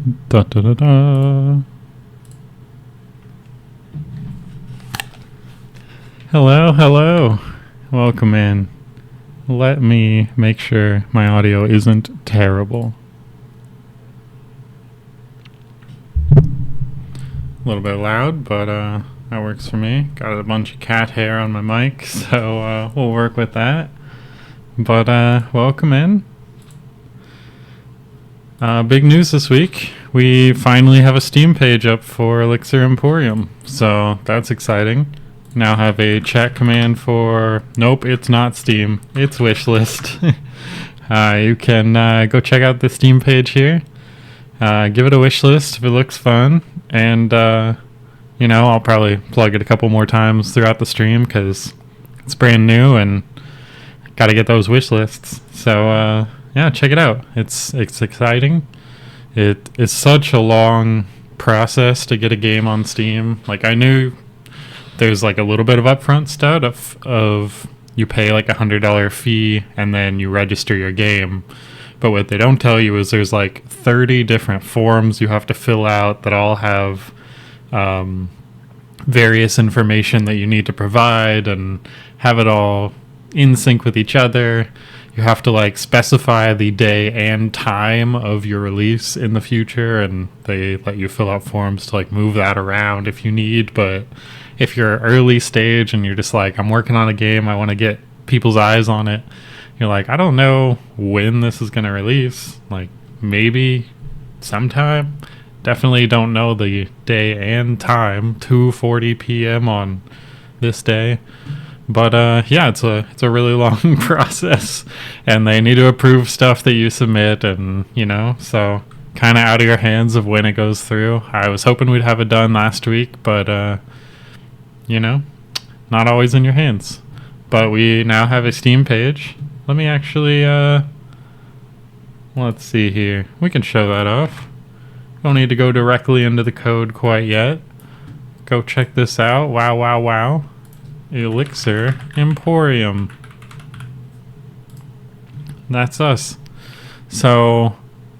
Da, da, da, da. Hello, hello. Welcome in. Let me make sure my audio isn't terrible. A little bit loud, but that works for me. Got a bunch of cat hair on my mic, so we'll work with that. But welcome in. Big news this week. We finally have a Steam page up for Elixir Emporium, so that's exciting. Now have a chat command for, nope, it's not Steam, it's wishlist. You can go check out the Steam page here. Give it a wishlist if it looks fun, and I'll probably plug it a couple more times throughout the stream because it's brand new and gotta get those wish lists. So yeah, check it out. It's exciting. It is such a long process to get a game on Steam. Like, I knew there's like a little bit of upfront stuff of you pay like $100 fee and then you register your game. But what they don't tell you is there's like 30 different forms you have to fill out that all have various information that you need to provide and have it all in sync with each other. You have to like specify the day and time of your release in the future, and they let you fill out forms to like move that around if you need. But if you're early stage and you're just like, I'm working on a game, I want to get people's eyes on it, you're like, I don't know when this is going to release. Like, maybe sometime. Definitely don't know the day and time, 2:40 p.m. on this day. But yeah, it's a really long process, and they need to approve stuff that you submit, and so kind of out of your hands of when it goes through. I was hoping we'd have it done last week, but not always in your hands. But we now have a Steam page. Let me actually let's see here. We can show that off. Don't need to go directly into the code quite yet. Go check this out. Wow, wow, wow. Elixir Emporium. That's us. So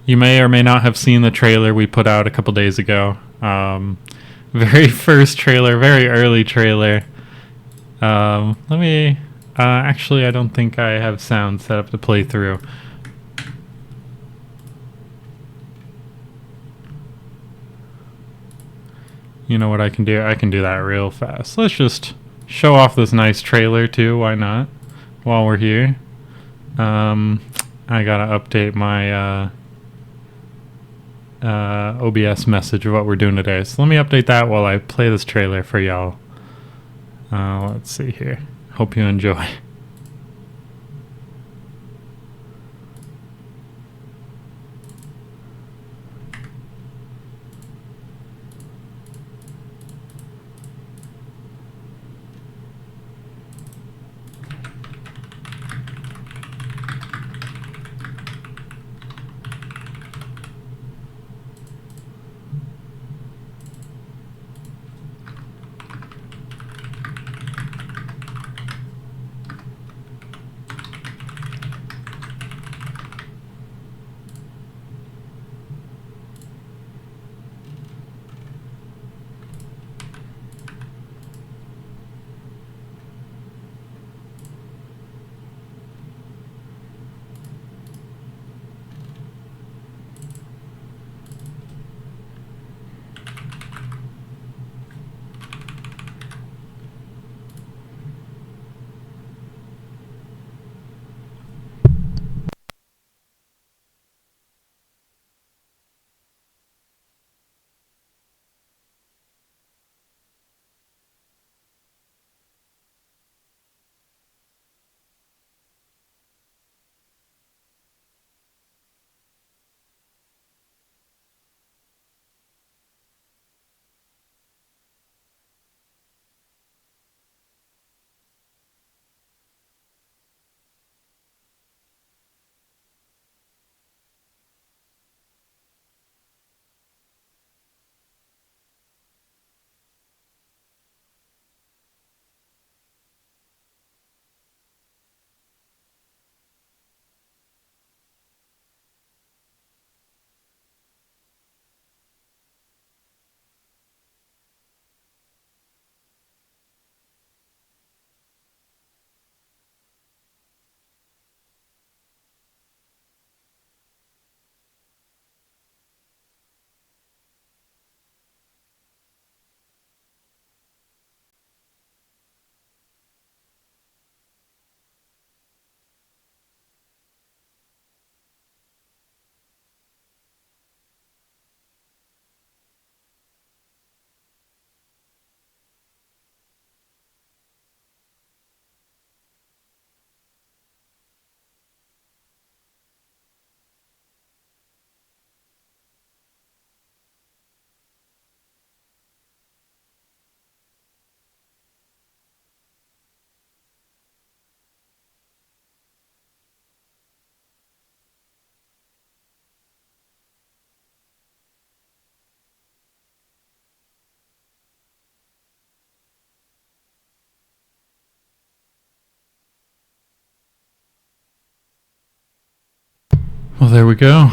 you may or may not have seen the trailer we put out a couple days ago. Very first trailer, very early trailer. Let me actually, I don't think I have sound set up to play through. You know what I can do? I can do that real fast. Let's just show off this nice trailer too, why not, while we're here. I gotta update my OBS message of what we're doing today. So let me update that while I play this trailer for y'all. Let's see here. Hope you enjoy. Well, there we go.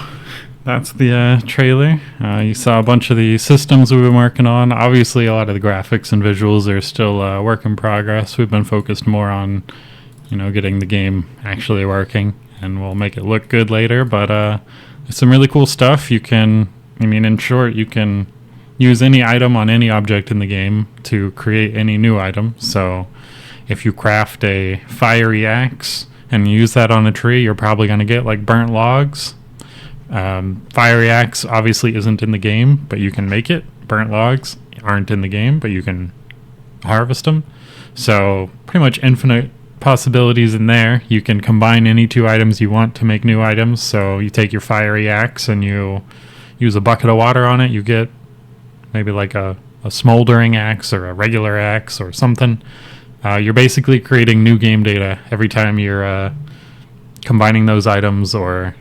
That's the trailer. You saw a bunch of the systems we've been working on. Obviously, a lot of the graphics and visuals are still work in progress. We've been focused more on, getting the game actually working, and we'll make it look good later. But it's some really cool stuff. In short, you can use any item on any object in the game to create any new item. So if you craft a fiery axe and use that on a tree, you're probably going to get like burnt logs. Fiery axe obviously isn't in the game, but you can make it. Burnt logs aren't in the game, but you can harvest them. So pretty much infinite possibilities in there. You can combine any two items you want to make new items. So you take your fiery axe and you use a bucket of water on it. You get maybe like a smoldering axe or a regular axe or something. You're basically creating new game data every time you're combining those items or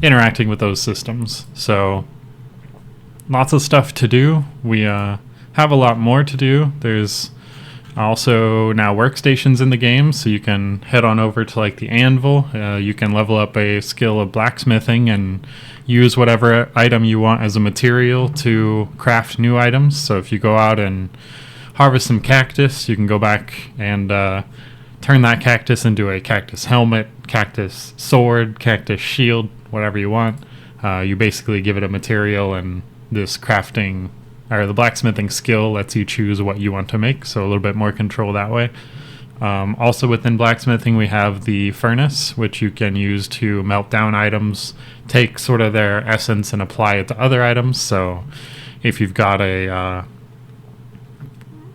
interacting with those systems. So lots of stuff to do. We have a lot more to do. There's also now workstations in the game, so you can head on over to like the anvil. You can level up a skill of blacksmithing and use whatever item you want as a material to craft new items. So if you go out and harvest some cactus, you can go back and turn that cactus into a cactus helmet, cactus sword, cactus shield, whatever you want. You basically give it a material, and this crafting or the blacksmithing skill lets you choose what you want to make, so a little bit more control that way. Also within blacksmithing, we have the furnace, which you can use to melt down items, take sort of their essence and apply it to other items. So if you've got a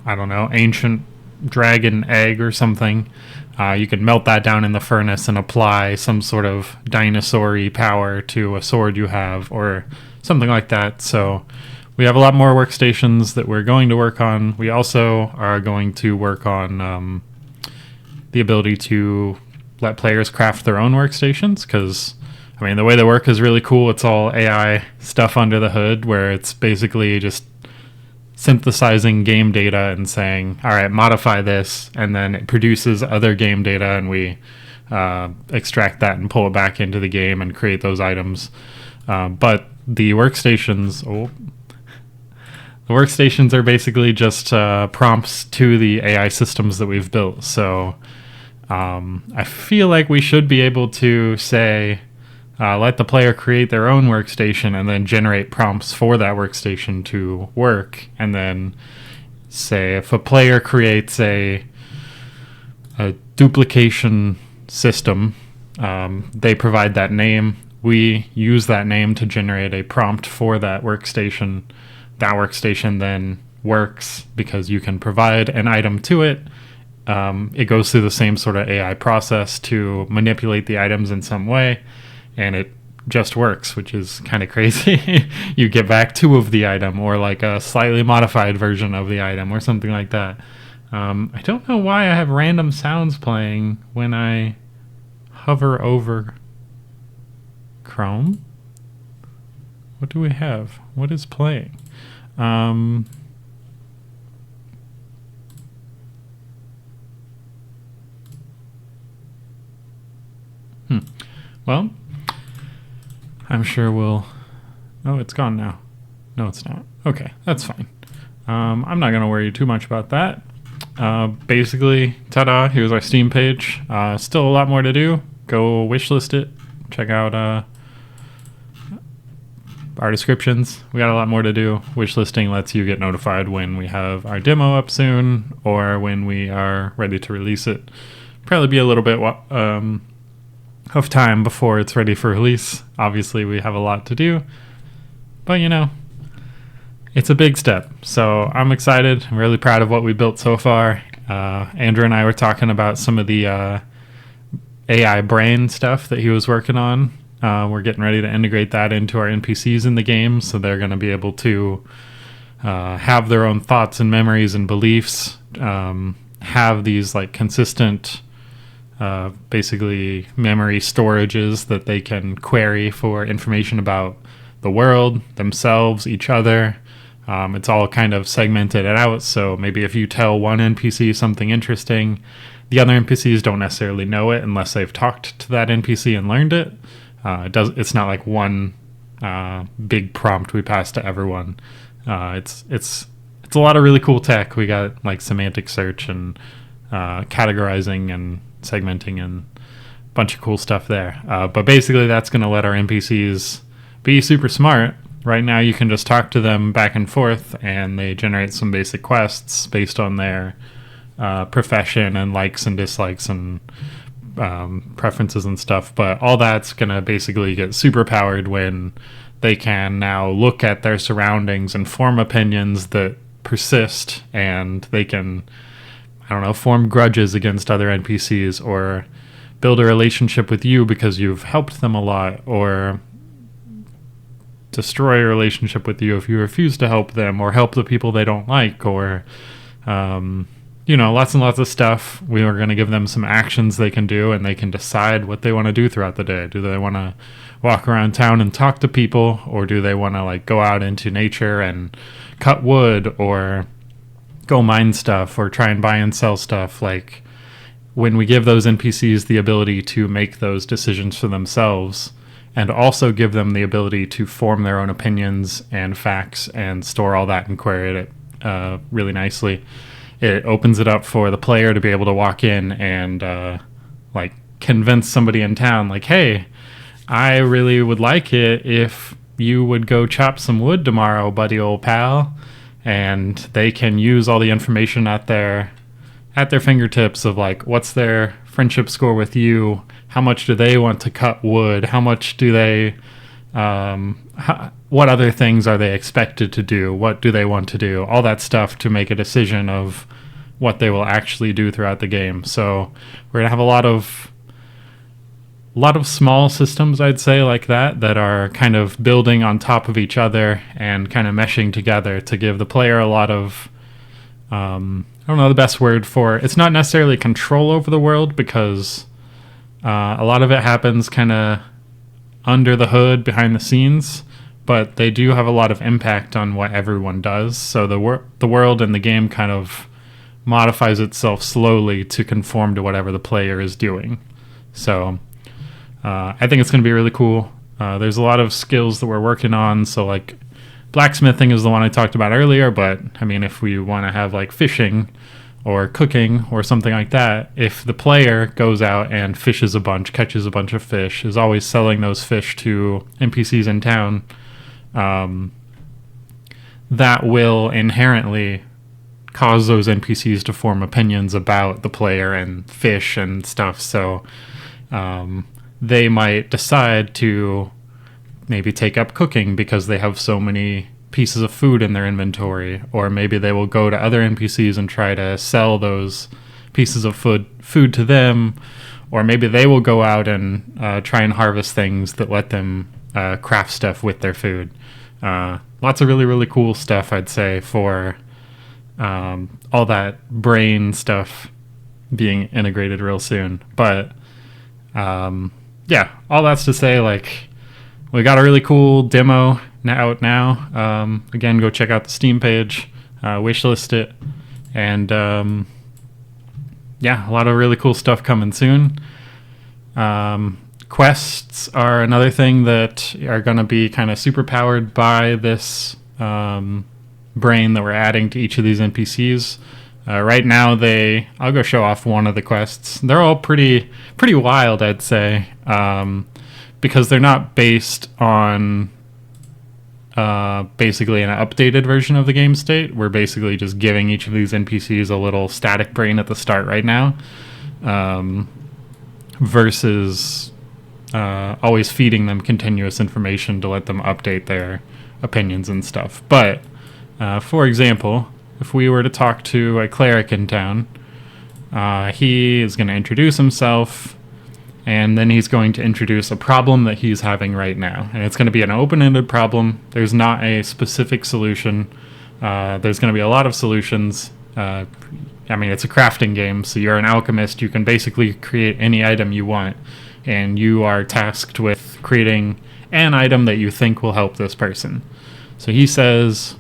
ancient dragon egg or something, you can melt that down in the furnace and apply some sort of dinosaur-y power to a sword you have or something like that. So we have a lot more workstations that we're going to work on. We also are going to work on the ability to let players craft their own workstations, because the way they work is really cool. It's all AI stuff under the hood, where it's basically just synthesizing game data and saying, all right, modify this, and then it produces other game data, and we extract that and pull it back into the game and create those items. But the workstations are basically just prompts to the AI systems that we've built. So I feel like we should be able to say, let the player create their own workstation and then generate prompts for that workstation to work. And then say if a player creates a duplication system, they provide that name. We use that name to generate a prompt for that workstation. That workstation then works because you can provide an item to it. It goes through the same sort of AI process to manipulate the items in some way, and it just works, which is kind of crazy. You get back two of the item, or like a slightly modified version of the item, or something like that. I don't know why I have random sounds playing when I hover over Chrome. What do we have? What is playing? Well, I'm sure we'll... Oh, it's gone now. No, it's not. Okay, that's fine. I'm not going to worry too much about that. Basically, ta-da, here's our Steam page. Still a lot more to do. Go wishlist it. Check out our descriptions. We got a lot more to do. Wishlisting lets you get notified when we have our demo up soon, or when we are ready to release it. Probably be a little bit of time before it's ready for release. Obviously, we have a lot to do, but it's a big step. So I'm excited. I'm really proud of what we built so far. Andrew and I were talking about some of the AI brain stuff that he was working on. We're getting ready to integrate that into our NPCs in the game, so they're going to be able to have their own thoughts and memories and beliefs, have these like consistent basically memory storages that they can query for information about the world, themselves, each other. It's all kind of segmented out, so maybe if you tell one NPC something interesting, the other NPCs don't necessarily know it unless they've talked to that NPC and learned it. It's not like one big prompt we pass to everyone. It's a lot of really cool tech. We got like semantic search and categorizing and segmenting and a bunch of cool stuff there. But basically, that's going to let our NPCs be super smart. Right now, you can just talk to them back and forth, and they generate some basic quests based on their profession and likes and dislikes and preferences and stuff. But all that's going to basically get super powered when they can now look at their surroundings and form opinions that persist, and they can, I don't know, form grudges against other NPCs, or build a relationship with you because you've helped them a lot, or destroy a relationship with you if you refuse to help them, or help the people they don't like, or lots and lots of stuff. We are going to give them some actions they can do, and they can decide what they want to do throughout the day. Do they want to walk around town and talk to people, or do they want to like go out into nature and cut wood, or go mine stuff, or try and buy and sell stuff? Like, when we give those NPCs the ability to make those decisions for themselves, and also give them the ability to form their own opinions and facts and store all that and query it really nicely, it opens it up for the player to be able to walk in and like convince somebody in town, like, hey, I really would like it if you would go chop some wood tomorrow, buddy old pal. And they can use all the information at their fingertips of like, what's their friendship score with you? How much do they want to cut wood? How much do they, what other things are they expected to do? What do they want to do? All that stuff to make a decision of what they will actually do throughout the game. So we're going to have a lot of small systems, I'd say, like that are kind of building on top of each other and kind of meshing together to give the player a lot of, I don't know the best word for it. It's not necessarily control over the world, because a lot of it happens kind of under the hood, behind the scenes, but they do have a lot of impact on what everyone does. So the world and the game kind of modifies itself slowly to conform to whatever the player is doing. So I think it's going to be really cool. There's a lot of skills that we're working on. So like blacksmithing is the one I talked about earlier, but I mean, if we want to have like fishing or cooking or something like that, if the player goes out and fishes a bunch, catches a bunch of fish, is always selling those fish to NPCs in town, that will inherently cause those NPCs to form opinions about the player and fish and stuff. So they might decide to maybe take up cooking because they have so many pieces of food in their inventory, or maybe they will go to other NPCs and try to sell those pieces of food to them, or maybe they will go out and try and harvest things that let them craft stuff with their food. Lots of really, really cool stuff, I'd say, for all that brain stuff being integrated real soon. But yeah, all that's to say, like, we got a really cool demo out now. Again, go check out the Steam page, wishlist it, and yeah, a lot of really cool stuff coming soon. Quests are another thing that are going to be kind of super powered by this brain that we're adding to each of these NPCs. Right now, I'll go show off one of the quests. They're all pretty wild, I'd say, because they're not based on basically an updated version of the game state. We're basically just giving each of these NPCs a little static brain at the start right now, versus always feeding them continuous information to let them update their opinions and stuff. But for example, if we were to talk to a cleric in town, he is going to introduce himself, and then he's going to introduce a problem that he's having right now. And it's going to be an open-ended problem. There's not a specific solution. There's going to be a lot of solutions. I mean, it's a crafting game, so you're an alchemist. You can basically create any item you want, and you are tasked with creating an item that you think will help this person. So he says,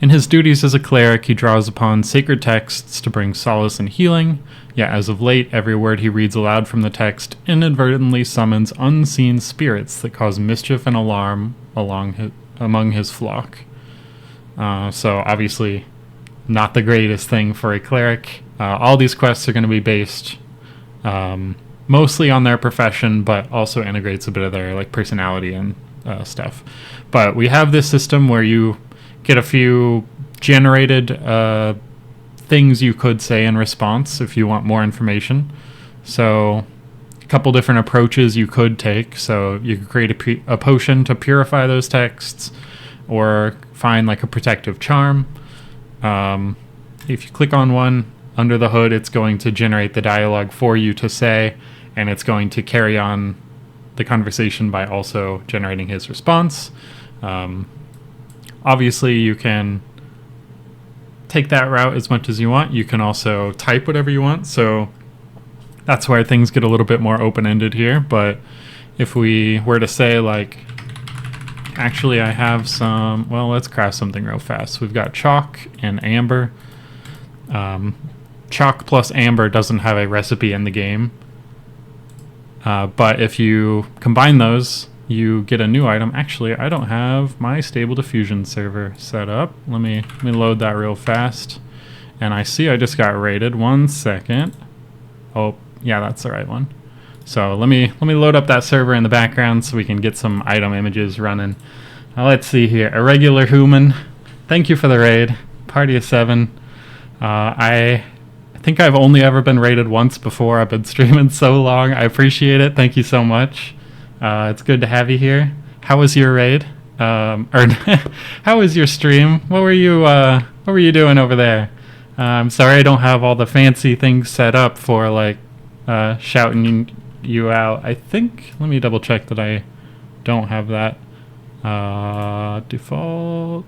In his duties as a cleric, he draws upon sacred texts to bring solace and healing, yet as of late, every word he reads aloud from the text inadvertently summons unseen spirits that cause mischief and alarm among his flock. So obviously, not the greatest thing for a cleric. All these quests are going to be based mostly on their profession, but also integrates a bit of their like personality and stuff. But we have this system where you get a few generated things you could say in response if you want more information. So a couple different approaches you could take. So you could create a potion to purify those texts, or find like a protective charm. If you click on one, under the hood, it's going to generate the dialogue for you to say, and it's going to carry on the conversation by also generating his response. Obviously, you can take that route as much as you want. You can also type whatever you want, so that's where things get a little bit more open-ended here. But if we were to say, like, actually I have some, well, let's craft something real fast. We've got chalk and amber. Chalk plus amber doesn't have a recipe in the game, but if you combine those, you get a new item. Actually, I don't have my stable diffusion server set up. Let me load that real fast. And I see I just got raided. 1 second. Oh, yeah, that's the right one. So let me load up that server in the background so we can get some item images running. Let's see here. Irregular Human, thank you for the raid. Party of 7. I think I've only ever been raided once before. I've been streaming so long. I appreciate it. Thank you so much. It's good to have you here. How was your raid? Or how was your stream? What were you doing over there? I'm sorry I don't have all the fancy things set up for like shouting you out. I think, let me double check that I don't have that. Default.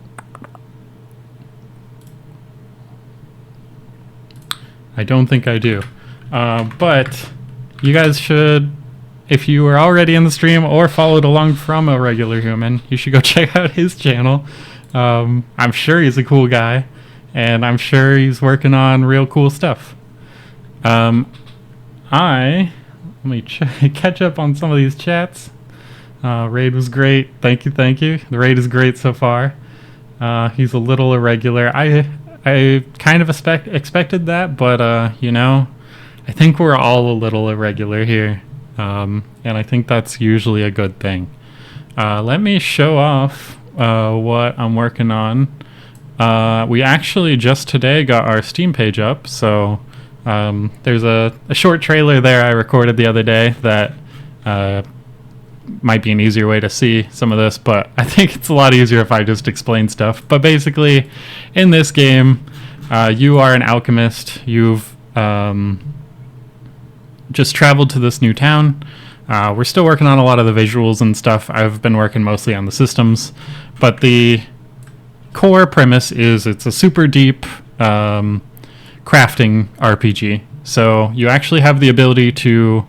I don't think I do. But you guys should, if you were already in the stream or followed along from a regular human, you should go check out his channel. I'm sure he's a cool guy, and I'm sure he's working on real cool stuff. Let me catch up on some of these chats. Raid was great. Thank you. The raid is great so far. He's a little irregular. I kind of expected that, but you know, I think we're all a little irregular here, and I think that's usually a good thing. Let me show off what I'm working on. We actually just today got our Steam page up, so there's a short trailer there I recorded the other day that might be an easier way to see some of this, but I think it's a lot easier if I just explain stuff. But basically, in this game, you are an alchemist. You've just traveled to this new town. We're still working on a lot of the visuals and stuff. I've been working mostly on the systems, but the core premise is it's a super deep crafting RPG. So you actually have the ability to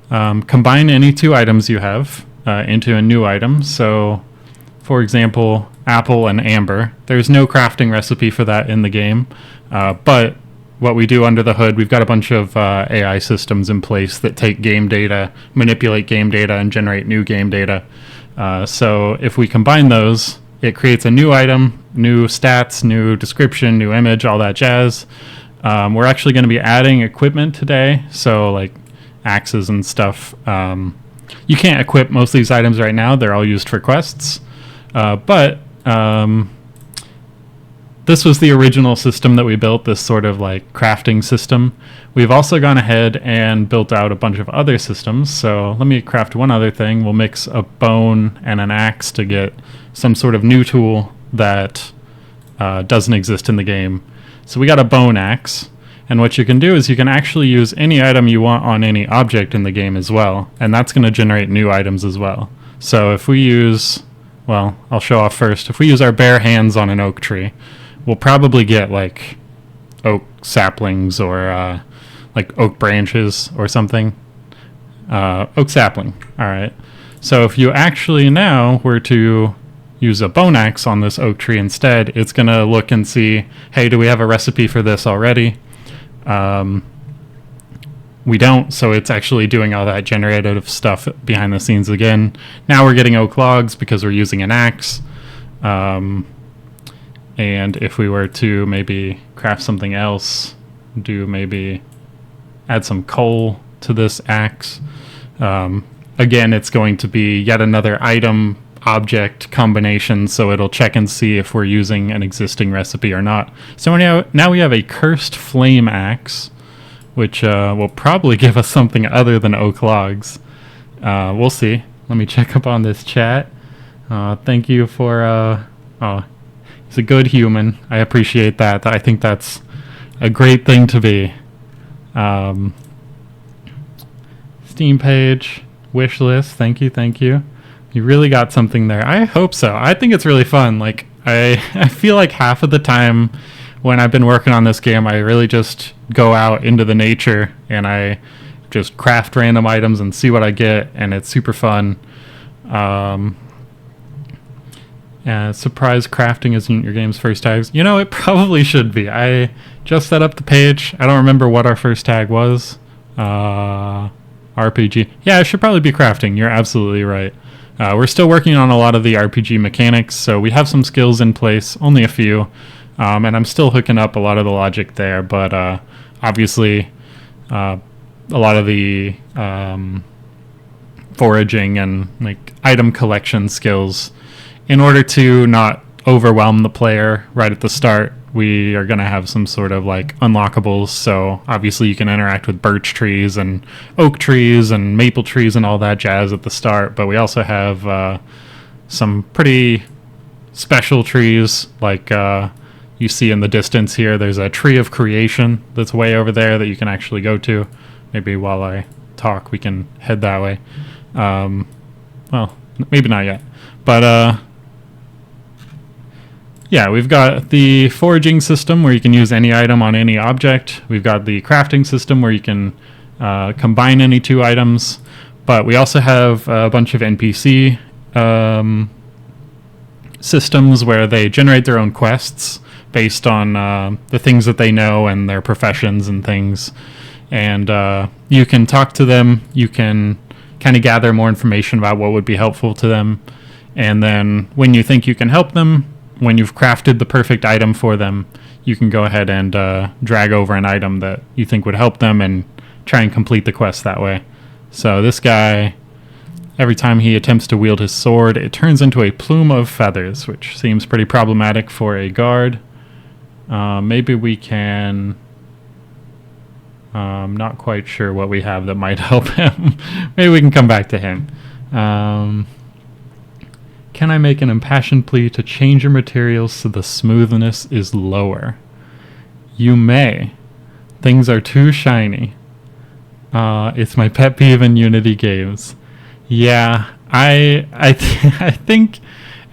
combine any two items you have into a new item. So, for example, apple and amber. There's no crafting recipe for that in the game, but what we do under the hood, we've got a bunch of AI systems in place that take game data, manipulate game data, and generate new game data. So if we combine those, it creates a new item, new stats, new description, new image, all that jazz. We're actually going to be adding equipment today, so like axes and stuff. You can't equip most of these items right now. They're all used for quests. But this was the original system that we built, this sort of like crafting system. We've also gone ahead and built out a bunch of other systems. So let me craft one other thing. We'll mix a bone and an axe to get some sort of new tool that doesn't exist in the game. So we got a bone axe. And what you can do is you can actually use any item you want on any object in the game as well. And that's going to generate new items as well. So if we use, well, I'll show off first. If we use our bare hands on an oak tree, we'll probably get like oak saplings or like oak branches or something. Oak sapling. All right. So if you actually now were to use a bone axe on this oak tree instead, it's going to look and see, hey, do we have a recipe for this already? We don't, so it's actually doing all that generative stuff behind the scenes again. Now we're getting oak logs because we're using an axe. And if we were to maybe craft something else, maybe add some coal to this axe, again, it's going to be yet another item object combination, so it'll check and see if we're using an existing recipe or not. So now we have a cursed flame axe, which will probably give us something other than oak logs. We'll see. Let me check up on this chat. Thank you for... he's a good human. I appreciate that. I think that's a great thing to be. Steam page, wish list. Thank you. You really got something there. I hope so. I think it's really fun. Like, I feel like half of the time when I've been working on this game, I really just go out into the nature and I just craft random items and see what I get, and it's super fun. Surprise crafting isn't your game's first tags. You know, it probably should be. I just set up the page. I don't remember what our first tag was. RPG. Yeah, it should probably be crafting. You're absolutely right. We're still working on a lot of the RPG mechanics, so we have some skills in place, only a few. And I'm still hooking up a lot of the logic there, but obviously a lot of the foraging and like item collection skills, in order to not overwhelm the player right at the start, we are going to have some sort of like unlockables. So obviously you can interact with birch trees and oak trees and maple trees and all that jazz at the start, but we also have some pretty special trees, like you see in the distance here. There's a tree of creation that's way over there that you can actually go to. Maybe while I talk we can head that way. Well, maybe not yet, but yeah, we've got the foraging system where you can use any item on any object. We've got the crafting system where you can combine any two items, but we also have a bunch of NPC systems where they generate their own quests based on the things that they know and their professions and things. And you can talk to them, you can kind of gather more information about what would be helpful to them, and then when you think you can help them, when you've crafted the perfect item for them, you can go ahead and drag over an item that you think would help them and try and complete the quest that way. So this guy, every time he attempts to wield his sword, it turns into a plume of feathers, which seems pretty problematic for a guard. Maybe we can... not quite sure what we have that might help him. Maybe we can come back to him. Can I make an impassioned plea to change your materials so the smoothness is lower? You may. Things are too shiny. It's my pet peeve in Unity games. Yeah, I think,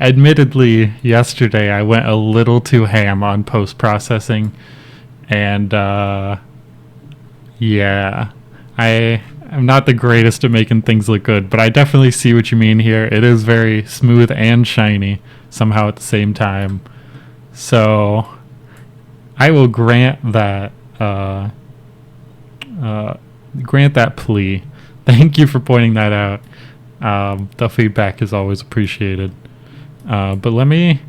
admittedly, yesterday I went a little too ham on post-processing, and yeah, I'm not the greatest at making things look good, but I definitely see what you mean here. It is very smooth and shiny somehow at the same time. So I will grant that plea. Thank you for pointing that out. The feedback is always appreciated. But let me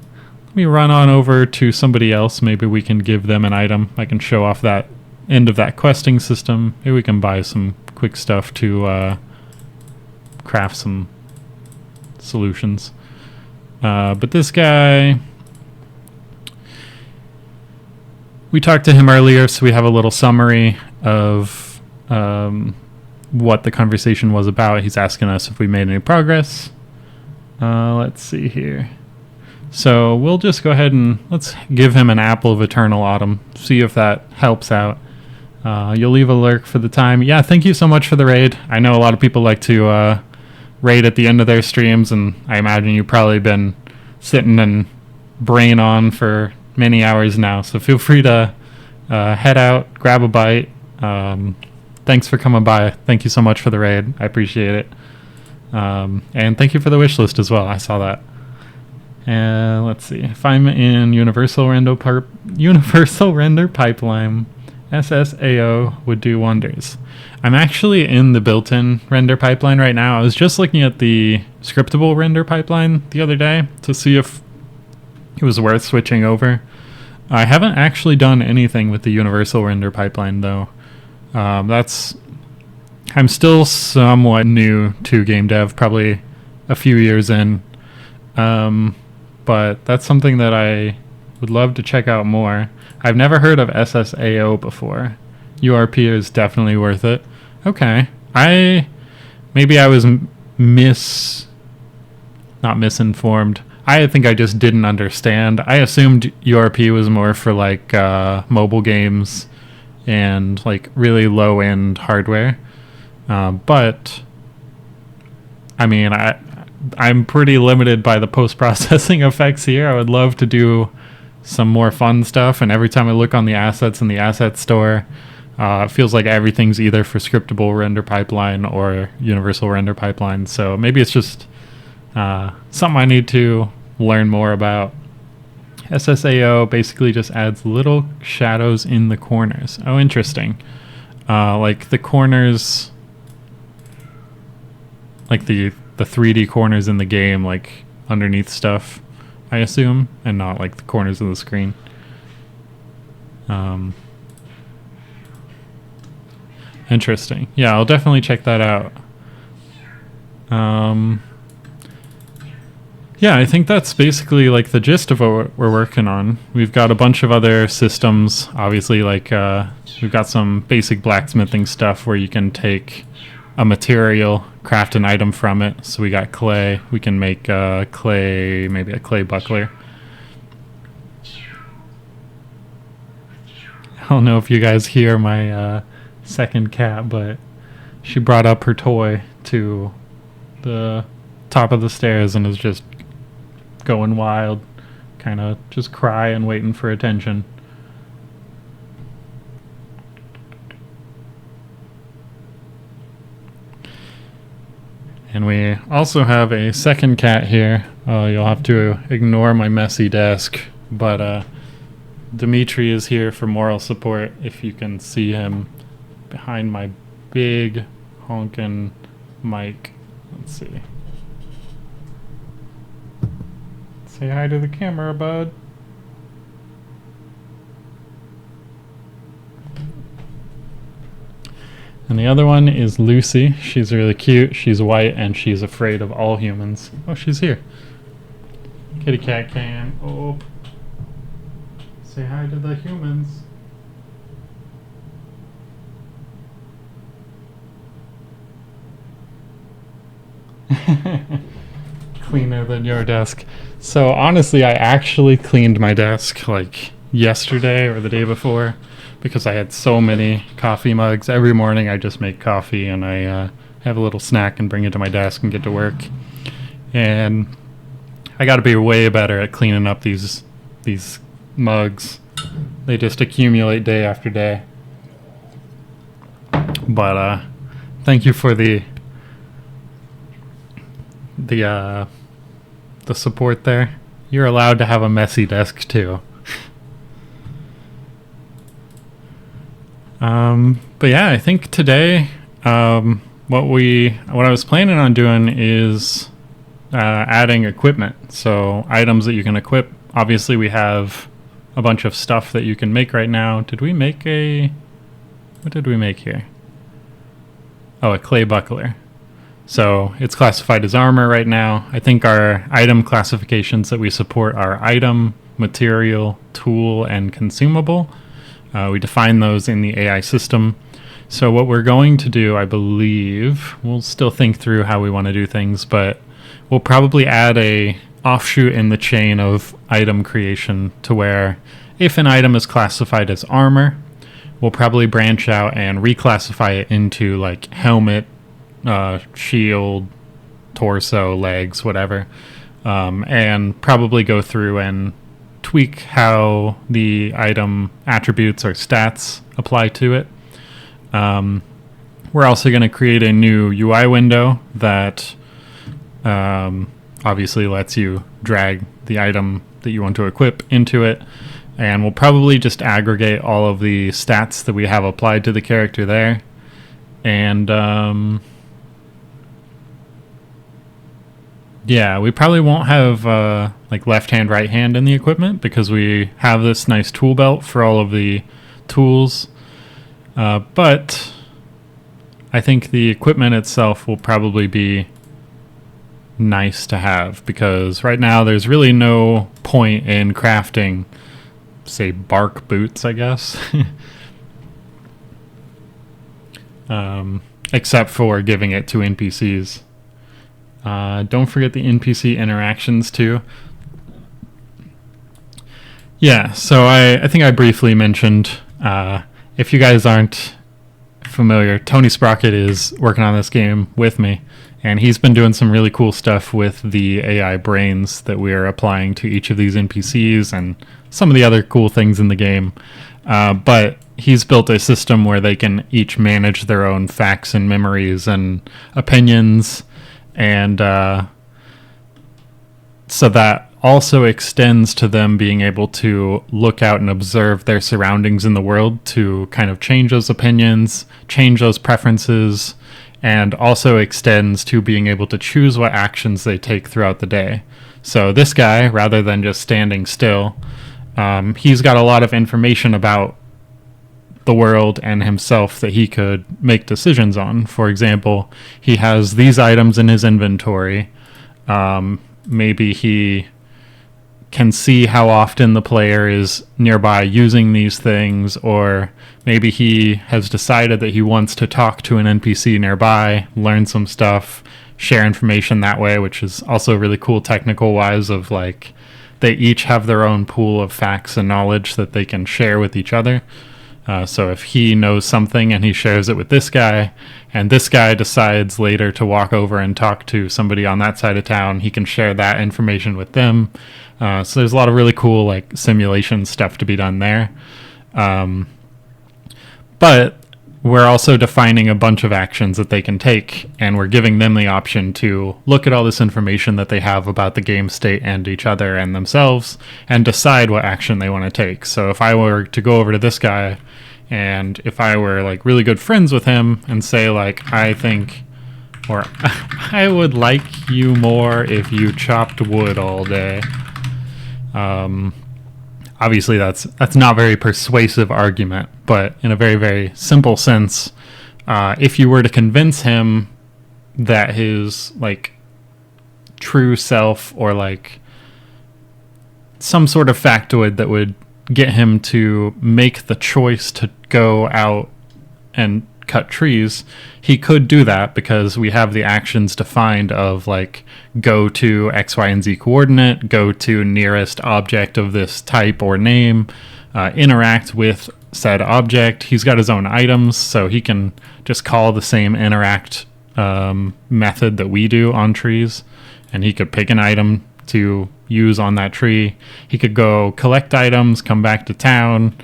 run on over to somebody else. Maybe we can give them an item. I can show off that end of that questing system. Maybe we can buy some quick stuff to craft some solutions. But this guy, we talked to him earlier, so we have a little summary of what the conversation was about. He's asking us if we made any progress. Let's see here. So we'll just go ahead and let's give him an apple of eternal autumn, see if that helps out. You'll leave a lurk for the time. Yeah, thank you so much for the raid. I know a lot of people like to raid at the end of their streams, and I imagine you've probably been sitting and brain on for many hours now. So feel free to head out, grab a bite. Thanks for coming by. Thank you so much for the raid. I appreciate it. And thank you for the wish list as well. I saw that. And let's see. If I'm in Universal Render Pipeline, SSAO would do wonders. I'm actually in the built-in render pipeline right now. I was just looking at the scriptable render pipeline the other day to see if it was worth switching over. I haven't actually done anything with the universal render pipeline though. I'm still somewhat new to game dev, probably a few years in. But that's something that I would love to check out more. I've never heard of SSAO before. URP is definitely worth it. Okay. Maybe I was not misinformed. I think I just didn't understand. I assumed URP was more for like mobile games and like really low end hardware. But I mean, I'm pretty limited by the post-processing effects here. I would love to do some more fun stuff, and every time I look on the assets in the asset store, it feels like everything's either for scriptable render pipeline or universal render pipeline. So maybe it's just something I need to learn more about. SSAO basically just adds little shadows in the corners. Oh, interesting. Like the corners, like the 3D corners in the game, like underneath stuff, I assume, and not like the corners of the screen. Interesting. Yeah, I'll definitely check that out. Yeah, I think that's basically like the gist of what we're working on. We've got a bunch of other systems, obviously, like we've got some basic blacksmithing stuff where you can take a material, craft an item from it. So we got clay. We can make clay, maybe a clay buckler. I don't know if you guys hear my second cat, but she brought up her toy to the top of the stairs and is just going wild, kind of just crying, waiting for attention. And we also have a second cat here. You'll have to ignore my messy desk, but Dimitri is here for moral support. If you can see him behind my big honkin' mic. Let's see. Say hi to the camera, bud. And the other one is Lucy. She's really cute. She's white and she's afraid of all humans. Oh, she's here. Kitty cat can. Oh. Say hi to the humans. Cleaner than your desk. So honestly, I actually cleaned my desk like yesterday or the day before because I had so many coffee mugs. Every morning I just make coffee and I have a little snack and bring it to my desk and get to work. And I got to be way better at cleaning up these mugs. They just accumulate day after day. But thank you for the support there. You're allowed to have a messy desk too. But yeah, I think today what I was planning on doing is adding equipment. So items that you can equip. Obviously we have a bunch of stuff that you can make right now. What did we make here? Oh, a clay buckler. So it's classified as armor right now. I think our item classifications that we support are item, material, tool, and consumable. We define those in the AI system. So what we're going to do, I believe, we'll still think through how we want to do things, but we'll probably add a offshoot in the chain of item creation to where if an item is classified as armor, we'll probably branch out and reclassify it into like helmet, shield, torso, legs, whatever, and probably go through and tweak how the item attributes or stats apply to it. We're also going to create a new UI window that obviously lets you drag the item that you want to equip into it, and we'll probably just aggregate all of the stats that we have applied to the character there. And yeah, we probably won't have like left hand, right hand in the equipment, because we have this nice tool belt for all of the tools. But I think the equipment itself will probably be nice to have, because right now there's really no point in crafting, say, bark boots, I guess. Except for giving it to NPCs. Don't forget the NPC interactions too. Yeah, so I think I briefly mentioned, if you guys aren't familiar, Tony Sprocket is working on this game with me, and he's been doing some really cool stuff with the AI brains that we are applying to each of these NPCs and some of the other cool things in the game. But he's built a system where they can each manage their own facts and memories and opinions, and so that also extends to them being able to look out and observe their surroundings in the world to kind of change those opinions, change those preferences, and also extends to being able to choose what actions they take throughout the day. So this guy, rather than just standing still, he's got a lot of information about the world and himself that he could make decisions on. For example, he has these items in his inventory. Maybe he can see how often the player is nearby using these things, or maybe he has decided that he wants to talk to an NPC nearby, learn some stuff, share information that way, which is also really cool technical wise, of like they each have their own pool of facts and knowledge that they can share with each other. So if he knows something and he shares it with this guy, and this guy decides later to walk over and talk to somebody on that side of town, he can share that information with them. So there's a lot of really cool like simulation stuff to be done there. But we're also defining a bunch of actions that they can take, and we're giving them the option to look at all this information that they have about the game state and each other and themselves, and decide what action they want to take. So if I were to go over to this guy, and if I were like really good friends with him and say like, I think, or I would like you more if you chopped wood all day. Obviously that's not a very persuasive argument, but in a very, very simple sense, if you were to convince him that his like true self, or like some sort of factoid that would get him to make the choice to go out and cut trees, he could do that, because we have the actions defined of like go to X, Y, and Z coordinate, go to nearest object of this type or name, interact with said object. He's got his own items, so he can just call the same interact method that we do on trees, and he could pick an item to use on that tree. He could go collect items, come back to town.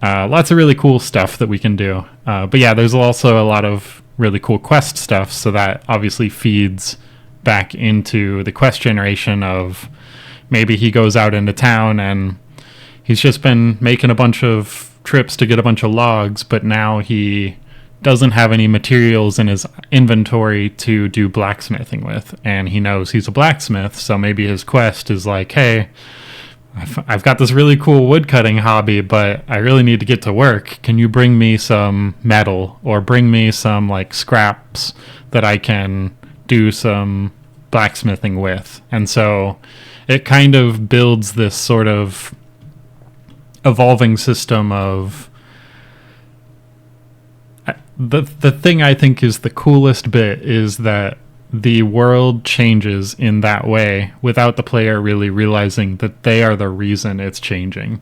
Lots of really cool stuff that we can do. But yeah, there's also a lot of really cool quest stuff, so that obviously feeds back into the quest generation of maybe he goes out into town and he's just been making a bunch of trips to get a bunch of logs, but now he doesn't have any materials in his inventory to do blacksmithing with, and he knows he's a blacksmith, so maybe his quest is like, hey, I've got this really cool woodcutting hobby, but I really need to get to work. Can you bring me some metal, or bring me some like scraps that I can do some blacksmithing with? And so it kind of builds this sort of evolving system of the thing I think is the coolest bit is that the world changes in that way without the player really realizing that they are the reason it's changing.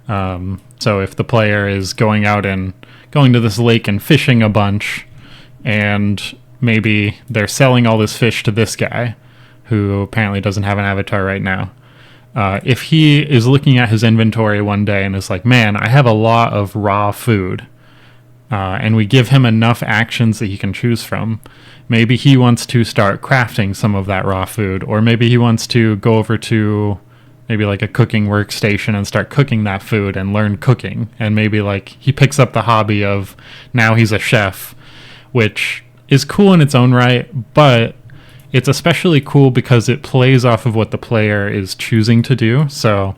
So if the player is going out and going to this lake and fishing a bunch, and maybe they're selling all this fish to this guy who apparently doesn't have an avatar right now. If he is looking at his inventory one day and is like, man, I have a lot of raw food, and we give him enough actions that he can choose from, maybe he wants to start crafting some of that raw food, or maybe he wants to go over to maybe like a cooking workstation and start cooking that food and learn cooking. And maybe like he picks up the hobby of now he's a chef, which is cool in its own right, but it's especially cool because it plays off of what the player is choosing to do. So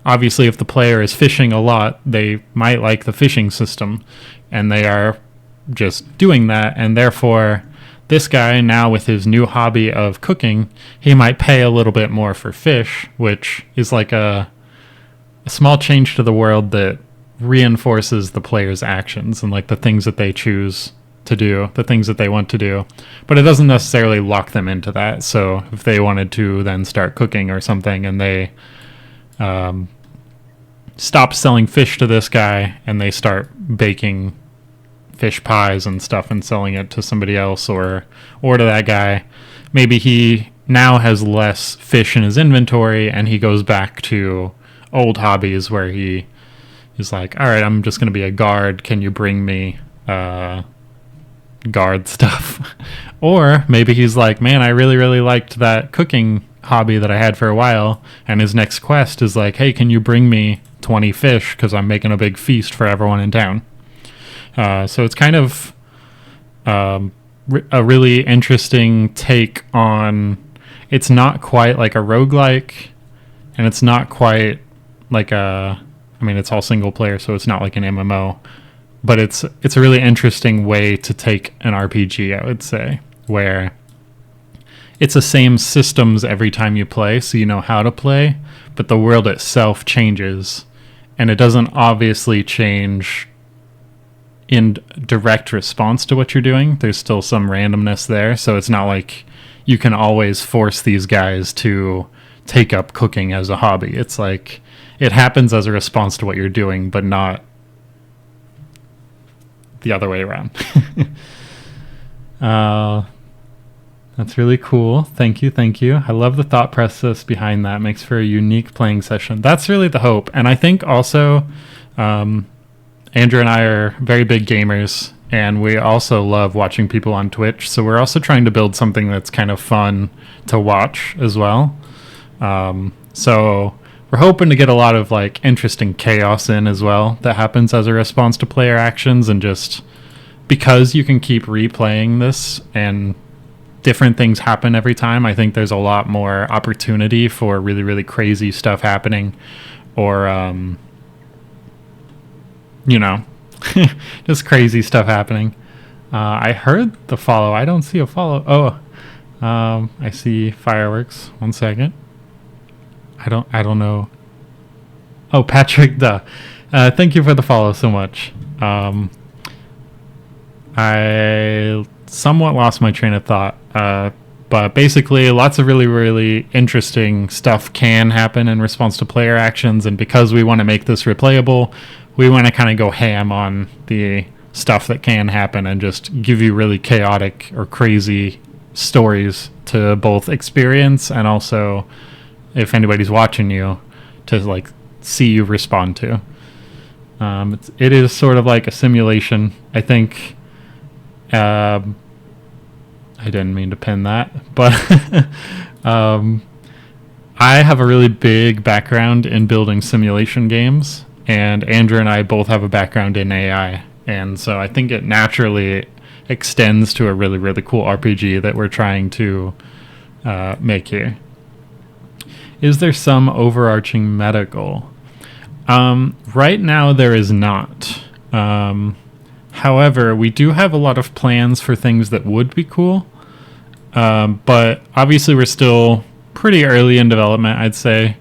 obviously if the player is fishing a lot, they might like the fishing system, and they are just doing that. And therefore this guy now with his new hobby of cooking, he might pay a little bit more for fish, which is like a small change to the world that reinforces the player's actions and like the things that they choose to do, the things that they want to do. But it doesn't necessarily lock them into that. So if they wanted to then start cooking or something, and they stop selling fish to this guy and they start baking fish pies and stuff and selling it to somebody else or to that guy, maybe he now has less fish in his inventory and he goes back to old hobbies where he is like, all right, I'm just going to be a guard. Can you bring me guard stuff? Or maybe he's like, man, I really, really liked that cooking hobby that I had for a while. And his next quest is like, hey, can you bring me 20 fish? Because I'm making a big feast for everyone in town. So it's kind of a really interesting take on, it's not quite like a roguelike, and it's not quite like it's all single player, so it's not like an MMO, but it's a really interesting way to take an RPG, I would say, where it's the same systems every time you play, so you know how to play, but the world itself changes, and it doesn't obviously change in direct response to what you're doing. There's still some randomness there, so it's not like you can always force these guys to take up cooking as a hobby. It's like it happens as a response to what you're doing, but not the other way around. That's really cool. Thank you. I love the thought process behind that. It makes for a unique playing session. That's really the hope. And I think also Andrew and I are very big gamers, and we also love watching people on Twitch. So we're also trying to build something that's kind of fun to watch as well. So we're hoping to get a lot of like interesting chaos in as well that happens as a response to player actions, and just because you can keep replaying this and different things happen every time, I think there's a lot more opportunity for really, really crazy stuff happening, or just crazy stuff happening. I heard the follow. I don't see a follow. I see fireworks. 1 second. I don't know. Oh, Patrick, thank you for the follow so much. I somewhat lost my train of thought. But basically, lots of really, really interesting stuff can happen in response to player actions, and because we want to make this replayable, we want to kind of go ham on the stuff that can happen and just give you really chaotic or crazy stories to both experience, and also, if anybody's watching you, to like see you respond to. It is sort of like a simulation, I think. I didn't mean to pin that, but I have a really big background in building simulation games, and Andrew and I both have a background in AI, and so I think it naturally extends to a really, really cool RPG that we're trying to make here. Is there some overarching meta goal? Right now there is not. However, we do have a lot of plans for things that would be cool, but obviously we're still pretty early in development, I'd say.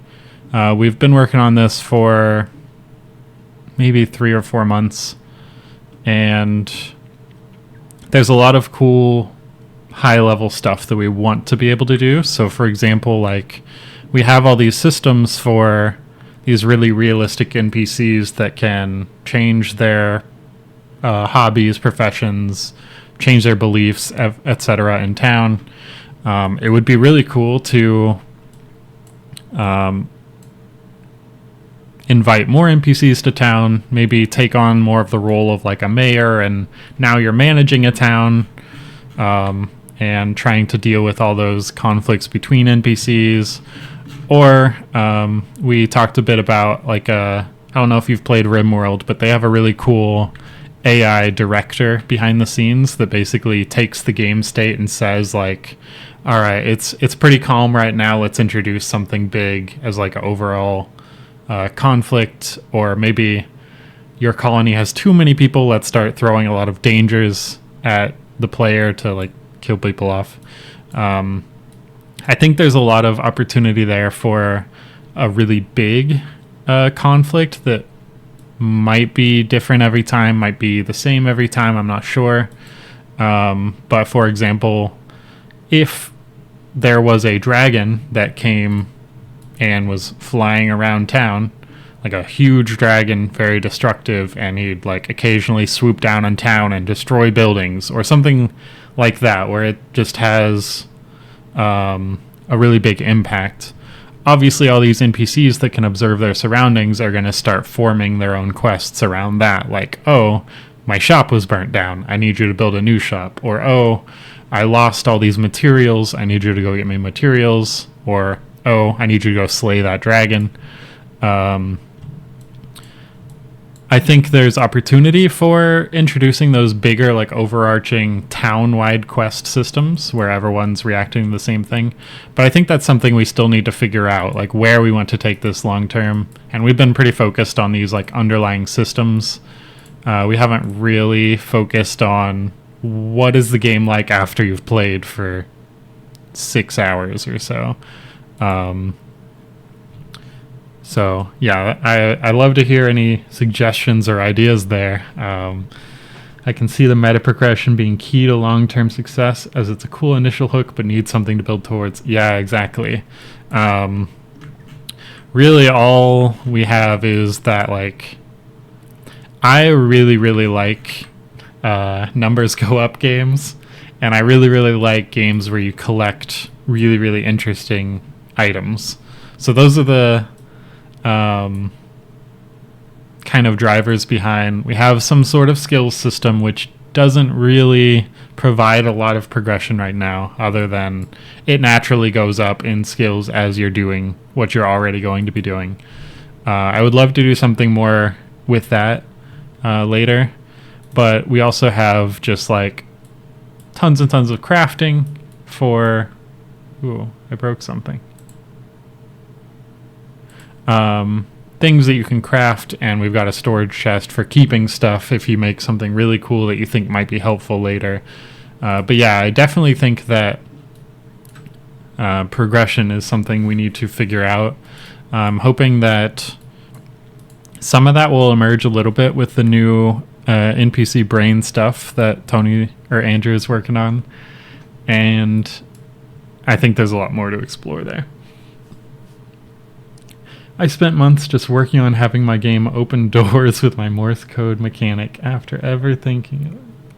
We've been working on this for maybe 3 or 4 months, and there's a lot of cool high-level stuff that we want to be able to do. So, for example, like we have all these systems for these really realistic NPCs that can change their hobbies, professions, change their beliefs, etc. in town. It would be really cool to invite more NPCs to town, maybe take on more of the role of like a mayor, and now you're managing a town and trying to deal with all those conflicts between NPCs. Or we talked a bit about like I don't know if you've played RimWorld, but they have a really cool AI director behind the scenes that basically takes the game state and says like, all right, it's pretty calm right now. Let's introduce something big as like an overall conflict, or maybe your colony has too many people. Let's start throwing a lot of dangers at the player to like kill people off. I think there's a lot of opportunity there for a really big conflict that might be different every time, might be the same every time. I'm not sure. But for example, if there was a dragon that came and was flying around town, like a huge dragon, very destructive, and he'd like occasionally swoop down on town and destroy buildings or something like that, where it just has a really big impact. Obviously, all these NPCs that can observe their surroundings are going to start forming their own quests around that. Like, oh, my shop was burnt down. I need you to build a new shop. Or, oh, I lost all these materials. I need you to go get me materials. Or, oh, I need you to go slay that dragon. I think there's opportunity for introducing those bigger, like overarching town-wide quest systems where everyone's reacting to the same thing. But I think that's something we still need to figure out, like where we want to take this long-term. And we've been pretty focused on these like underlying systems. We haven't really focused on what is the game like after you've played for 6 hours or so. So yeah, I love to hear any suggestions or ideas there. I can see the meta progression being key to long-term success, as it's a cool initial hook but needs something to build towards. Yeah, exactly. Really all we have is that, like, I really like numbers go up games, and I really like games where you collect really interesting items. So those are the kind of drivers behind. We have some sort of skills system which doesn't really provide a lot of progression right now, other than it naturally goes up in skills as you're doing what you're already going to be doing. I would love to do something more with that later, but we also have just like tons and tons of crafting for... Ooh, I broke something. Things that you can craft, and we've got a storage chest for keeping stuff if you make something really cool that you think might be helpful later. But yeah, I definitely think that progression is something we need to figure out. I'm hoping that some of that will emerge a little bit with the new NPC brain stuff that Tony or Andrew is working on, and I think there's a lot more to explore there. I spent months just working on having my game open doors with my Morse code mechanic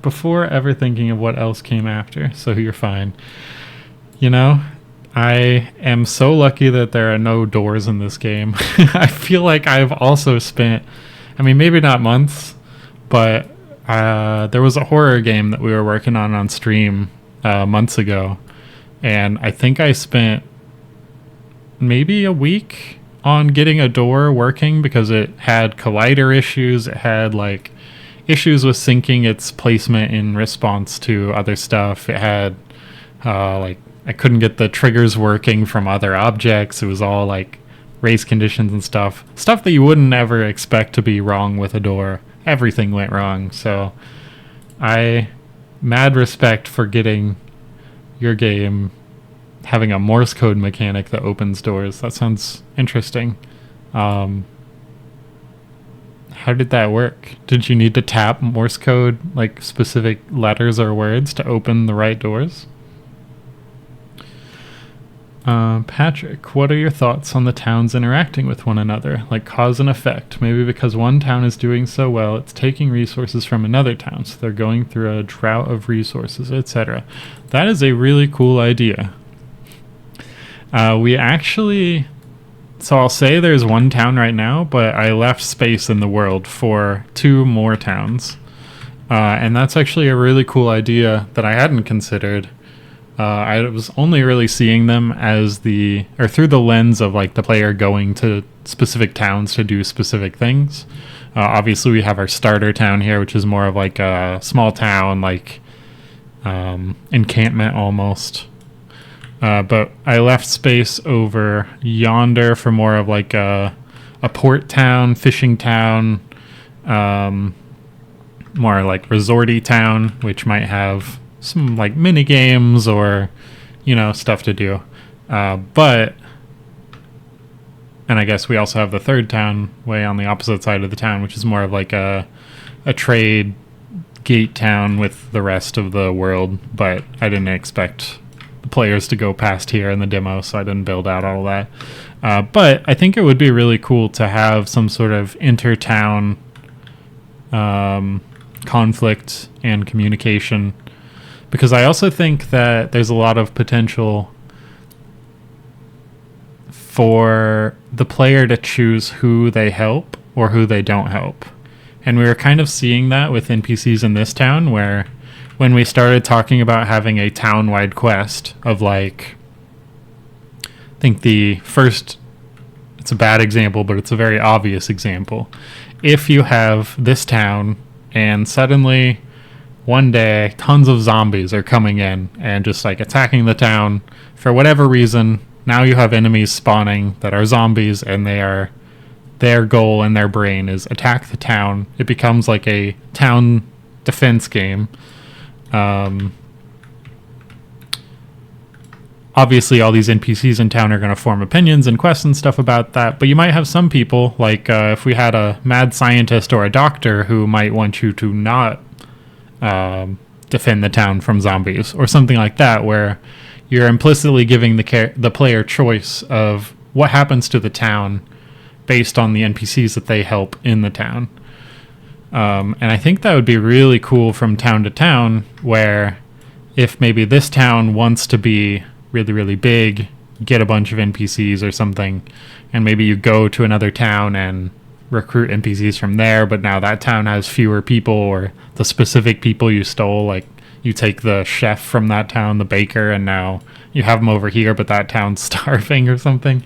before ever thinking of what else came after, so you're fine. You know, I am so lucky that there are no doors in this game. I feel like I've also spent, I mean, maybe not months, but there was a horror game that we were working on stream months ago, and I think I spent maybe a week on getting a door working because it had collider issues. It had like issues with syncing its placement in response to other stuff. It had like I couldn't get the triggers working from other objects. It was all like race conditions and stuff that you wouldn't ever expect to be wrong with a door. Everything went wrong. So I mad respect for getting your game having a Morse code mechanic that opens doors. That sounds interesting. How did that work? Did you need to tap Morse code, like specific letters or words, to open the right doors? Patrick, what are your thoughts on the towns interacting with one another, like cause and effect? Maybe because one town is doing so well, it's taking resources from another town, so they're going through a drought of resources, etc. That is a really cool idea. We actually... So I'll say there's one town right now, but I left space in the world for 2 more towns. And that's actually a really cool idea that I hadn't considered. I was only really seeing them as through the lens of like the player going to specific towns to do specific things. Obviously, we have our starter town here, which is more of like a small town, like encampment almost. But I left space over yonder for more of like a port town, fishing town, more like resorty town, which might have some like mini games or, stuff to do. And I guess we also have the third town way on the opposite side of the town, which is more of like a trade gate town with the rest of the world. But I didn't expect the players to go past here in the demo, so I didn't build out all that. But I think it would be really cool to have some sort of inter-town conflict and communication, because I also think that there's a lot of potential for the player to choose who they help or who they don't help. And we were kind of seeing that with NPCs in this town, where when we started talking about having a town-wide quest of like, I think the first, it's a bad example, but it's a very obvious example. If you have this town and suddenly one day tons of zombies are coming in and just like attacking the town for whatever reason, now you have enemies spawning that are zombies, and their goal in their brain is attack the town. It becomes like a town defense game. Obviously, all these NPCs in town are going to form opinions and quests and stuff about that, but you might have some people, like if we had a mad scientist or a doctor who might want you to not defend the town from zombies or something like that, where you're implicitly giving the player choice of what happens to the town based on the NPCs that they help in the town. And I think that would be really cool from town to town, where if maybe this town wants to be really, really big, get a bunch of NPCs or something, and maybe you go to another town and recruit NPCs from there, but now that town has fewer people, or the specific people you stole, like you take the chef from that town, the baker, and now you have them over here, but that town's starving or something.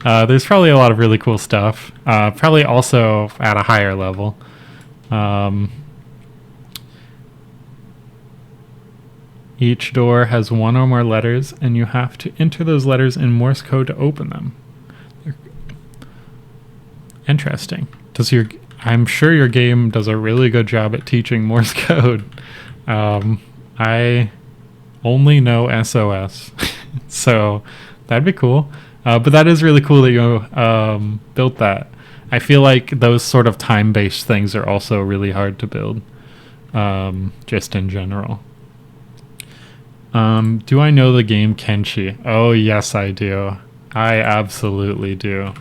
There's probably a lot of really cool stuff, probably also at a higher level. Each door has one or more letters, and you have to enter those letters in Morse code to open them. Interesting. I'm sure your game does a really good job at teaching Morse code. I only know SOS, so that'd be cool. But that is really cool that you built that. I feel like those sort of time-based things are also really hard to build, just in general. Do I know the game Kenshi? Oh, yes, I do. I absolutely do.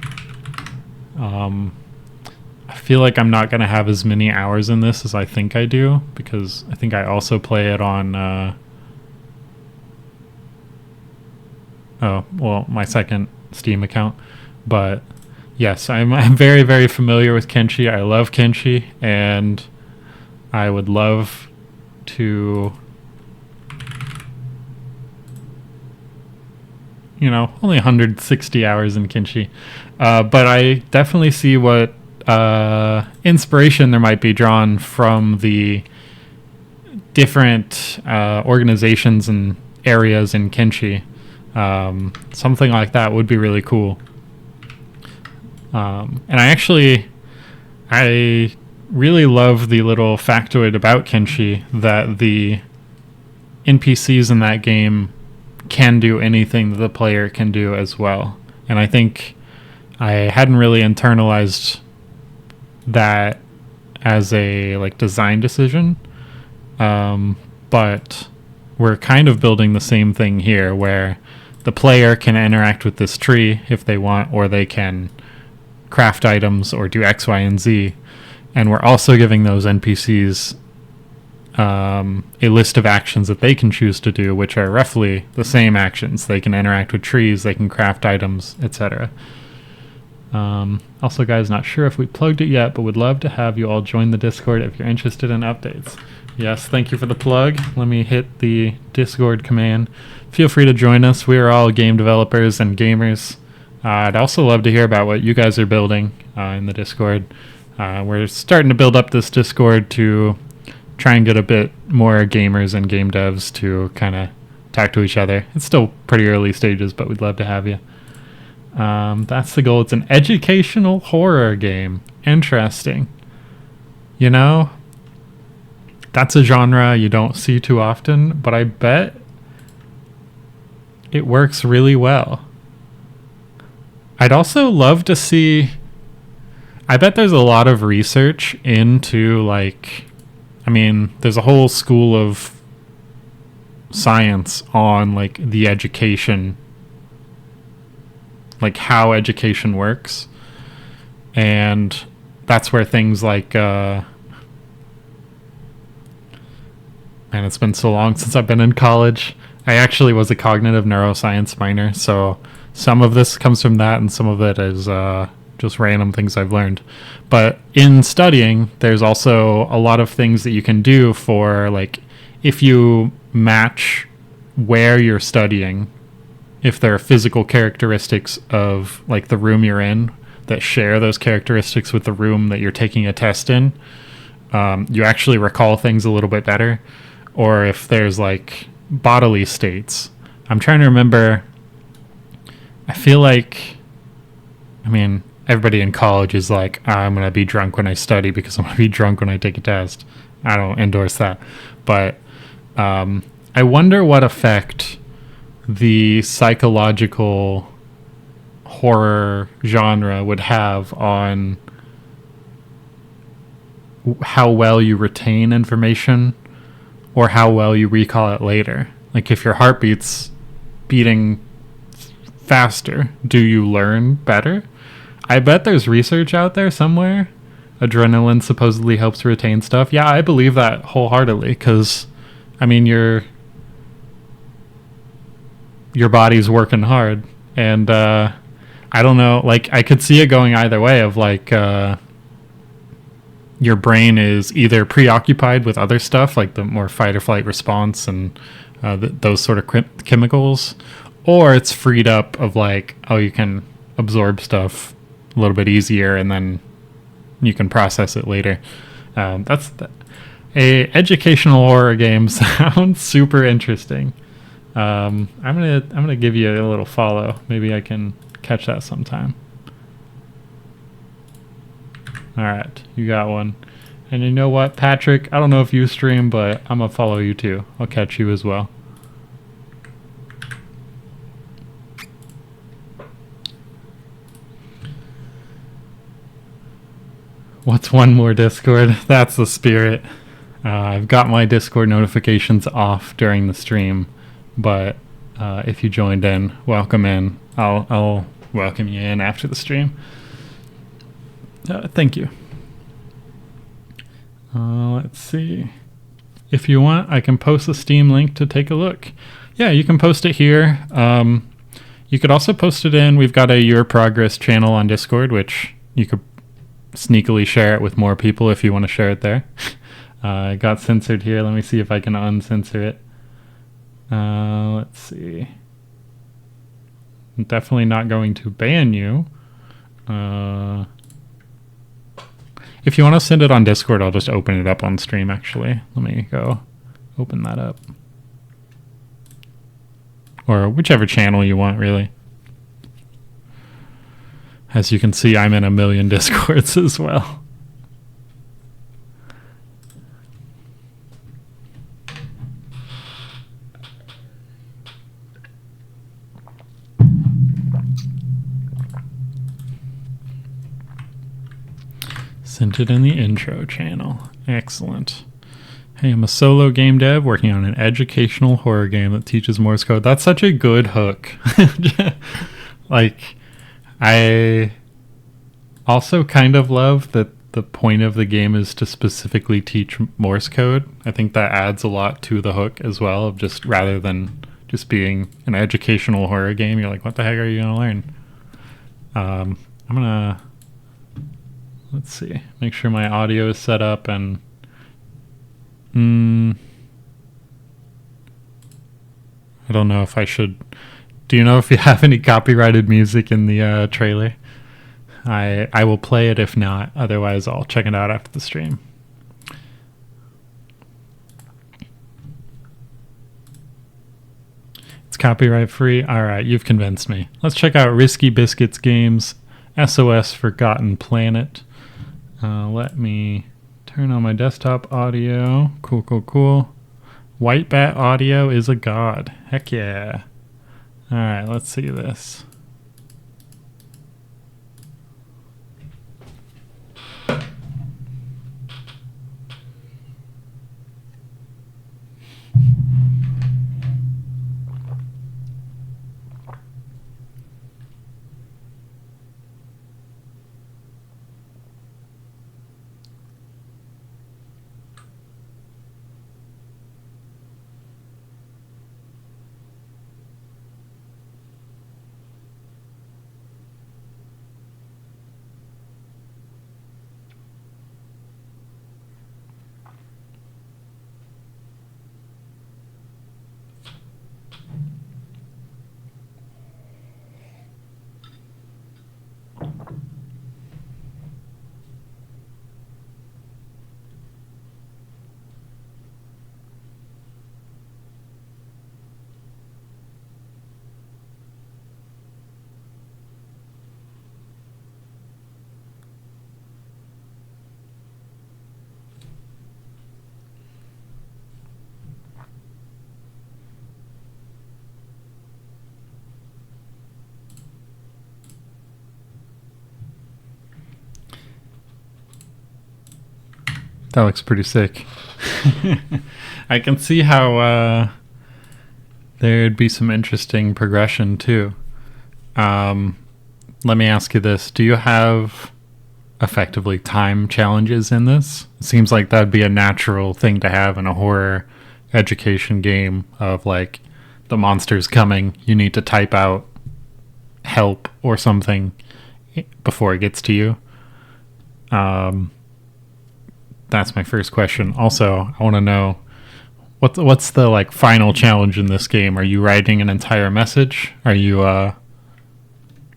I feel like I'm not going to have as many hours in this as I think I do, because I think I also play it on my second Steam account. But yes, I'm very, very familiar with Kenshi. I love Kenshi, and I would love to, only 160 hours in Kenshi. But I definitely see what inspiration there might be drawn from the different organizations and areas in Kenshi. Something like that would be really cool. And I really love the little factoid about Kenshi, that the NPCs in that game can do anything that the player can do as well. And I think I hadn't really internalized that as a design decision, but we're kind of building the same thing here, where the player can interact with this tree if they want, or they can craft items or do X, Y, and Z. And we're also giving those NPCs a list of actions that they can choose to do, which are roughly the same actions. They can interact with trees, they can craft items, etc. Also, guys, not sure if we plugged it yet, but would love to have you all join the Discord if you're interested in updates. Yes, thank you for the plug. Let me hit the Discord command. Feel free to join us. We are all game developers and gamers. I'd also love to hear about what you guys are building in the Discord. We're starting to build up this Discord to try and get a bit more gamers and game devs to kind of talk to each other. It's still pretty early stages, but we'd love to have you. That's the goal. It's an educational horror game. Interesting. You know, that's a genre you don't see too often, but I bet it works really well. I'd also love to see... I bet there's a lot of research into, like... I mean, there's a whole school of science on, like, the education... like, how education works. And that's where things like... man, it's been so long since I've been in college. I actually was a cognitive neuroscience minor, so some of this comes from that, and some of it is just random things I've learned. But in studying, there's also a lot of things that you can do for, like, if you match where you're studying, if there are physical characteristics of, like, the room you're in that share those characteristics with the room that you're taking a test in, you actually recall things a little bit better. Or if there's, like, bodily states. I'm trying to remember. I feel like, I mean, everybody in college is like, I'm going to be drunk when I study because I'm going to be drunk when I take a test. I don't endorse that. But I wonder what effect the psychological horror genre would have on how well you retain information or how well you recall it later. Like, if your heartbeat's beating faster, do you learn better? I bet there's research out there somewhere. Adrenaline supposedly helps retain stuff. Yeah, I believe that wholeheartedly, because, I mean, your body's working hard, and I don't know, like, I could see it going either way of, like, your brain is either preoccupied with other stuff, like the more fight or flight response and those sort of chemicals, or it's freed up of, like, oh, you can absorb stuff a little bit easier and then you can process it later. A educational horror game sounds super interesting. I'm gonna give you a little follow. Maybe I can catch that sometime. All right, you got one. And you know what, Patrick? I don't know if you stream, but I'm gonna follow you too. I'll catch you as well. What's one more Discord? That's the spirit. I've got my Discord notifications off during the stream, but if you joined in, welcome in. I'll welcome you in after the stream. Thank you. Let's see. If you want, I can post a Steam link to take a look. Yeah, you can post it here. You could also post it in. We've got a Your Progress channel on Discord, which you could sneakily share it with more people if you want to share it there. It got censored here. Let me see if I can uncensor it. Let's see. I'm definitely not going to ban you. If you want to send it on Discord, I'll just open it up on stream, actually. Let me go open that up. Or whichever channel you want, really. As you can see, I'm in a million Discords as well. Sent it in the intro channel. Excellent. Hey, I'm a solo game dev working on an educational horror game that teaches Morse code. That's such a good hook. Like, I also kind of love that the point of the game is to specifically teach Morse code. I think that adds a lot to the hook as well, of just rather than just being an educational horror game. You're like, what the heck are you going to learn? I'm going to... Let's see, make sure my audio is set up, and I don't know if I should. Do you know if you have any copyrighted music in the trailer? I will play it if not. Otherwise, I'll check it out after the stream. It's copyright free. All right, you've convinced me. Let's check out Risky Biscuits Games, SOS Forgotten Planet. Let me turn on my desktop audio. Cool, cool, cool. White Bat Audio is a god. Heck yeah. All right, let's see this. That looks pretty sick. I can see how there'd be some interesting progression too. Let me ask you this. Do you have effectively time challenges in this? It seems like that'd be a natural thing to have in a horror education game of like the monster's coming. You need to type out help or something before it gets to you. That's my first question. Also, I want to know what's the like final challenge in this game? Are you writing an entire message? Are you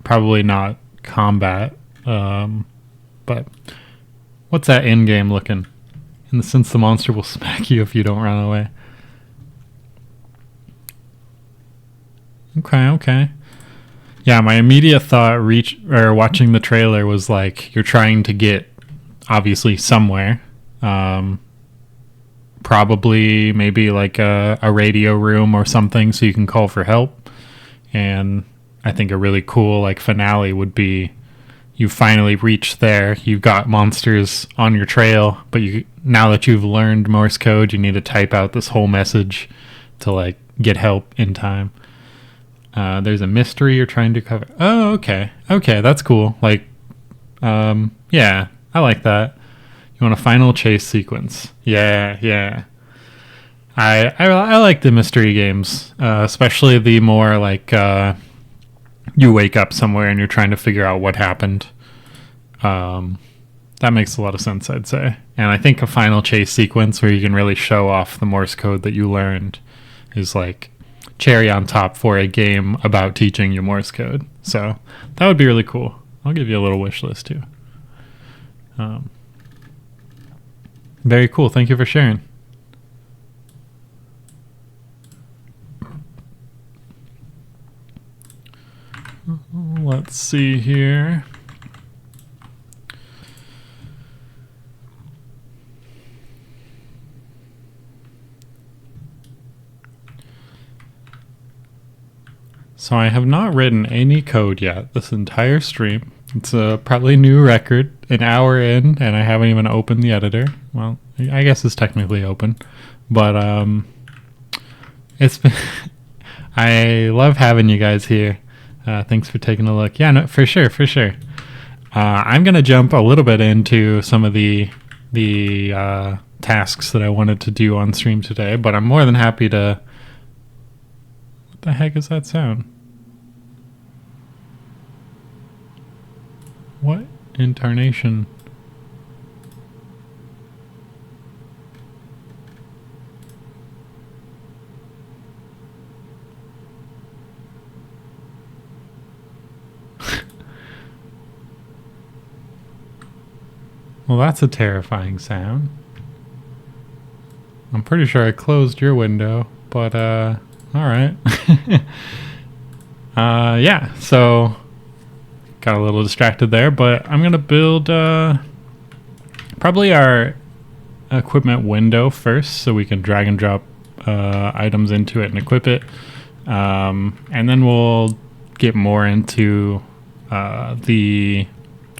probably not combat? But what's that end game looking? In the sense the monster will smack you if you don't run away. Okay. Yeah, my immediate thought watching the trailer was like you're trying to get obviously somewhere. Probably maybe like a radio room or something so you can call for help. And I think a really cool like finale would be you finally reach there. You've got monsters on your trail, but now that you've learned Morse code, you need to type out this whole message to like get help in time. There's a mystery you're trying to cover. Oh, okay, that's cool. Like, yeah, I like that. You want a final chase sequence? Yeah. I like the mystery games, especially the more like you wake up somewhere and you're trying to figure out what happened. That makes a lot of sense, I'd say. And I think a final chase sequence where you can really show off the Morse code that you learned is like cherry on top for a game about teaching you Morse code. So that would be really cool. I'll give you a little wish list too. Very cool. Thank you for sharing. Let's see here. So I have not written any code yet this entire stream. It's a probably new record, an hour in, and I haven't even opened the editor. Well, I guess it's technically open, but it's been I love having you guys here. Thanks for taking a look. Yeah, no, for sure. I'm gonna jump a little bit into some of the tasks that I wanted to do on stream today, but I'm more than happy to. What the heck is that sound? What incarnation? Well, that's a terrifying sound. I'm pretty sure I closed your window, but alright. Yeah, so got a little distracted there, but I'm gonna build probably our equipment window first so we can drag and drop items into it and equip it. And then we'll get more into the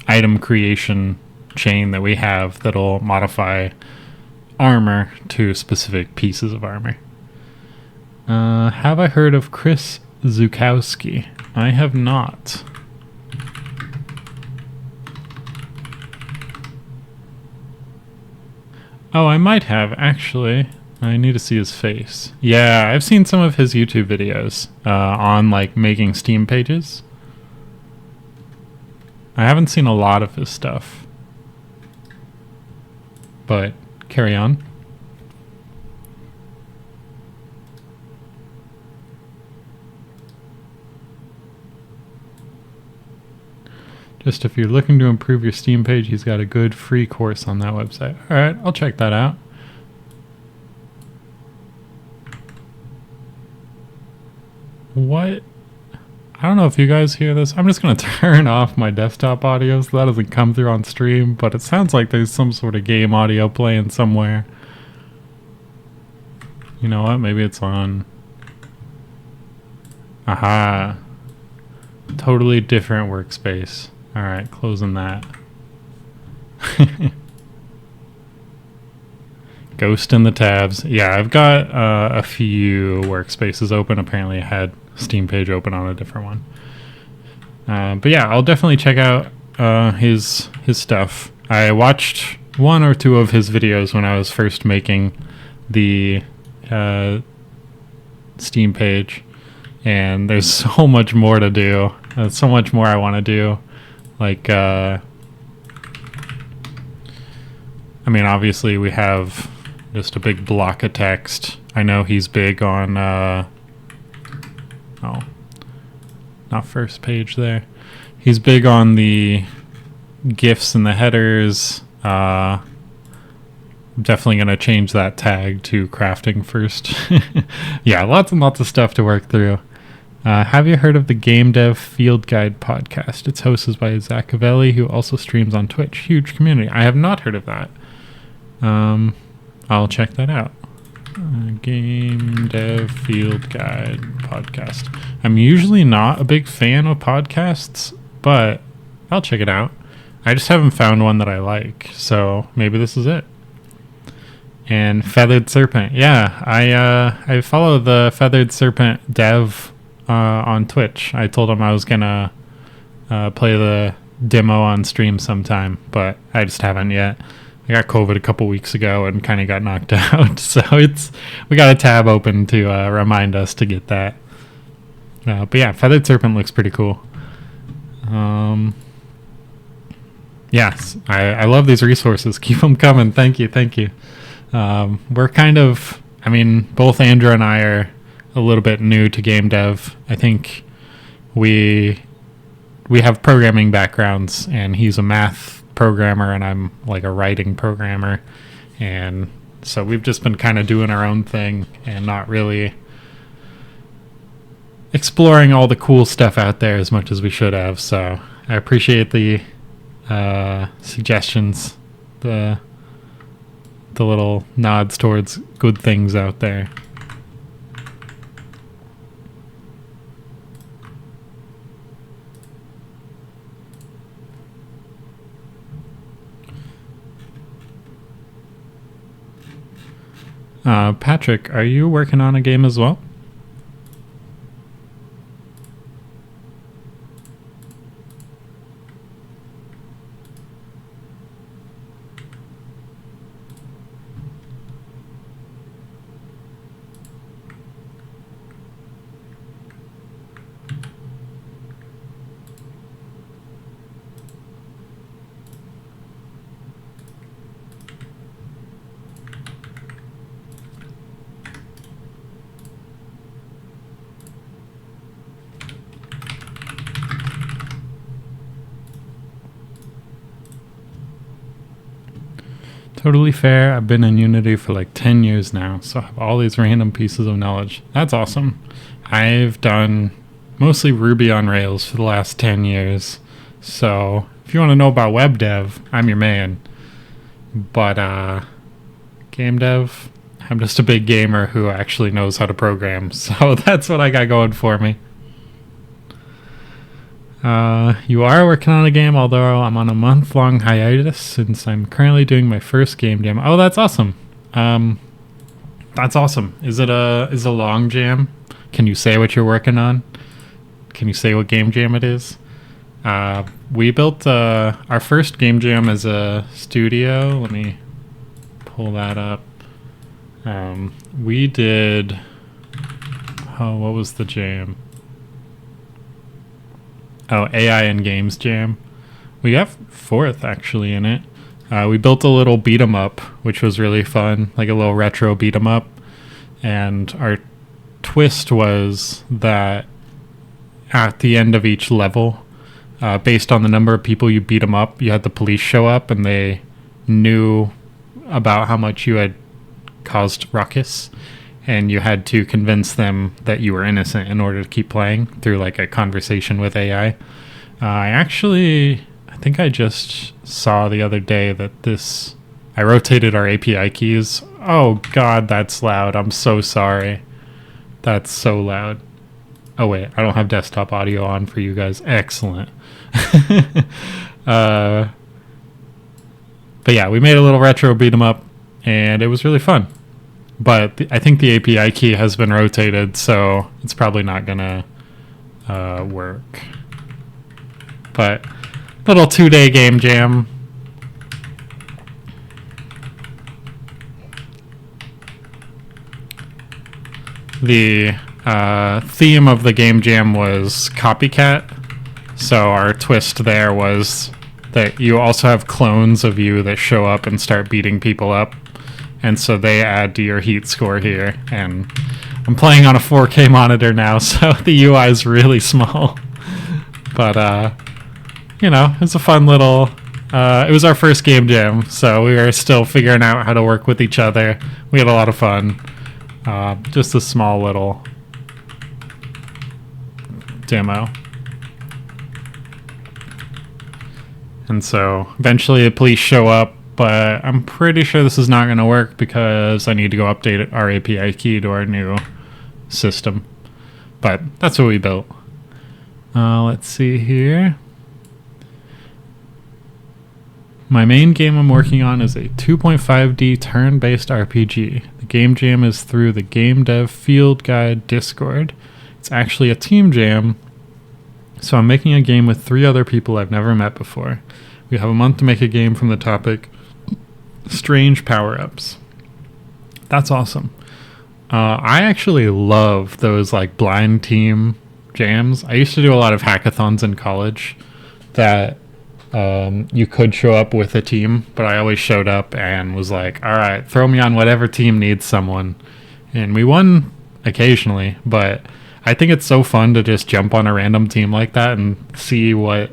item creation chain that we have that'll modify armor to specific pieces of armor. Have I heard of Chris Zukowski? I have not. Oh, I might have, actually. I need to see his face. Yeah, I've seen some of his YouTube videos on, like, making Steam pages. I haven't seen a lot of his stuff. But, carry on. Just if you're looking to improve your Steam page, he's got a good free course on that website. Alright, I'll check that out. What? I don't know if you guys hear this. I'm just going to turn off my desktop audio so that doesn't come through on stream, but it sounds like there's some sort of game audio playing somewhere. You know what? Maybe it's on. Aha. Totally different workspace. Alright, closing that. Ghost in the tabs. Yeah, I've got a few workspaces open. Apparently I had Steam page open on a different one. But yeah, I'll definitely check out his stuff. I watched one or two of his videos when I was first making the Steam page, and there's so much more to do. There's so much more I want to do. Like, I mean, obviously we have just a big block of text. I know he's big on, oh, not first page there. He's big on the GIFs and the headers. Definitely going to change that tag to crafting first. Yeah, lots and lots of stuff to work through. Have you heard of the Game Dev Field Guide podcast? It's hosted by Zach Cavelli, who also streams on Twitch. Huge community. I have not heard of that. I'll check that out. Game Dev Field Guide podcast. I'm usually not a big fan of podcasts, but I'll check it out. I just haven't found one that I like, so maybe this is it. And Feathered Serpent. Yeah, I follow the Feathered Serpent dev on Twitch. I told him I was gonna play the demo on stream sometime, but I just haven't yet. I got COVID a couple weeks ago and kind of got knocked out, so we got a tab open to remind us to get that. But yeah, Feathered Serpent looks pretty cool. Yes, I love these resources. Keep them coming. Thank you. We're kind of, I mean, both Andrew and I are a little bit new to game dev. I think we have programming backgrounds, and he's a math programmer and I'm like a writing programmer, and so we've just been kind of doing our own thing and not really exploring all the cool stuff out there as much as we should have. So I appreciate the suggestions, the little nods towards good things out there. Patrick, are you working on a game as well? Totally fair. I've been in Unity for like 10 years now, so I have all these random pieces of knowledge. That's awesome. I've done mostly Ruby on Rails for the last 10 years. So if you want to know about web dev, I'm your man. But game dev, I'm just a big gamer who actually knows how to program. So that's what I got going for me. You are working on a game, although I'm on a month-long hiatus since I'm currently doing my first game jam. Oh, that's awesome. That's awesome. Is it a long jam? Can you say what you're working on? Can you say what game jam it is? We built our first game jam as a studio. Let me pull that up. We did... Oh, what was the jam? Oh, AI and Games Jam. We have fourth, actually, in it. We built a little beat-em-up, which was really fun, like a little retro beat-em-up. And our twist was that at the end of each level, based on the number of people you beat 'em up, you had the police show up, and they knew about how much you had caused ruckus, and you had to convince them that you were innocent in order to keep playing through like a conversation with AI. I think I just saw the other day that I rotated our API keys. Oh God, that's loud. I'm so sorry. That's so loud. Oh wait, I don't have desktop audio on for you guys. Excellent. But yeah, we made a little retro beat 'em up, and it was really fun. But I think the API key has been rotated, so it's probably not gonna work. But little 2-day game jam. The theme of the game jam was copycat. So our twist there was that you also have clones of you that show up and start beating people up. And so they add to your heat score here. And I'm playing on a 4K monitor now, so the UI is really small. But, you know, it's a fun little... it was our first game jam, so we were still figuring out how to work with each other. We had a lot of fun. Just a small little demo. And so eventually the police show up, but I'm pretty sure this is not going to work because I need to go update our API key to our new system. But that's what we built. Let's see here. My main game I'm working on is a 2.5D turn-based RPG. The game jam is through the Game Dev Field Guide Discord. It's actually a team jam, so I'm making a game with 3 other people I've never met before. We have a month to make a game from the topic Strange Power-Ups. That's awesome. I actually love those like blind team jams. I used to do a lot of hackathons in college that you could show up with a team, but I always showed up and was like, all right, throw me on whatever team needs someone. And we won occasionally, but I think it's so fun to just jump on a random team like that and see what,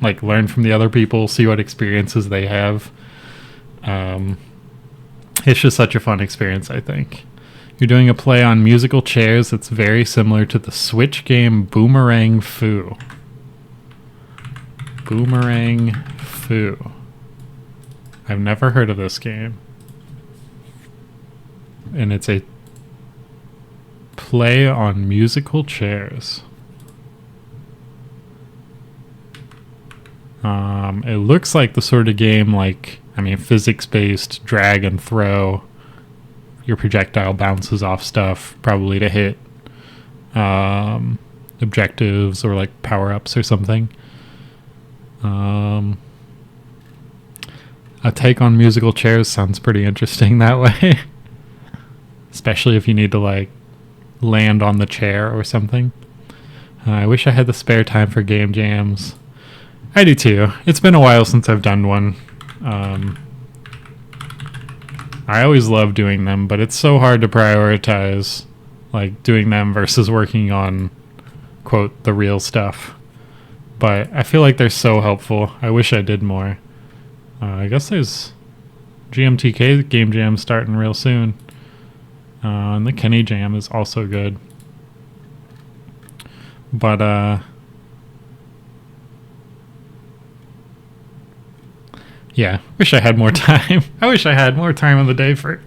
like, learn from the other people, see what experiences they have. It's just such a fun experience, I think. You're doing a play on musical chairs that's very similar to the Switch game Boomerang Foo. Boomerang Foo. I've never heard of this game. And it's a play on musical chairs. It looks like the sort of game like, physics-based drag and throw. Your projectile bounces off stuff, probably to hit objectives or like power-ups or something. A take on musical chairs sounds pretty interesting that way. Especially if you need to like land on the chair or something. I wish I had the spare time for game jams. I do too. It's been a while since I've done one. I always love doing them, but it's so hard to prioritize like doing them versus working on, quote, the real stuff. But I feel like they're so helpful. I wish I did more. I guess there's GMTK Game Jam starting real soon. And the Kenny Jam is also good. But, yeah, wish I had more time. I wish I had more time in the day for...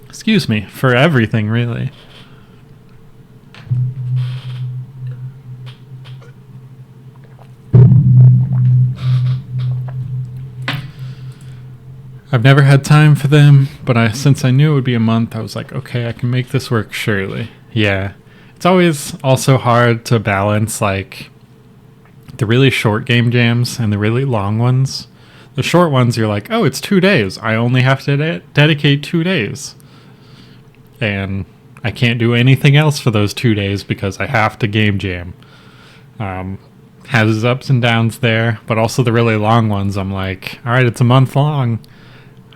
Excuse me, for everything, really. I've never had time for them, but since I knew it would be a month, I was like, okay, I can make this work surely. Yeah. It's always also hard to balance, like, the really short game jams and the really long ones. The short ones, you're like, oh, it's 2 days. I only have to dedicate 2 days. And I can't do anything else for those 2 days because I have to game jam. Has its ups and downs there, but also the really long ones, I'm like, all right, it's a month long.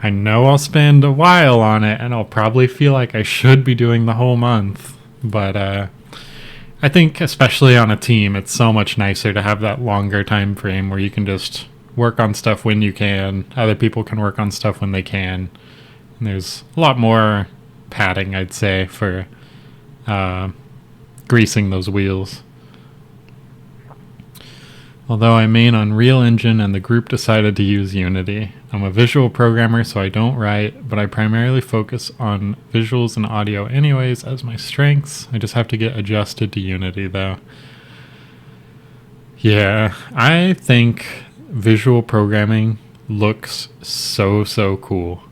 I know I'll spend a while on it, and I'll probably feel like I should be doing the whole month. But I think, especially on a team, it's so much nicer to have that longer time frame where you can just work on stuff when you can. Other people can work on stuff when they can. And there's a lot more padding, I'd say, for greasing those wheels. Although I main on Unreal Engine and the group decided to use Unity. I'm a visual programmer, so I don't write, but I primarily focus on visuals and audio anyways as my strengths. I just have to get adjusted to Unity, though. Yeah, I think visual programming looks so cool.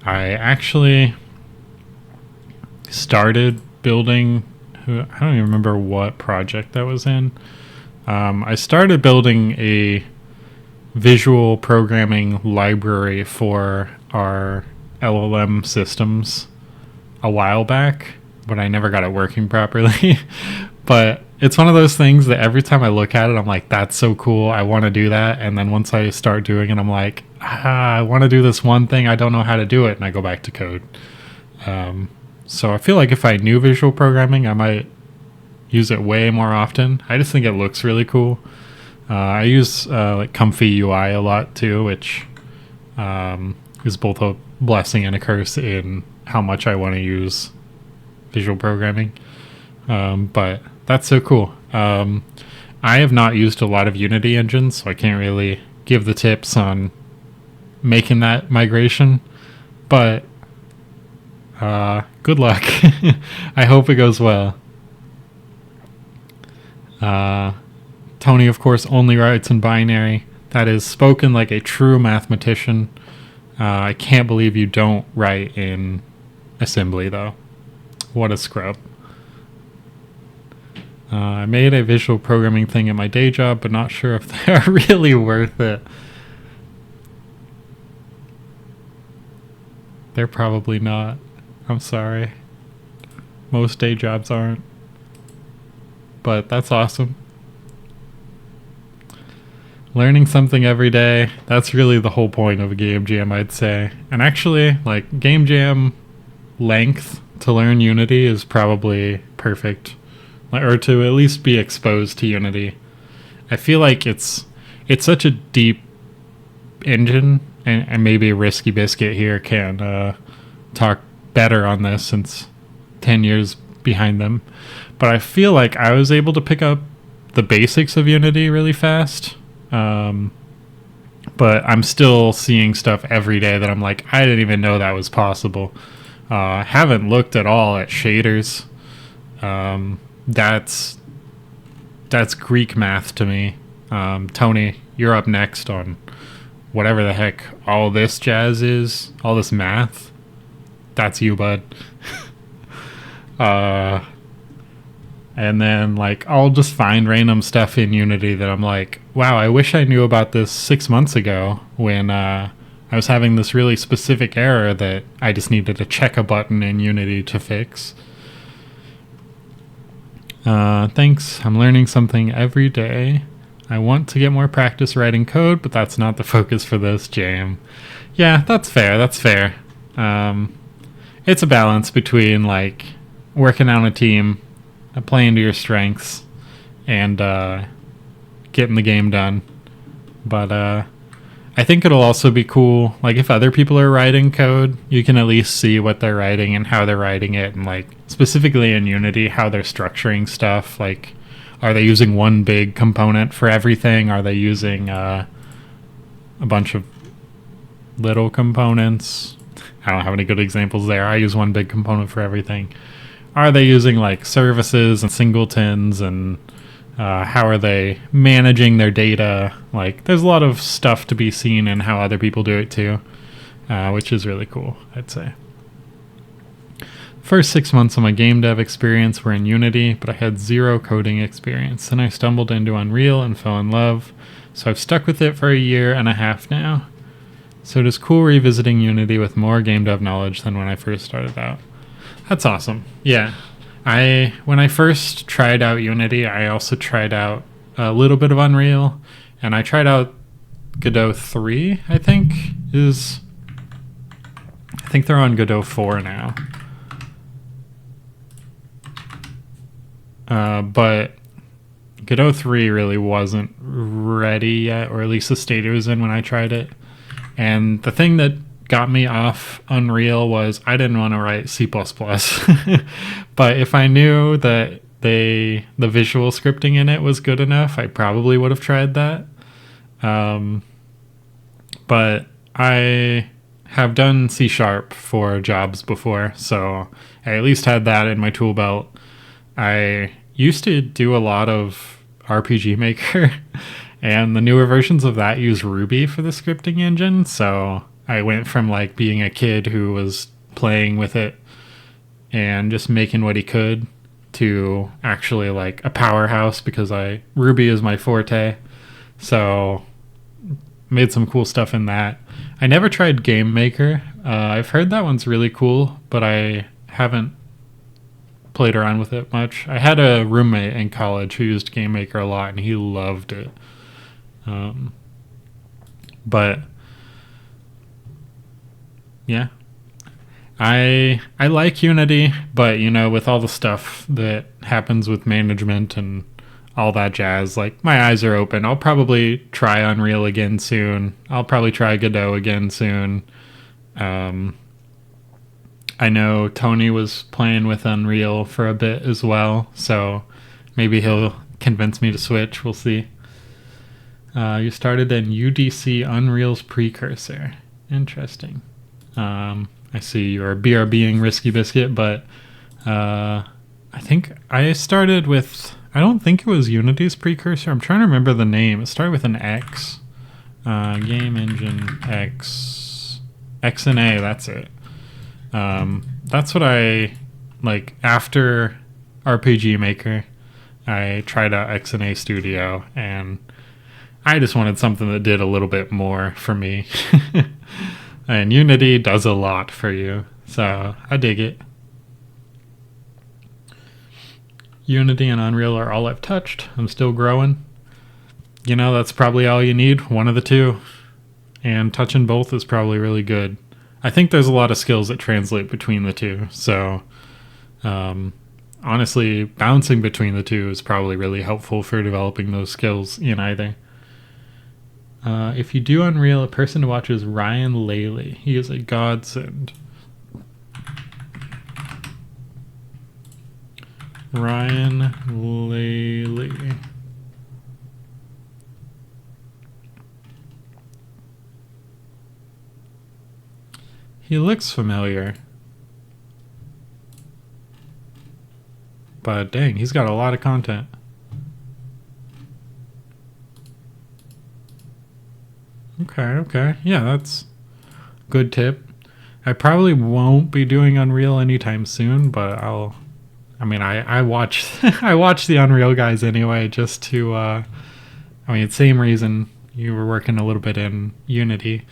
I actually started building... I don't even remember what project that was in. I started building a visual programming library for our LLM systems a while back, but I never got it working properly. But it's one of those things that every time I look at it, I'm like, that's so cool. I want to do that. And then once I start doing it, I'm like, I want to do this one thing. I don't know how to do it. And I go back to code. So I feel like if I knew visual programming, I might use it way more often. I just think it looks really cool. I use like Comfy UI a lot too, which is both a blessing and a curse in how much I want to use visual programming. But that's so cool. I have not used a lot of Unity engines, so I can't really give the tips on making that migration. But good luck. I hope it goes well. Tony, of course, only writes in binary. That is spoken like a true mathematician. I can't believe you don't write in assembly, though. What a scrub. I made a visual programming thing at my day job, but not sure if they are really worth it. They're probably not. I'm sorry. Most day jobs aren't. But that's awesome. Learning something every day, that's really the whole point of a game jam, I'd say. And actually, like, game jam length to learn Unity is probably perfect. Or to at least be exposed to Unity. I feel like it's such a deep engine, and maybe Risky Biscuit here can talk better on this since 10 years behind them. But I feel like I was able to pick up the basics of Unity really fast. But I'm still seeing stuff every day that I'm like, I didn't even know that was possible. I haven't looked at all at shaders. That's Greek math to me. Tony, you're up next on whatever the heck all this jazz is, all this math. That's you, bud. And then, like, I'll just find random stuff in Unity that I'm like, wow, I wish I knew about this 6 months ago when I was having this really specific error that I just needed to check a button in Unity to fix. Thanks. I'm learning something every day. I want to get more practice writing code, but that's not the focus for this jam. Yeah, that's fair. That's fair. It's a balance between, like, working on a team, playing to your strengths, and getting the game done. But I think it'll also be cool, like if other people are writing code, you can at least see what they're writing and how they're writing it, and like specifically in Unity, how they're structuring stuff. Like, are they using one big component for everything? Are they using a bunch of little components? I don't have any good examples there. I use one big component for everything. Are they using like services and singletons, and how are they managing their data? Like, there's a lot of stuff to be seen in how other people do it too, which is really cool, I'd say. First 6 months of my game dev experience were in Unity, but I had zero coding experience. Then I stumbled into Unreal and fell in love, so I've stuck with it for a year and a half now. So it is cool revisiting Unity with more game dev knowledge than when I first started out. That's awesome. Yeah. When I first tried out Unity, I also tried out a little bit of Unreal, and I tried out Godot 3, I think they're on Godot 4 now. But Godot 3 really wasn't ready yet, or at least the state it was in when I tried it. And the thing that got me off Unreal was I didn't want to write C++. But if I knew that the visual scripting in it was good enough, I probably would have tried that. But I have done C# for jobs before, so I at least had that in my tool belt. I used to do a lot of RPG Maker, and the newer versions of that use Ruby for the scripting engine, so I went from like being a kid who was playing with it and just making what he could to actually like a powerhouse, because Ruby is my forte. So made some cool stuff in that. I never tried Game Maker. I've heard that one's really cool, but I haven't played around with it much. I had a roommate in college who used Game Maker a lot, and he loved it. But yeah, I like Unity, but you know, with all the stuff that happens with management and all that jazz, like my eyes are open. I'll probably try Unreal again soon. I'll probably try Godot again soon. I know Tony was playing with Unreal for a bit as well, so maybe he'll convince me to switch. We'll see. You started in UDC Unreal's precursor. Interesting. I see you're BRBing Risky Biscuit, but I think I started with, I don't think it was Unity's precursor. I'm trying to remember the name. It started with an X. Game Engine X. XNA, that's it. That's what I, like, after RPG Maker, I tried out XNA Studio, and I just wanted something that did a little bit more for me. And Unity does a lot for you, so I dig it. Unity and Unreal are all I've touched. I'm still growing. You know, that's probably all you need, one of the two. And touching both is probably really good. I think there's a lot of skills that translate between the two, so honestly, bouncing between the two is probably really helpful for developing those skills in either. If you do Unreal, a person to watch is Ryan Laley. He is a godsend. Ryan Laley. He looks familiar. But dang, he's got a lot of content. Okay. Yeah, that's a good tip. I probably won't be doing Unreal anytime soon, but I watch I watch the Unreal guys anyway, just to same reason you were working a little bit in Unity.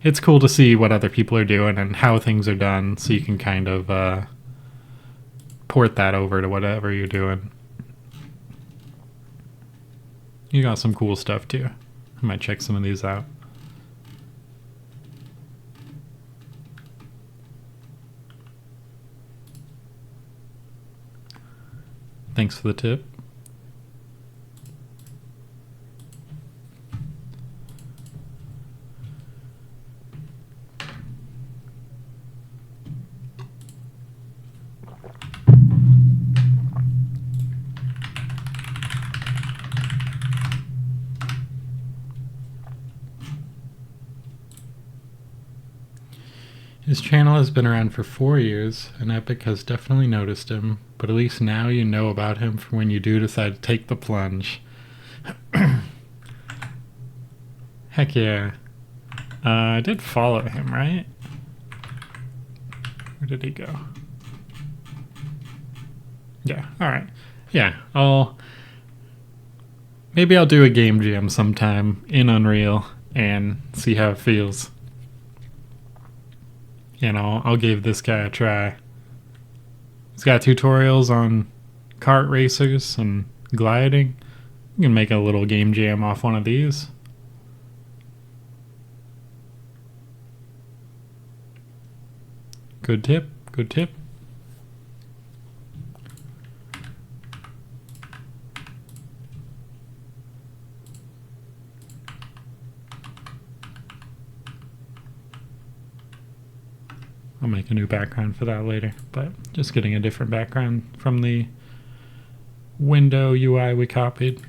It's cool to see what other people are doing and how things are done, so you can kind of port that over to whatever you're doing. You got some cool stuff too. I might check some of these out. Thanks for the tip. His channel has been around for 4 years, and Epic has definitely noticed him, but at least now you know about him for when you do decide to take the plunge. Heck yeah. I did follow him, right? Where did he go? Yeah, alright. Yeah, maybe I'll do a game jam sometime in Unreal and see how it feels. You know, I'll give this guy a try. He's got tutorials on kart racers and gliding. You can make a little game jam off one of these. Good tip, good tip. I'll make a new background for that later, but just getting a different background from the window UI we copied.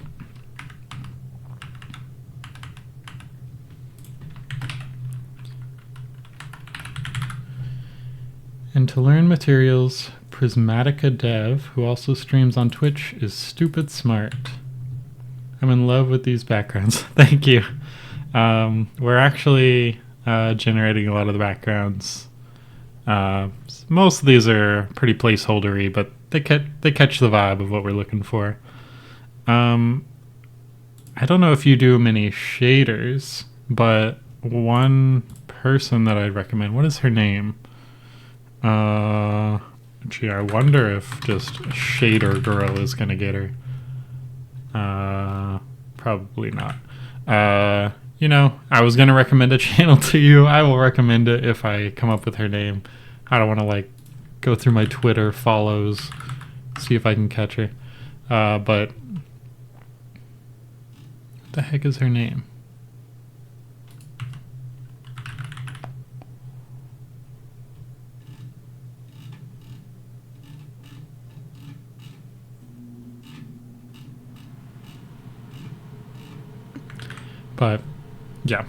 And to learn materials, Prismatica Dev, who also streams on Twitch, is stupid smart. I'm in love with these backgrounds. Thank you. We're actually generating a lot of the backgrounds. Most of these are pretty placeholdery, but they catch the vibe of what we're looking for. I don't know if you do many shaders, but one person that I'd recommend, what is her name? Gee, I wonder if just Shader Girl is gonna get her. Probably not. You know, I was gonna recommend a channel to you. I will recommend it if I come up with her name. I don't want to like go through my Twitter follows, see if I can catch her. But what the heck is her name? But yeah,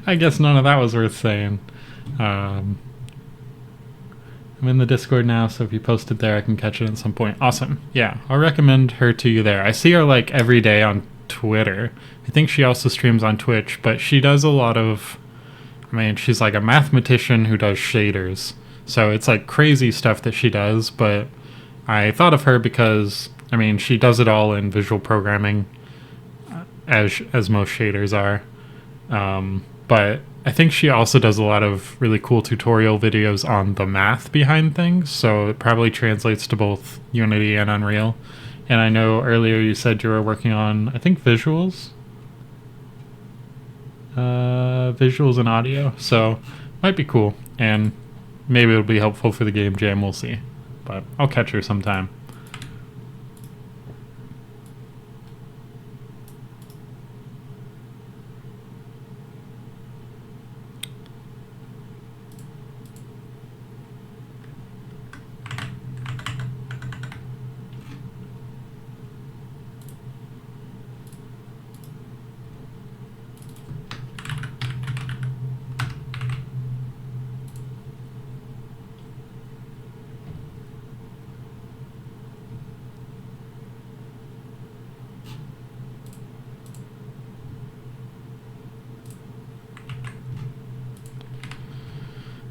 I guess none of that was worth saying. I'm in the Discord now, so if you post it there, I can catch it at some point. Awesome. Yeah, I'll recommend her to you there. I see her like every day on Twitter. I think she also streams on Twitch, but she does a lot of, I mean, she's like a mathematician who does shaders. So it's like crazy stuff that she does, but I thought of her because, I mean, she does it all in visual programming, as most shaders are. But I think she also does a lot of really cool tutorial videos on the math behind things, so it probably translates to both Unity and Unreal. And I know earlier you said you were working on, I think, visuals? Visuals and audio, so might be cool, and maybe it'll be helpful for the game jam, we'll see. But I'll catch her sometime.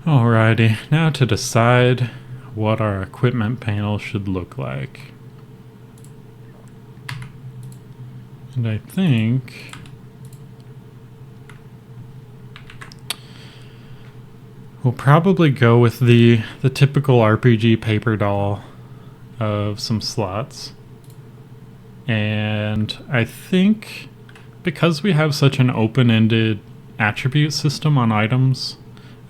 Alrighty, now to decide what our equipment panel should look like. And I think we'll probably go with the typical RPG paper doll of some slots. And I think because we have such an open-ended attribute system on items,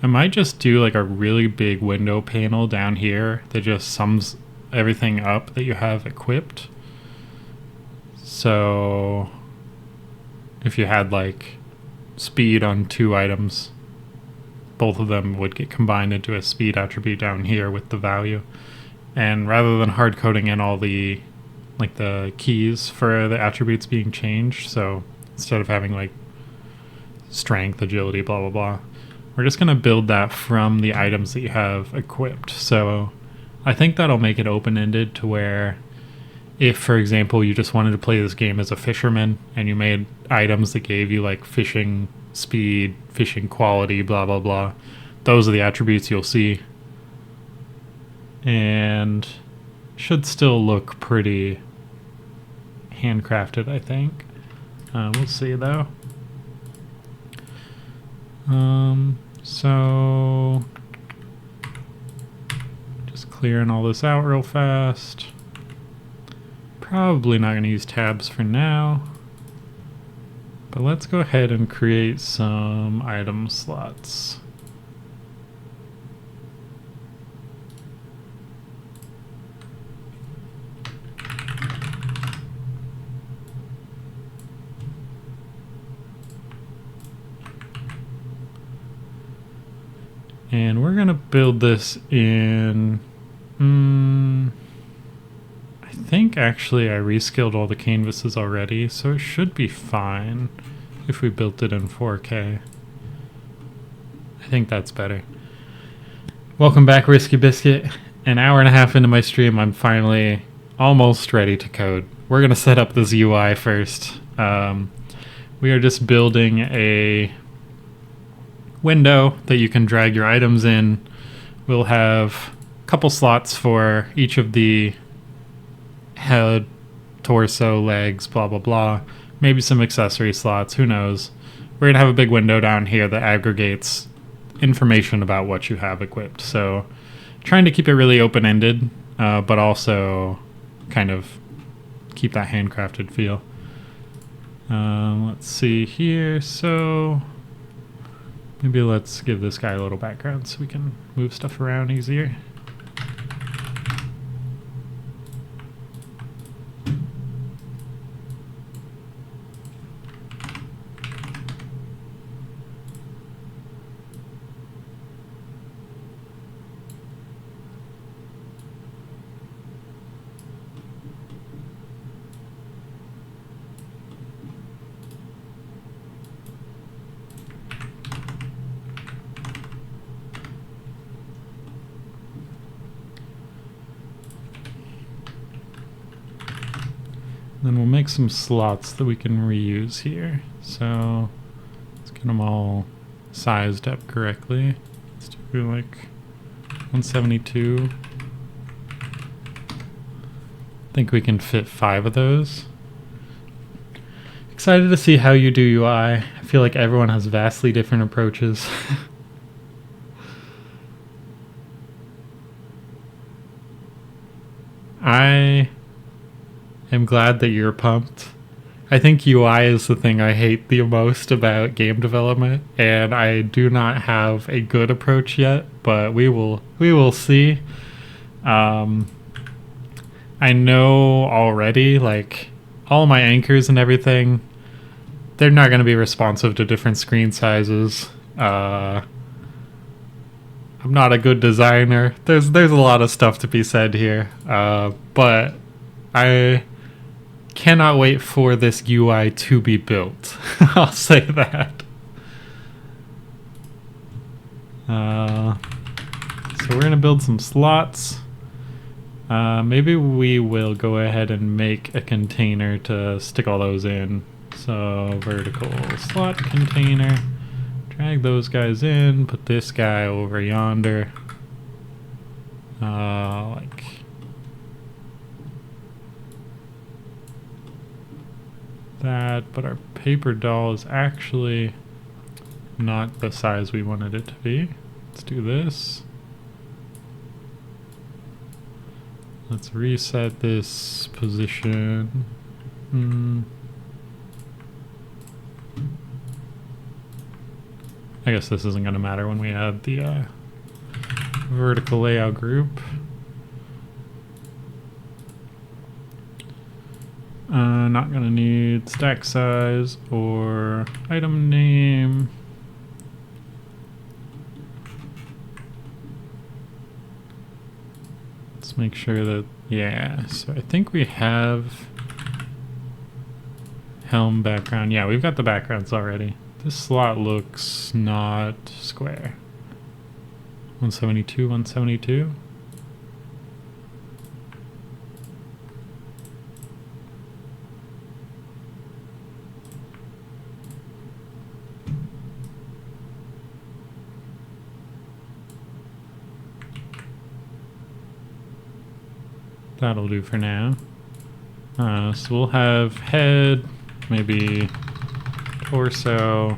I might just do like a really big window panel down here that just sums everything up that you have equipped. So if you had like speed on 2 items, both of them would get combined into a speed attribute down here with the value. And rather than hard coding in all the like the keys for the attributes being changed, so instead of having like strength, agility, blah blah blah, we're just going to build that from the items that you have equipped. So I think that'll make it open-ended to where if, for example, you just wanted to play this game as a fisherman and you made items that gave you like fishing speed, fishing quality, blah, blah, blah, those are the attributes you'll see. And should still look pretty handcrafted, I think. We'll see though. So just clearing all this out real fast. Probably not going to use tabs for now, but let's go ahead and create some item slots. And we're going to build this in, I think actually I reskilled all the canvases already, so it should be fine if we built it in 4K. I think that's better. Welcome back, Risky Biscuit. An hour and a half into my stream, I'm finally almost ready to code. We're going to set up this UI first. We are just building a window that you can drag your items in. We'll have a couple slots for each of the head, torso, legs, blah, blah, blah. Maybe some accessory slots, who knows. We're going to have a big window down here that aggregates information about what you have equipped. So trying to keep it really open-ended, but also kind of keep that handcrafted feel. Let's see here. So maybe let's give this guy a little background so we can move stuff around easier. Then we'll make some slots that we can reuse here. So let's get them all sized up correctly. Let's do like 172. I think we can fit 5 of those. Excited to see how you do UI. I feel like everyone has vastly different approaches. I am glad that you're pumped. I think UI is the thing I hate the most about game development, and I do not have a good approach yet, but we will see. I know already, like, all my anchors and everything, they're not going to be responsive to different screen sizes. I'm not a good designer. There's a lot of stuff to be said here, but I cannot wait for this UI to be built. I'll say that. So we're gonna build some slots. Maybe we will go ahead and make a container to stick all those in. So vertical slot container. Drag those guys in, put this guy over yonder. Like that, but our paper doll is actually not the size we wanted it to be. Let's do this. Let's reset this position. I guess this isn't going to matter when we add the vertical layout group. Not going to need stack size or item name. Let's make sure that, yeah, so I think we have helm background. Yeah, we've got the backgrounds already. This slot looks not square. 172, 172. That'll do for now. So we'll have head, maybe torso,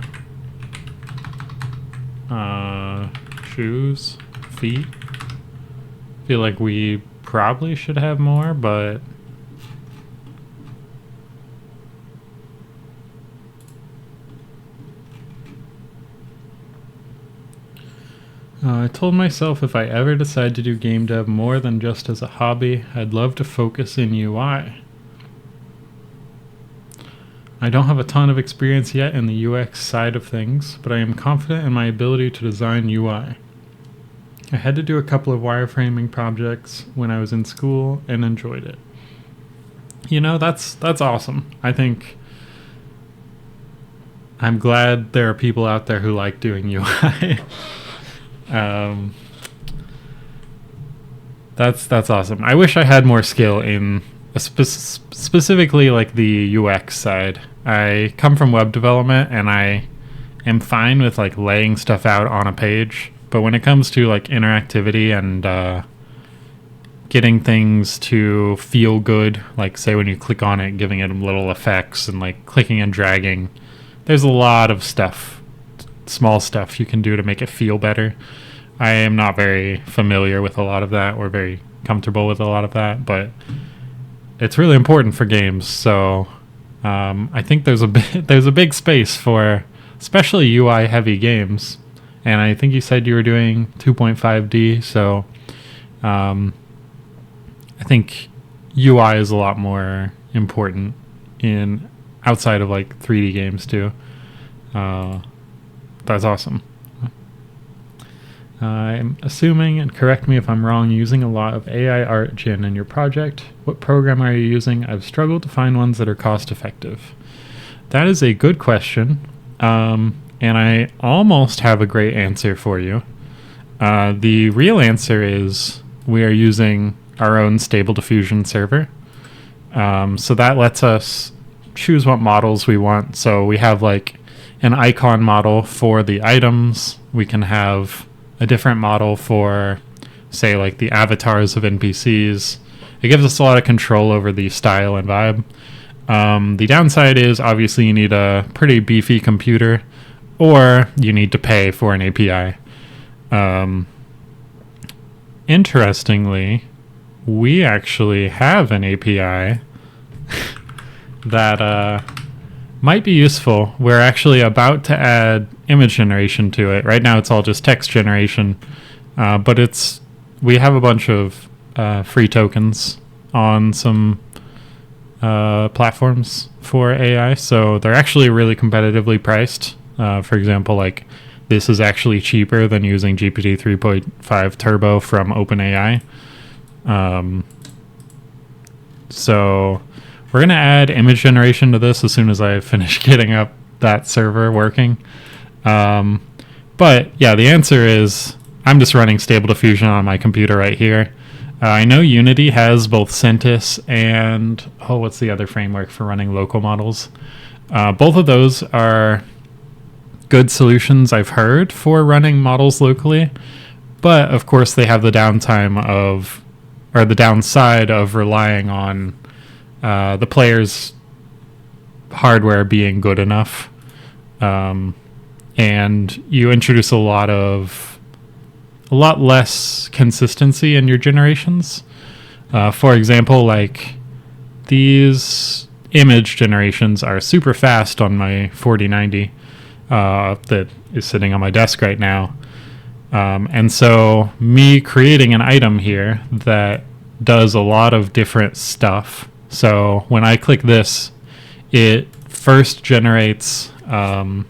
shoes, feet. Feel like we probably should have more, but I told myself if I ever decide to do game dev more than just as a hobby, I'd love to focus in UI. I don't have a ton of experience yet in the UX side of things, but I am confident in my ability to design UI. I had to do a couple of wireframing projects when I was in school and enjoyed it. You know, that's awesome. I think I'm glad there are people out there who like doing UI. That's awesome. I wish I had more skill in specifically like the UX side. I come from web development and I am fine with like laying stuff out on a page, but when it comes to like interactivity and getting things to feel good, like say when you click on it, giving it little effects and like clicking and dragging, there's a lot of stuff, small stuff you can do to make it feel better. I am not very familiar with a lot of that or very comfortable with a lot of that, but it's really important for games. So I think there's a big space for especially UI heavy games. And I think you said you were doing 2.5D, so I think UI is a lot more important in outside of like 3D games too. That's awesome. I'm assuming, and correct me if I'm wrong, using a lot of AI art gen in your project. What program are you using? I've struggled to find ones that are cost effective. That is a good question, and I almost have a great answer for you. The real answer is we are using our own Stable Diffusion server. So that lets us choose what models we want. So we have like an icon model for the items. We can have a different model for, say, like the avatars of NPCs. It gives us a lot of control over the style and vibe. The downside is obviously you need a pretty beefy computer, or you need to pay for an API. Interestingly, we actually have an API that might be useful. We're actually about to add image generation to it. Right now it's all just text generation, but we have a bunch of free tokens on some platforms for AI, so they're actually really competitively priced. For example, like this is actually cheaper than using GPT 3.5 Turbo from OpenAI. So we're going to add image generation to this as soon as I finish getting up that server working. But yeah, the answer is I'm just running Stable Diffusion on my computer right here. I know Unity has both Centis and, what's the other framework for running local models? Both of those are good solutions I've heard for running models locally, but of course they have the downside of relying on the player's hardware being good enough, and you introduce a lot less consistency in your generations. For example, like these image generations are super fast on my 4090 that is sitting on my desk right now. And so me creating an item here that does a lot of different stuff. So when I click this, it first generates a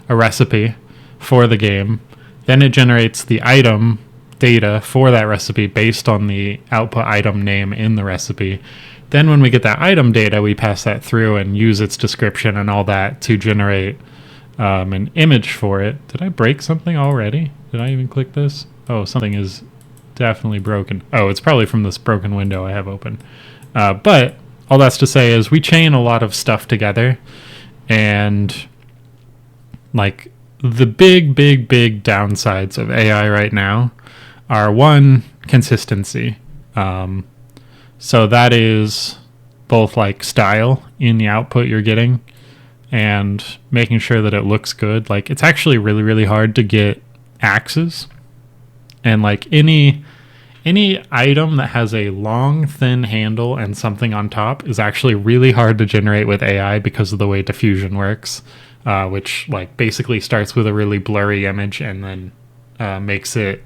recipe for the game. Then it generates the item data for that recipe based on the output item name in the recipe. Then when we get that item data, we pass that through and use its description and all that to generate an image for it. Did I break something already? Did I even click this? Oh, something is definitely broken. Oh, it's probably from this broken window I have open. But all that's to say is we chain a lot of stuff together, and like the big downsides of AI right now are, one, consistency. So that is both like style in the output you're getting and making sure that it looks good. Like, it's actually really hard to get axes, and like any item that has a long thin handle and something on top is actually really hard to generate with AI because of the way diffusion works, which like basically starts with a really blurry image and then makes it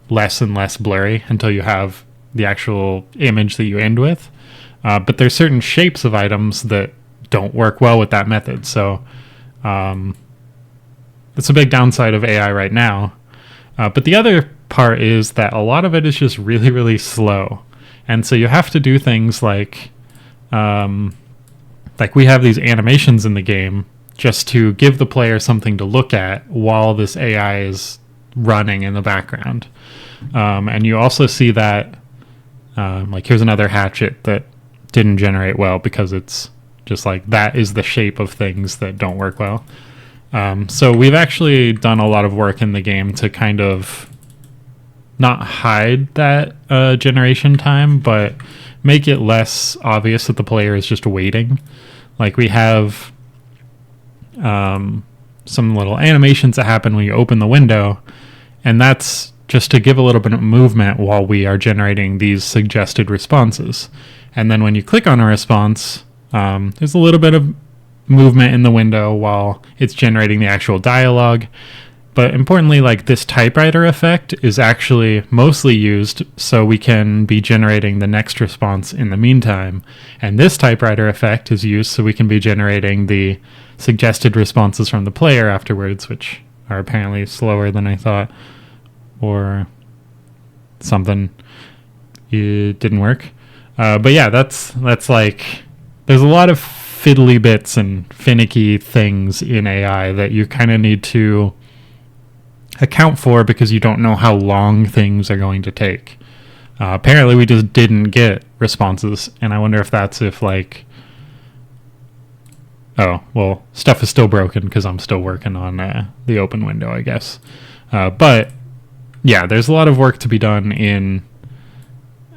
less and less blurry until you have the actual image that you end with. But there's certain shapes of items that don't work well with that method. So it's a big downside of AI right now. But the other part is that a lot of it is just really slow. And so you have to do things like we have these animations in the game just to give the player something to look at while this AI is running in the background. And you also see that, like, here's another hatchet that didn't generate well because it's just like that is the shape of things that don't work well. So we've actually done a lot of work in the game to kind of not hide that generation time, but make it less obvious that the player is just waiting. Like, we have some little animations that happen when you open the window, and that's just to give a little bit of movement while we are generating these suggested responses. And then when you click on a response, there's a little bit of movement in the window while it's generating the actual dialogue. But importantly, like, this typewriter effect is actually mostly used so we can be generating the next response in the meantime. And this typewriter effect is used so we can be generating the suggested responses from the player afterwards, which are apparently slower than I thought, or something. It didn't work. But yeah, that's like, there's a lot of fiddly bits and finicky things in AI that you kind of need to account for because you don't know how long things are going to take. Apparently we just didn't get responses, and I wonder if that's like, oh, well, stuff is still broken because I'm still working on the open window, I guess. But yeah, there's a lot of work to be done in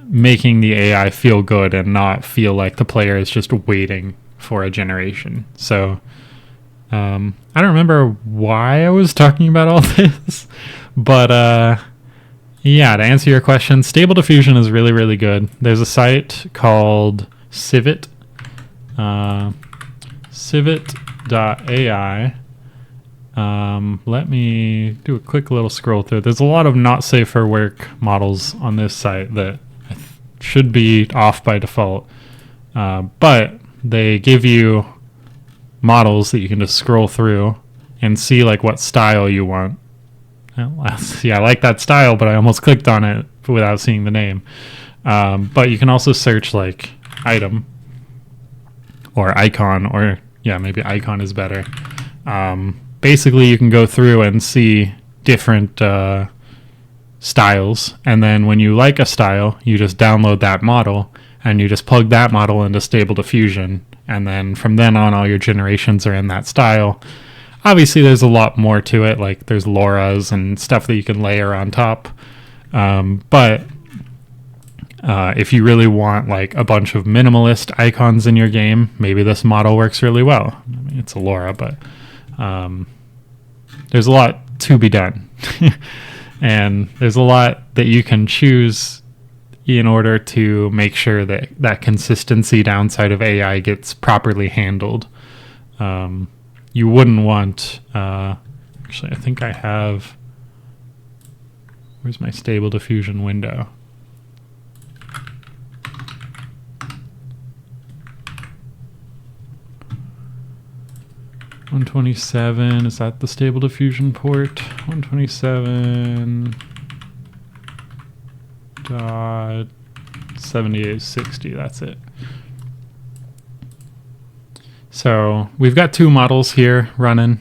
making the AI feel good and not feel like the player is just waiting for a generation. So I don't remember why I was talking about all this, but yeah, to answer your question, Stable Diffusion is really good. There's a site called Civit, civit.ai. Let me do a quick little scroll through. There's a lot of not safe for work models on this site that should be off by default, but they give you models that you can just scroll through and see like what style you want. Well, see, I like that style, but I almost clicked on it without seeing the name. But you can also search like item or icon, or yeah, maybe icon is better. Basically, you can go through and see different styles, and then when you like a style, you just download that model and you just plug that model into Stable Diffusion, and then from then on all your generations are in that style. Obviously there's a lot more to it, like there's LoRa's and stuff that you can layer on top, but if you really want like a bunch of minimalist icons in your game, maybe this model works really well. I mean, it's a LoRa, but there's a lot to be done. And there's a lot that you can choose in order to make sure that that consistency downside of AI gets properly handled. You wouldn't want, actually, I think I have, where's my Stable Diffusion window? .127, is that the Stable Diffusion port? 127.7860, that's it. So we've got two models here running.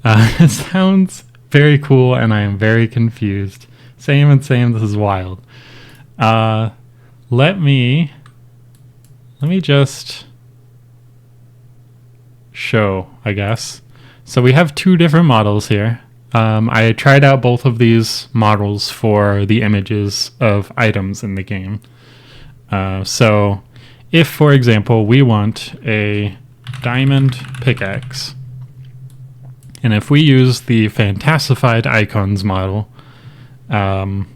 It sounds very cool, and I am very confused. Same and same. This is wild. Let me just show, I guess. So we have two different models here. I tried out both of these models for the images of items in the game. So if, for example, we want a diamond pickaxe, and if we use the Fantasified Icons model,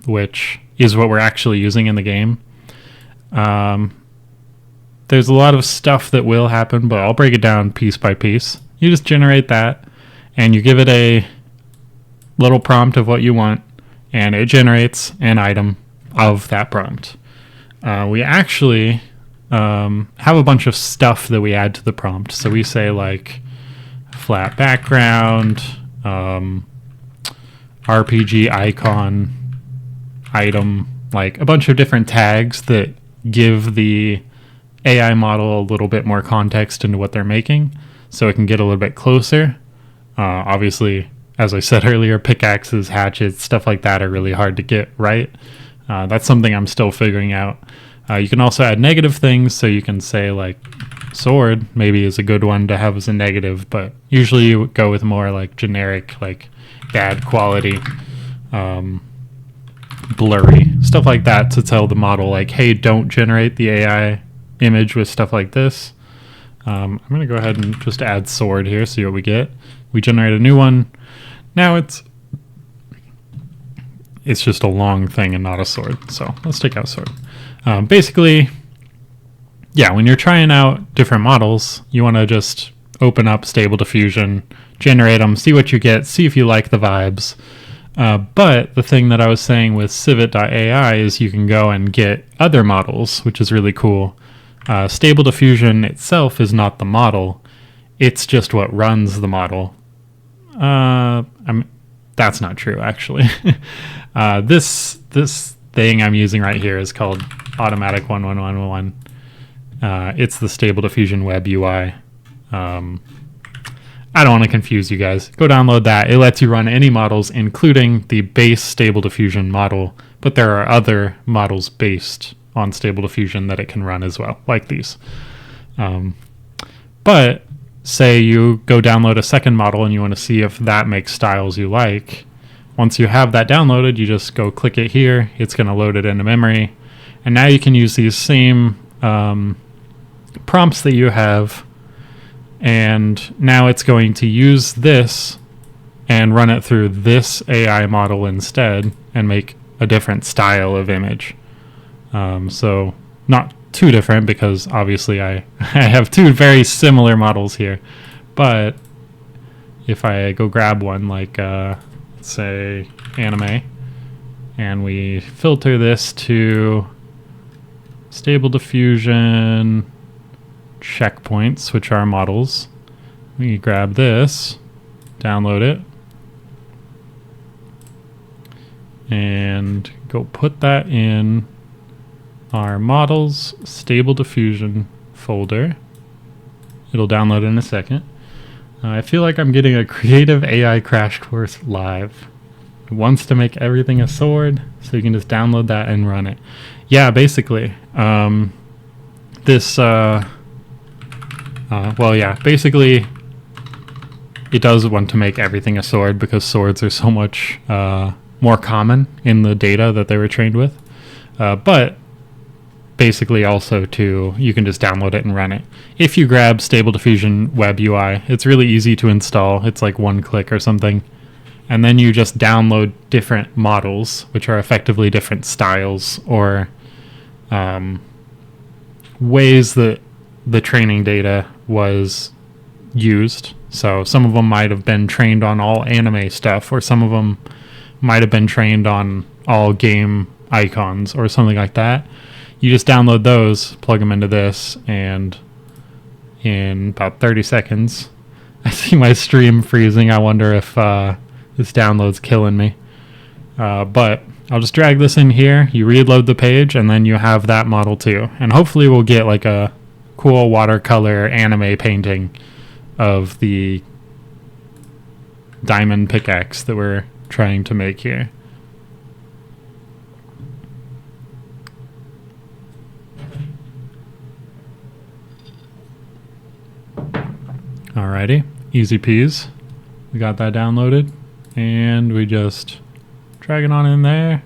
which is what we're actually using in the game, there's a lot of stuff that will happen, but I'll break it down piece by piece. You just generate that, and you give it a little prompt of what you want, and it generates an item of that prompt. We actually have a bunch of stuff that we add to the prompt. So we say like flat background, RPG icon, item, like a bunch of different tags that give the AI model a little bit more context into what they're making, so it can get a little bit closer. Obviously, as I said earlier, pickaxes, hatchets, stuff like that are really hard to get right. That's something I'm still figuring out. You can also add negative things, so you can say like sword maybe is a good one to have as a negative, but usually you go with more like generic, like bad quality, blurry, stuff like that to tell the model like, hey, don't generate the AI image with stuff like this. I'm going to go ahead and just add sword here, see what we get. We generate a new one. Now it's just a long thing and not a sword, so let's take out sword. Basically, yeah, when you're trying out different models, you want to just open up Stable Diffusion, generate them, see what you get, see if you like the vibes. But the thing that I was saying with Civit.ai is you can go and get other models, which is really cool. Stable Diffusion itself is not the model. It's just what runs the model. That's not true, actually. This thing I'm using right here is called Automatic 11111. It's the Stable Diffusion web UI. I don't want to confuse you guys. Go download that. It lets you run any models, including the base Stable Diffusion model, but there are other models based on Stable Diffusion that it can run as well, like these. But say you go download a second model and you want to see if that makes styles you like. Once you have that downloaded, you just go click it here. It's going to load it into memory. And now you can use these same prompts that you have, and now it's going to use this and run it through this AI model instead and make a different style of image. So not too different, because obviously I have two very similar models here. But if I go grab one like, let's say, anime, and we filter this to Stable Diffusion checkpoints, which are models, we grab this, download it, and go put that in our models Stable Diffusion folder. It'll download in a second. I feel like I'm getting a creative AI crash course live. It wants to make everything a sword, so you can just download that and run it. Yeah, basically. Basically it does want to make everything a sword because swords are so much more common in the data that they were trained with. But basically also too, you can just download it and run it. If you grab Stable Diffusion Web UI, it's really easy to install. It's like one click or something. And then you just download different models, which are effectively different styles or ways that the training data was used. So some of them might have been trained on all anime stuff, or some of them might have been trained on all game icons or something like that. You just download those, plug them into this, and in about 30 seconds, I see my stream freezing. I wonder if this download's killing me. But I'll just drag this in here. You reload the page, and then you have that model too. And hopefully we'll get like a cool watercolor anime painting of the diamond pickaxe that we're trying to make here. Alrighty, easy peas. We got that downloaded, and we just drag it on in there.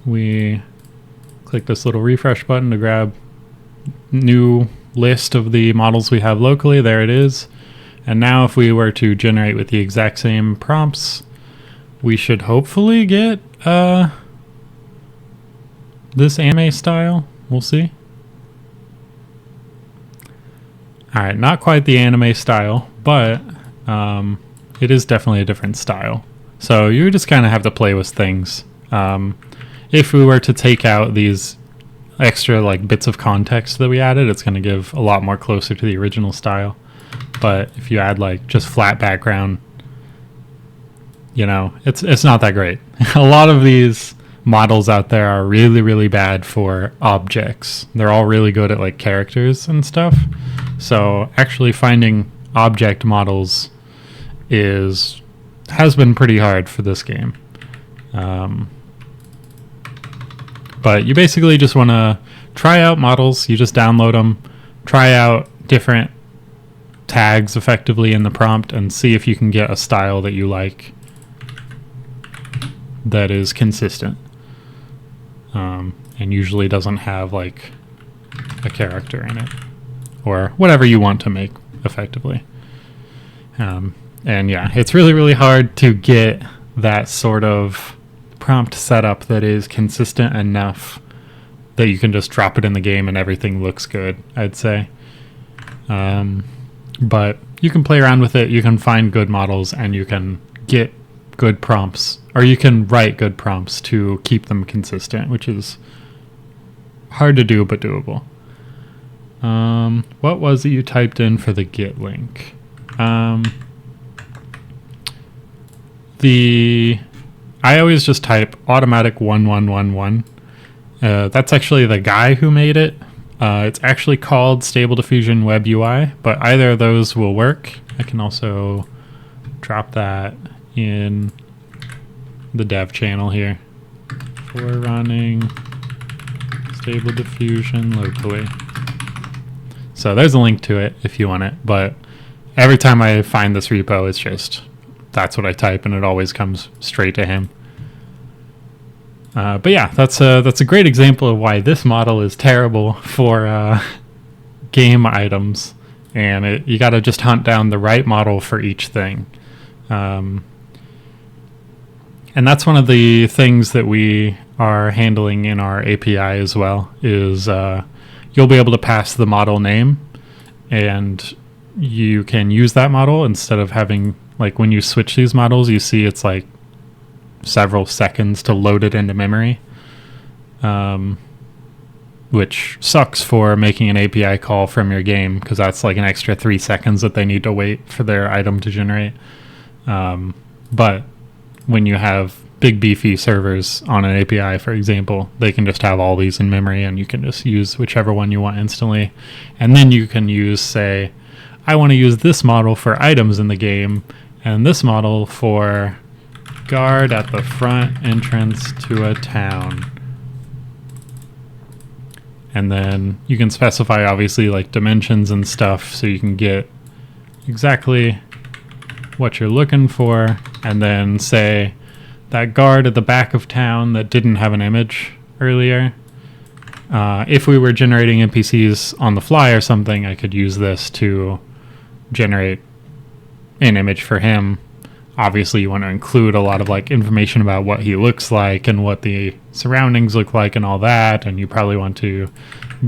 We click this little refresh button to grab new list of the models we have locally. There it is. And now if we were to generate with the exact same prompts, we should hopefully get this anime style. We'll see. Alright, not quite the anime style, but it is definitely a different style. So you just kind of have to play with things. If we were to take out these extra like bits of context that we added, it's going to give a lot more closer to the original style. But if you add like just flat background, you know, it's not that great. A lot of these models out there are really, really bad for objects. They're all really good at like characters and stuff. So actually finding object models has been pretty hard for this game. But you basically just want to try out models. You just download them, try out different tags effectively in the prompt, and see if you can get a style that you like that is consistent. And usually doesn't have like a character in it or whatever you want to make effectively. And yeah, it's really, really hard to get that sort of prompt setup that is consistent enough that you can just drop it in the game and everything looks good, I'd say. But you can play around with it, you can find good models, and you can get good prompts, or you can write good prompts to keep them consistent, which is hard to do but doable. What was it you typed in for the Git link? I always just type automatic 1111. That's actually the guy who made it. It's actually called Stable Diffusion Web UI, but either of those will work. I can also drop that in the dev channel here for running Stable Diffusion locally. So there's a link to it if you want it, but every time I find this repo, it's just, that's what I type, and it always comes straight to him. But yeah, that's a great example of why this model is terrible for game items, and you got to just hunt down the right model for each thing. And that's one of the things that we are handling in our API as well, is you'll be able to pass the model name, and you can use that model instead of having, like when you switch these models, you see it's like several seconds to load it into memory, which sucks for making an API call from your game, because that's like an extra 3 seconds that they need to wait for their item to generate. But when you have big beefy servers on an API, for example, they can just have all these in memory, and you can just use whichever one you want instantly. And then you can use, say, I want to use this model for items in the game, and this model for guard at the front entrance to a town. And then you can specify obviously like dimensions and stuff, so you can get exactly what you're looking for. And then say that guard at the back of town that didn't have an image earlier, if we were generating NPCs on the fly or something, I could use this to generate an image for him. Obviously you want to include a lot of like information about what he looks like and what the surroundings look like and all that, and you probably want to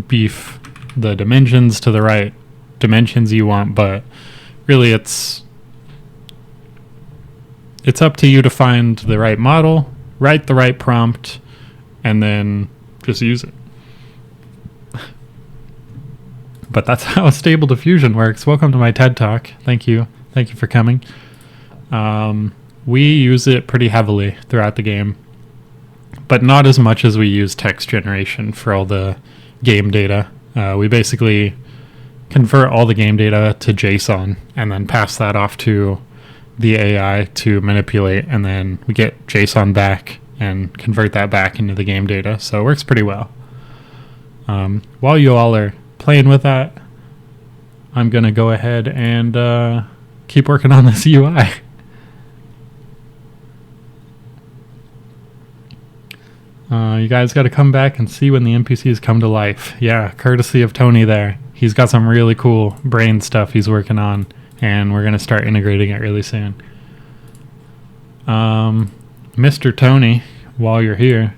beef the dimensions to the right dimensions you want, but really it's up to you to find the right model, write the right prompt, and then just use it. But that's how Stable Diffusion works. Welcome to my TED Talk. Thank you for coming. We use it pretty heavily throughout the game, but not as much as we use text generation for all the game data. We basically convert all the game data to JSON and then pass that off to the AI to manipulate, and then we get JSON back and convert that back into the game data. So it works pretty well. While you all are playing with that, I'm going to go ahead and keep working on this UI. You guys got to come back and see when the NPCs come to life. Yeah, courtesy of Tony there. He's got some really cool brain stuff he's working on, and we're going to start integrating it really soon. Mr. Tony, while you're here,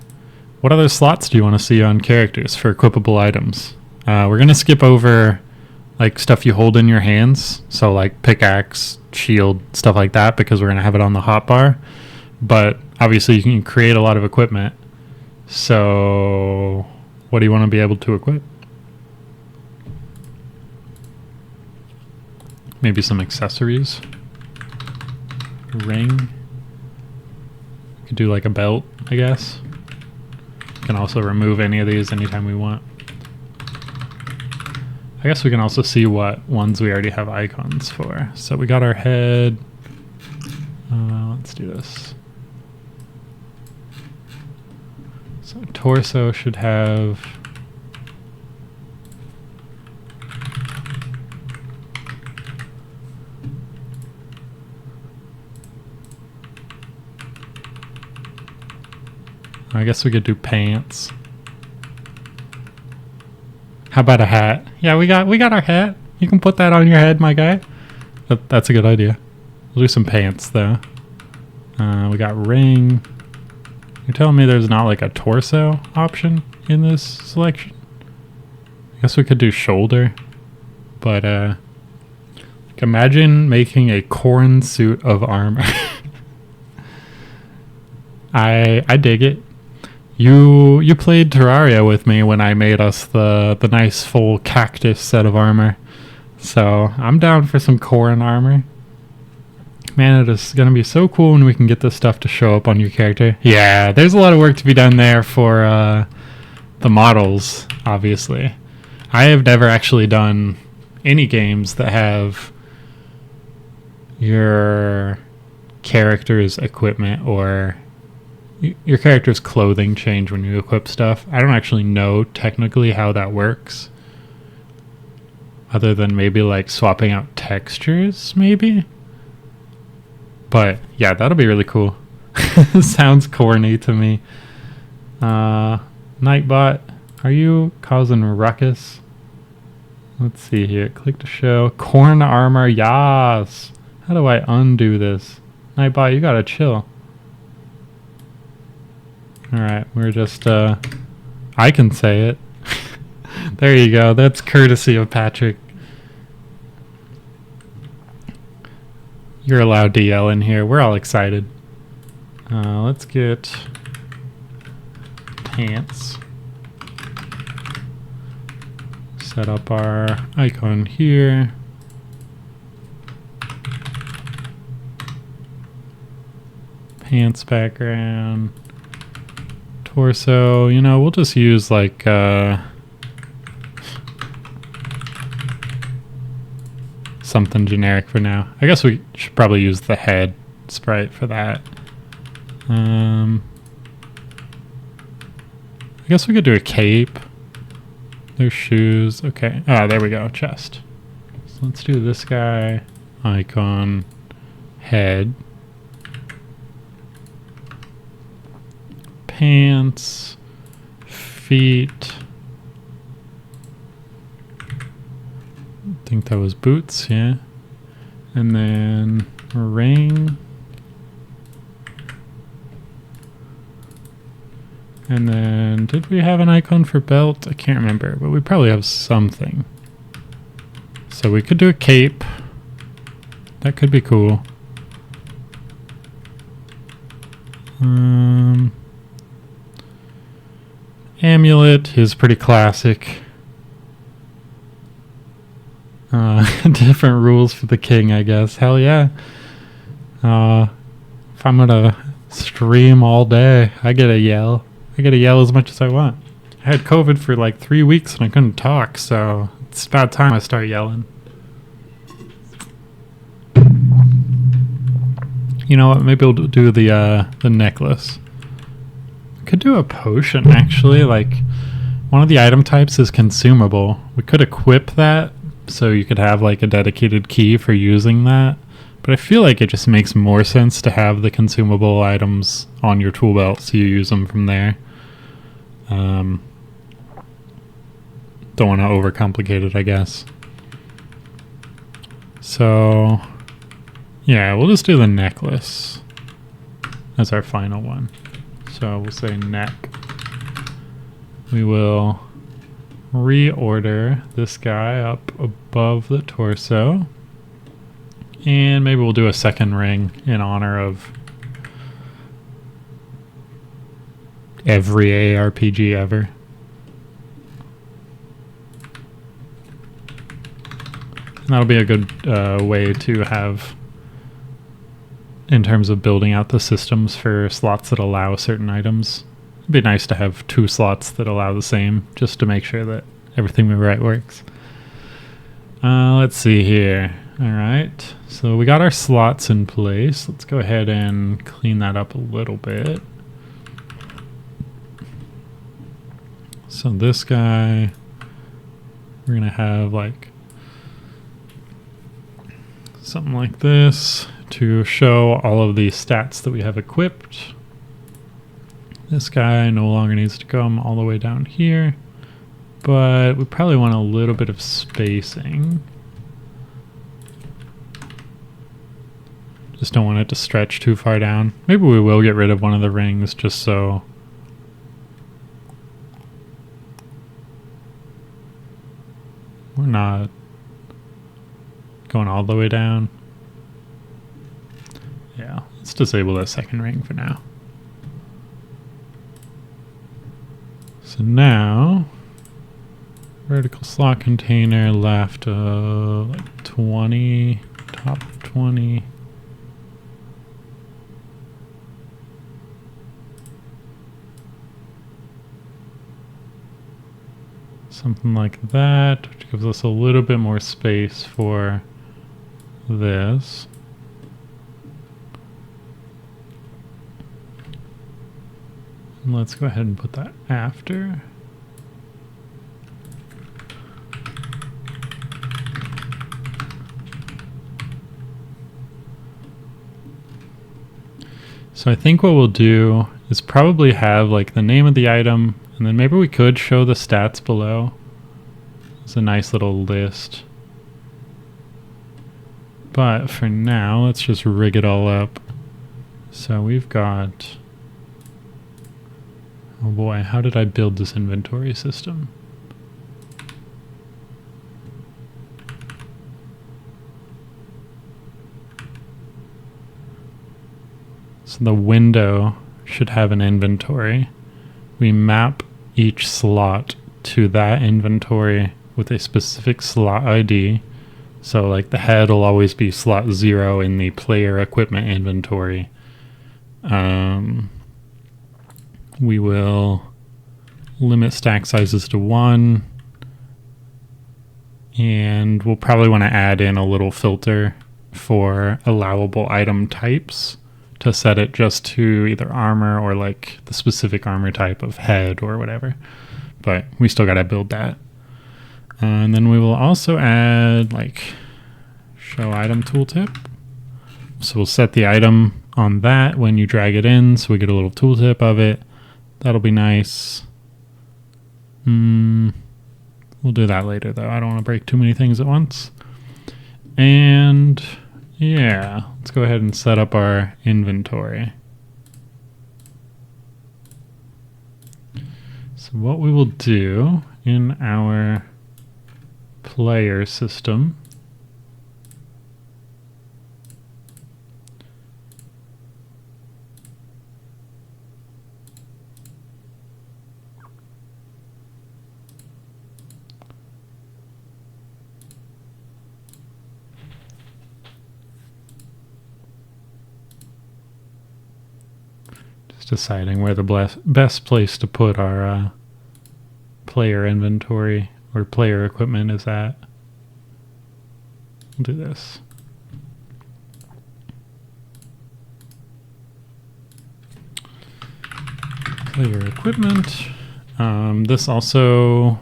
what other slots do you want to see on characters for equipable items? We're going to skip over like stuff you hold in your hands, so like pickaxe, shield, stuff like that, because we're going to have it on the hotbar. But obviously you can create a lot of equipment. So what do you want to be able to equip? Maybe some accessories. Ring. Could do like a belt, I guess. Can also remove any of these anytime we want. I guess we can also see what ones we already have icons for. So we got our head. Let's do this. So torso should have I guess we could do pants. How about a hat? Yeah, we got our hat. You can put that on your head, my guy. That's a good idea. We'll do some pants though. We got ring. You're telling me there's not like a torso option in this selection? I guess we could do shoulder, but like imagine making a corn suit of armor. I dig it. You played Terraria with me when I made us the nice full cactus set of armor. So I'm down for some corn armor. Man, it is going to be so cool when we can get this stuff to show up on your character. Yeah, there's a lot of work to be done there for the models, obviously. I have never actually done any games that have your character's equipment or your character's clothing change when you equip stuff. I don't actually know technically how that works, other than maybe like swapping out textures, maybe. But yeah, that'll be really cool. Sounds corny to me. Nightbot, are you causing a ruckus? Let's see here. Click to show. Corn armor, yas. How do I undo this? Nightbot, you gotta chill. Alright, we're just, I can say it. There you go. That's courtesy of Patrick. You're allowed to yell in here. We're all excited. Let's get pants. Set up our icon here. Pants background. Torso. You know, we'll just use like something generic for now. I guess we should probably use the head sprite for that. I guess we could do a cape. There's shoes. Okay. Ah, there we go. Chest. So let's do this guy. Icon. Head. Pants. Feet. I think that was boots, yeah. And then ring. And then did we have an icon for belt? I can't remember, but we probably have something. So we could do a cape. That could be cool. Amulet is pretty classic. Different rules for the king, I guess. Hell yeah. If I'm gonna stream all day, I get a yell. I get to yell as much as I want. I had COVID for like 3 weeks and I couldn't talk, so It's about time I start yelling. You know what? Maybe we'll do the necklace. Could do a potion, actually. Like, one of the item types is consumable. We could equip that so you could have like a dedicated key for using that. But I feel like it just makes more sense to have the consumable items on your tool belt so you use them from there. Don't want to overcomplicate it, I guess. So, yeah, we'll just do the necklace as our final one. So we'll say neck. We will reorder this guy up above the torso. And maybe we'll do a second ring in honor of every ARPG ever. And that'll be a good way to have in terms of building out the systems for slots that allow certain items. It'd be nice to have 2 slots that allow the same, just to make sure that everything we write works. Let's see here. All right, so we got our slots in place. Let's go ahead and clean that up a little bit. So this guy, we're gonna have like something like this to show all of the stats that we have equipped. This guy no longer needs to come all the way down here, but we probably want a little bit of spacing. Just don't want it to stretch too far down. Maybe we will get rid of one of the rings just so we're not going all the way down. Yeah, let's disable that second ring for now. So now, vertical slot container left like 20, top 20. Something like that, which gives us a little bit more space for this. And let's go ahead and put that after. So I think what we'll do is probably have like the name of the item, and then maybe we could show the stats below. It's a nice little list. But for now, let's just rig it all up. So we've got... Oh boy, how did I build this inventory system? So the window should have an inventory. We map each slot to that inventory with a specific slot ID. So like the head will always be slot 0 in the player equipment inventory. We will limit stack sizes to 1. And we'll probably want to add in a little filter for allowable item types to set it just to either armor or like the specific armor type of head or whatever. But we still got to build that. And then we will also add like show item tooltip. So we'll set the item on that when you drag it in, so we get a little tooltip of it. That'll be nice. We'll do that later though. I don't want to break too many things at once. And yeah, let's go ahead and set up our inventory. So what we will do in our player system deciding where the best place to put our player inventory or player equipment is at. We'll do this. Player equipment. This also,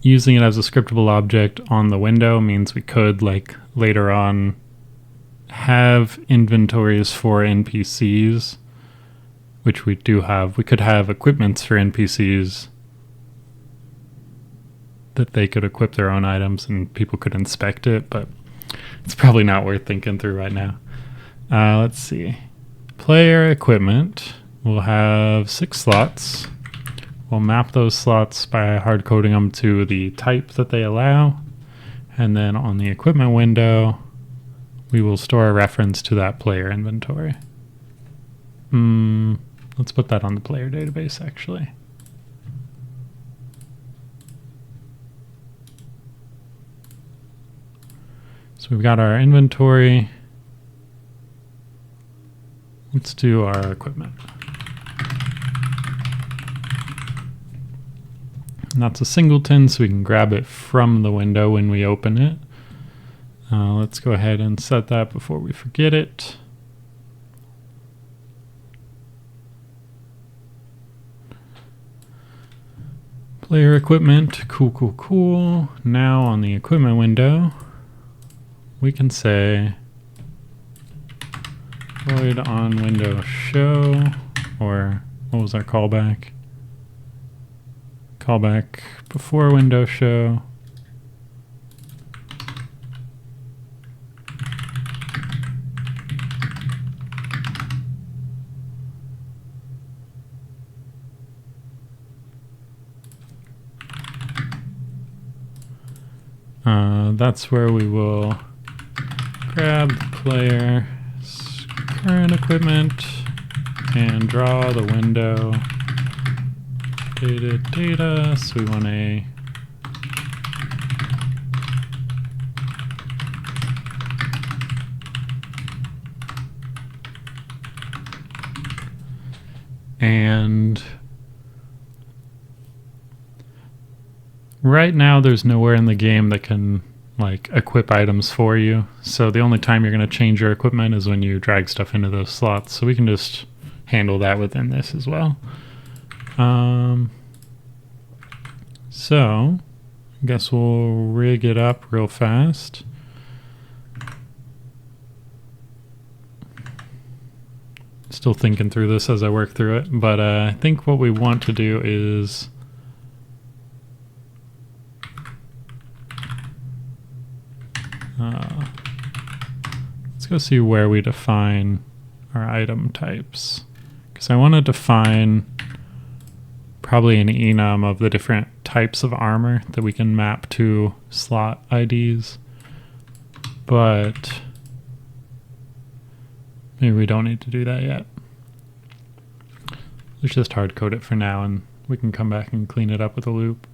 using it as a scriptable object on the window means we could, like, later on have inventories for NPCs, which we do have. We could have equipments for NPCs that they could equip their own items and people could inspect it, but it's probably not worth thinking through right now. Let's see. Player equipment will have 6 slots. We'll map those slots by hard coding them to the type that they allow. And then on the equipment window, we will store a reference to that player inventory. Let's put that on the player database, actually. So we've got our inventory. Let's do our equipment. And that's a singleton, so we can grab it from the window when we open it. Let's go ahead and set that before we forget it. Player equipment, cool. Now on the equipment window, we can say void on window show, or what was our callback? Callback before window show. That's where we will grab the player's current equipment and draw the window data. So we want a and right now there's nowhere in the game that can like equip items for you. So the only time you're going to change your equipment is when you drag stuff into those slots. So we can just handle that within this as well. So I guess we'll rig it up real fast. Still thinking through this as I work through it, but I think what we want to do is let's go see where we define our item types, because I want to define probably an enum of the different types of armor that we can map to slot IDs, but maybe we don't need to do that yet. Let's just hard code it for now and we can come back and clean it up with a loop.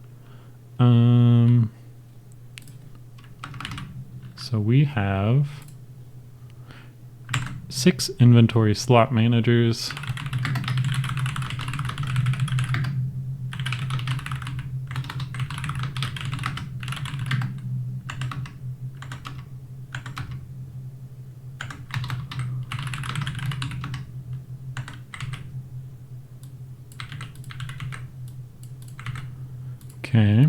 So we have 6 inventory slot managers. Okay,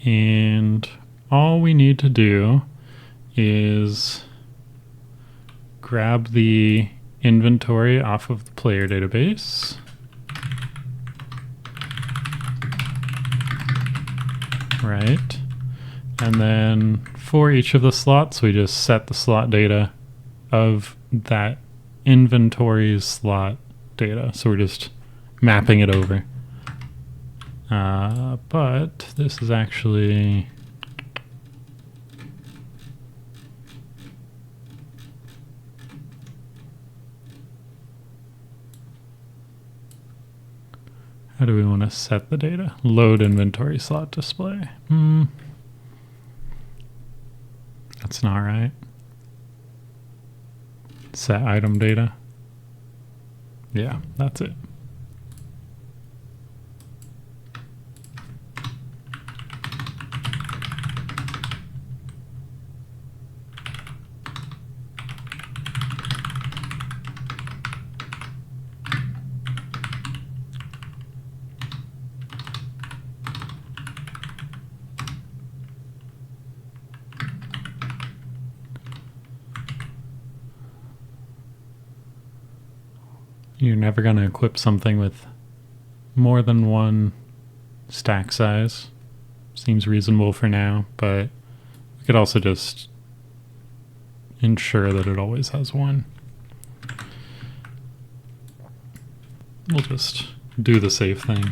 and all we need to do is grab the inventory off of the player database. Right, and then for each of the slots, we just set the slot data of that inventory's slot data. So we're just mapping it over. But this is actually how do we want to set the data? Load inventory slot display. That's not right. Set item data. Yeah, that's it. You're never going to equip something with more than one stack size. Seems reasonable for now, but we could also just ensure that it always has one. We'll just do the safe thing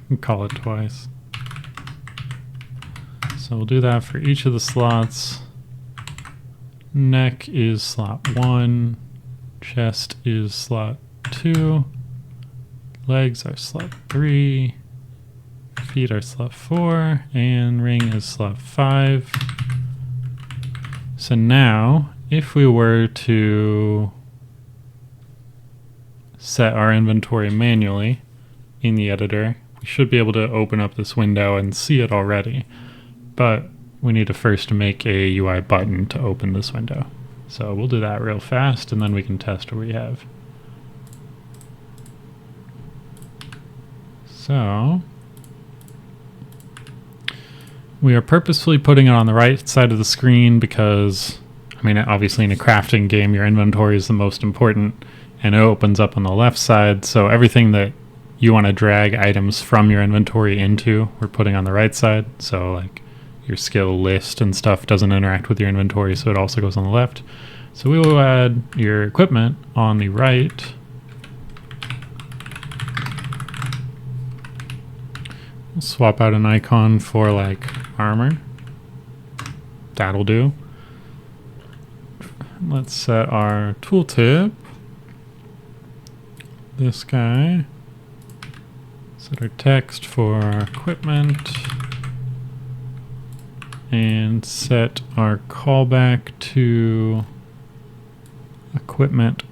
and call it twice. So we'll do that for each of the slots. Neck is slot 1, chest is slot 2, legs are slot 3, feet are slot 4, and ring is slot 5. So now, if we were to set our inventory manually in the editor, we should be able to open up this window and see it already. But we need to first make a UI button to open this window. So we'll do that real fast, and then we can test what we have. So we are purposefully putting it on the right side of the screen because, I mean, obviously in a crafting game, your inventory is the most important, and it opens up on the left side. So everything that you want to drag items from your inventory into, we're putting on the right side. So like your skill list and stuff doesn't interact with your inventory, so it also goes on the left. So we will add your equipment on the right. We'll swap out an icon for like armor. That'll do. Let's set our tooltip. This guy. Set our text for our equipment. And set our callback to equipment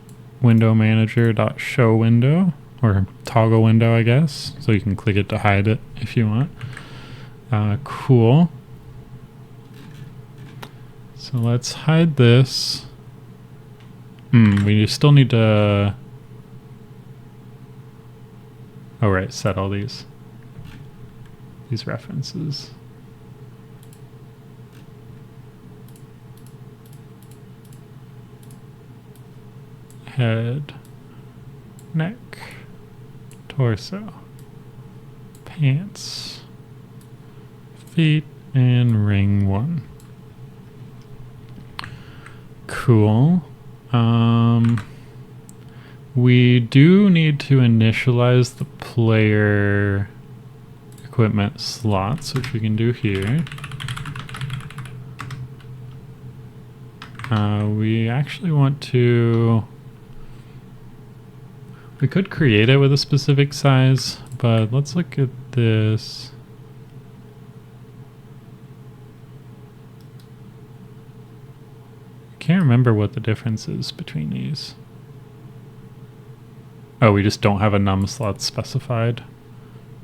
window manager dot show window, or toggle window, I guess. So you can click it to hide it if you want. Cool. So let's hide this. We still need to. Oh right, set all these references. Head, neck, torso, pants, feet, and ring 1. Cool. We do need to initialize the player equipment slots, which we can do here. We actually want to. We could create it with a specific size, but let's look at this. I can't remember what the difference is between these. Oh, we just don't have a num slot specified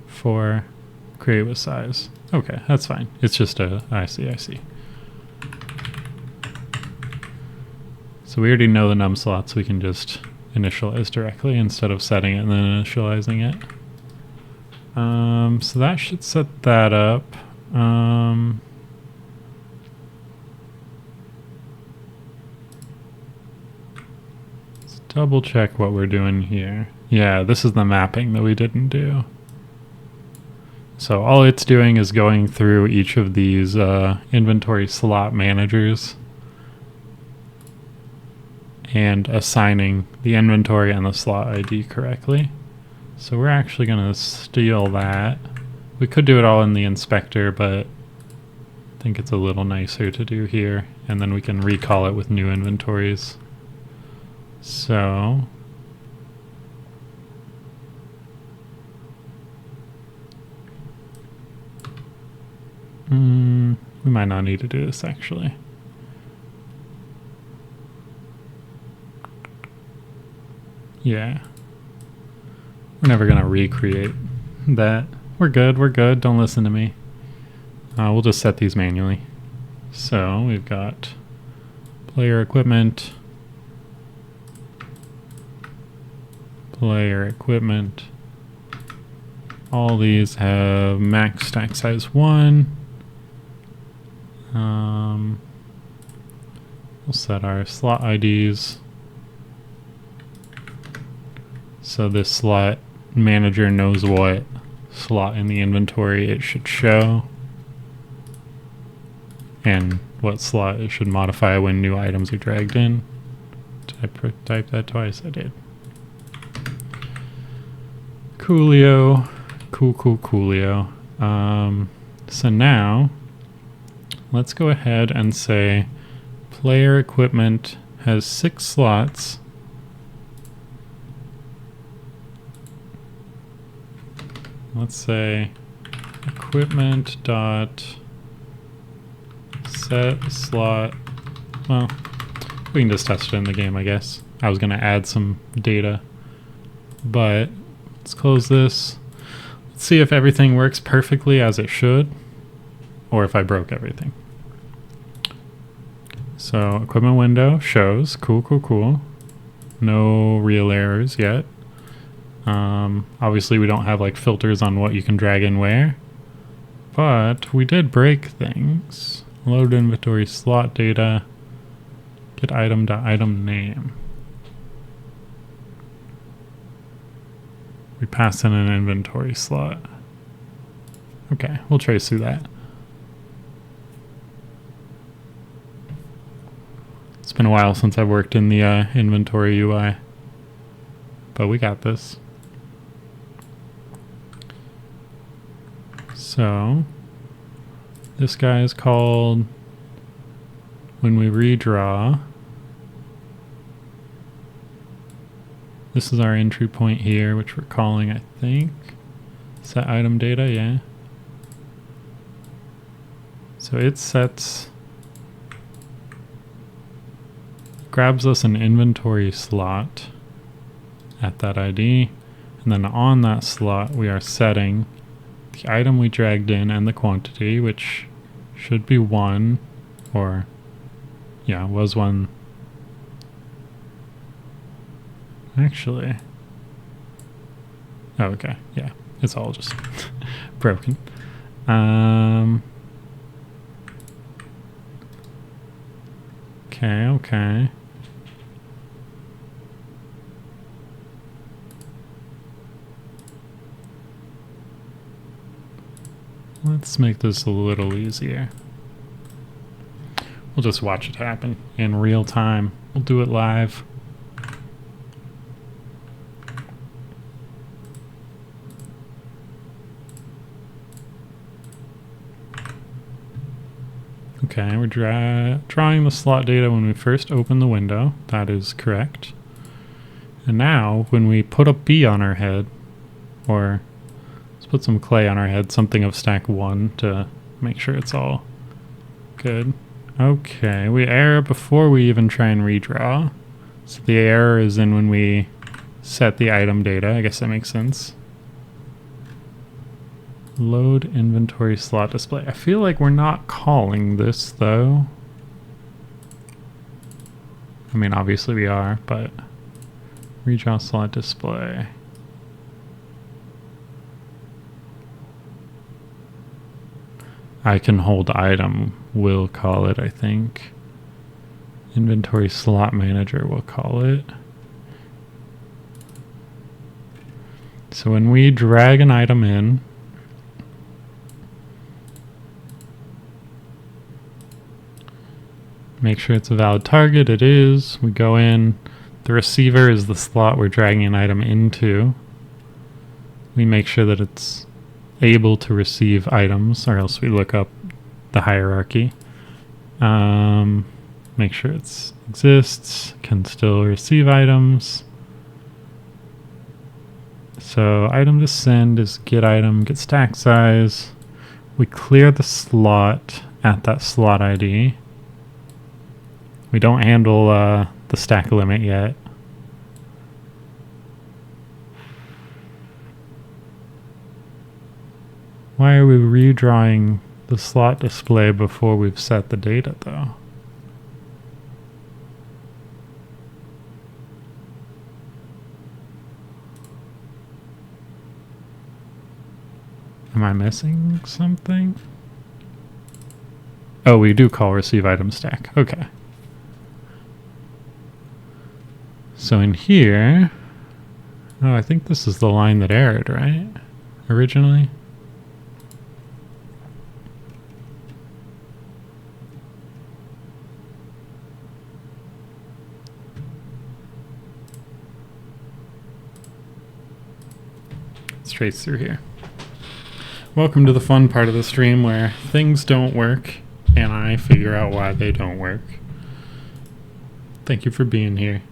for create with size. Okay, that's fine. It's just a, I see. So we already know the num slots, we can just initialize directly instead of setting it and then initializing it. So that should set that up. Let's double check what we're doing here. Yeah, this is the mapping that we didn't do. So all it's doing is going through each of these inventory slot managers and assigning the inventory and the slot ID correctly. So we're actually going to steal that. We could do it all in the inspector, but I think it's a little nicer to do here, and then we can recall it with new inventories. So we might not need to do this actually. Yeah. We're never going to recreate that. We're good. Don't listen to me. We'll just set these manually. So we've got player equipment, all these have max stack size 1. We'll set our slot IDs So this slot manager knows what slot in the inventory it should show and what slot it should modify when new items are dragged in. Did I type that twice? I did. Coolio. Coolio. So now let's go ahead and say player equipment has 6 slots. Let's say equipment dot set slot. Well, we can just test it in the game, I guess. I was going to add some data, but let's close this. Let's see if everything works perfectly as it should, or if I broke everything. So equipment window shows. Cool. No real errors yet. Obviously we don't have like filters on what you can drag in where, but we did break things. Load inventory slot data, get item name. We pass in an inventory slot. Okay, we'll trace through that. It's been a while since I've worked in the inventory UI, but we got this. So this guy is called, when we redraw, this is our entry point here, which we're calling, I think, set item data, yeah. So it sets, grabs us an inventory slot at that ID, and then on that slot we are setting the item we dragged in and the quantity, which should be 1, or yeah, was 1. Actually, oh, okay, yeah, it's all just broken. Okay. Let's make this a little easier. We'll just watch it happen in real time. We'll do it live. Okay, we're drawing the slot data when we first open the window. That is correct. And now, when we put a B on our head, or let's put some clay on our head, something of stack 1 to make sure it's all good. Okay, we error before we even try and redraw. So the error is in when we set the item data. I guess that makes sense. Load inventory slot display. I feel like we're not calling this though. I mean, obviously we are, but redraw slot display. I can hold item will call it, I think. Inventory slot manager will call it. So when we drag an item in, make sure it's a valid target. It is. We go in. The receiver is the slot we're dragging an item into. We make sure that it's able to receive items, or else we look up the hierarchy. Make sure it exists, can still receive items. So item to send is get item, get stack size. We clear the slot at that slot ID. We don't handle the stack limit yet. Why are we redrawing the slot display before we've set the data though? Am I missing something? Oh, we do call receive item stack. Okay. So in here, Oh, I think this is the line that errored, right? Originally? Let's trace through here. Welcome to the fun part of the stream where things don't work and I figure out why they don't work. Thank you for being here.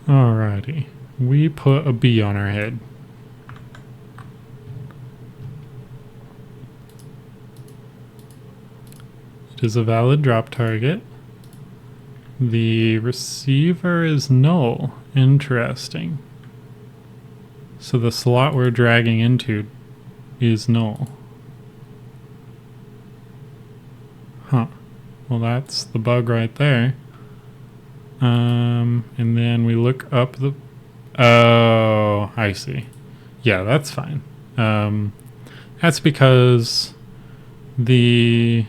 Alrighty, we put a bee on our head. It is a valid drop target. The receiver is null. Interesting. So the slot we're dragging into is null. Huh. Well, that's the bug right there. And then we look up the... Oh, I see. Yeah, that's fine. That's because the...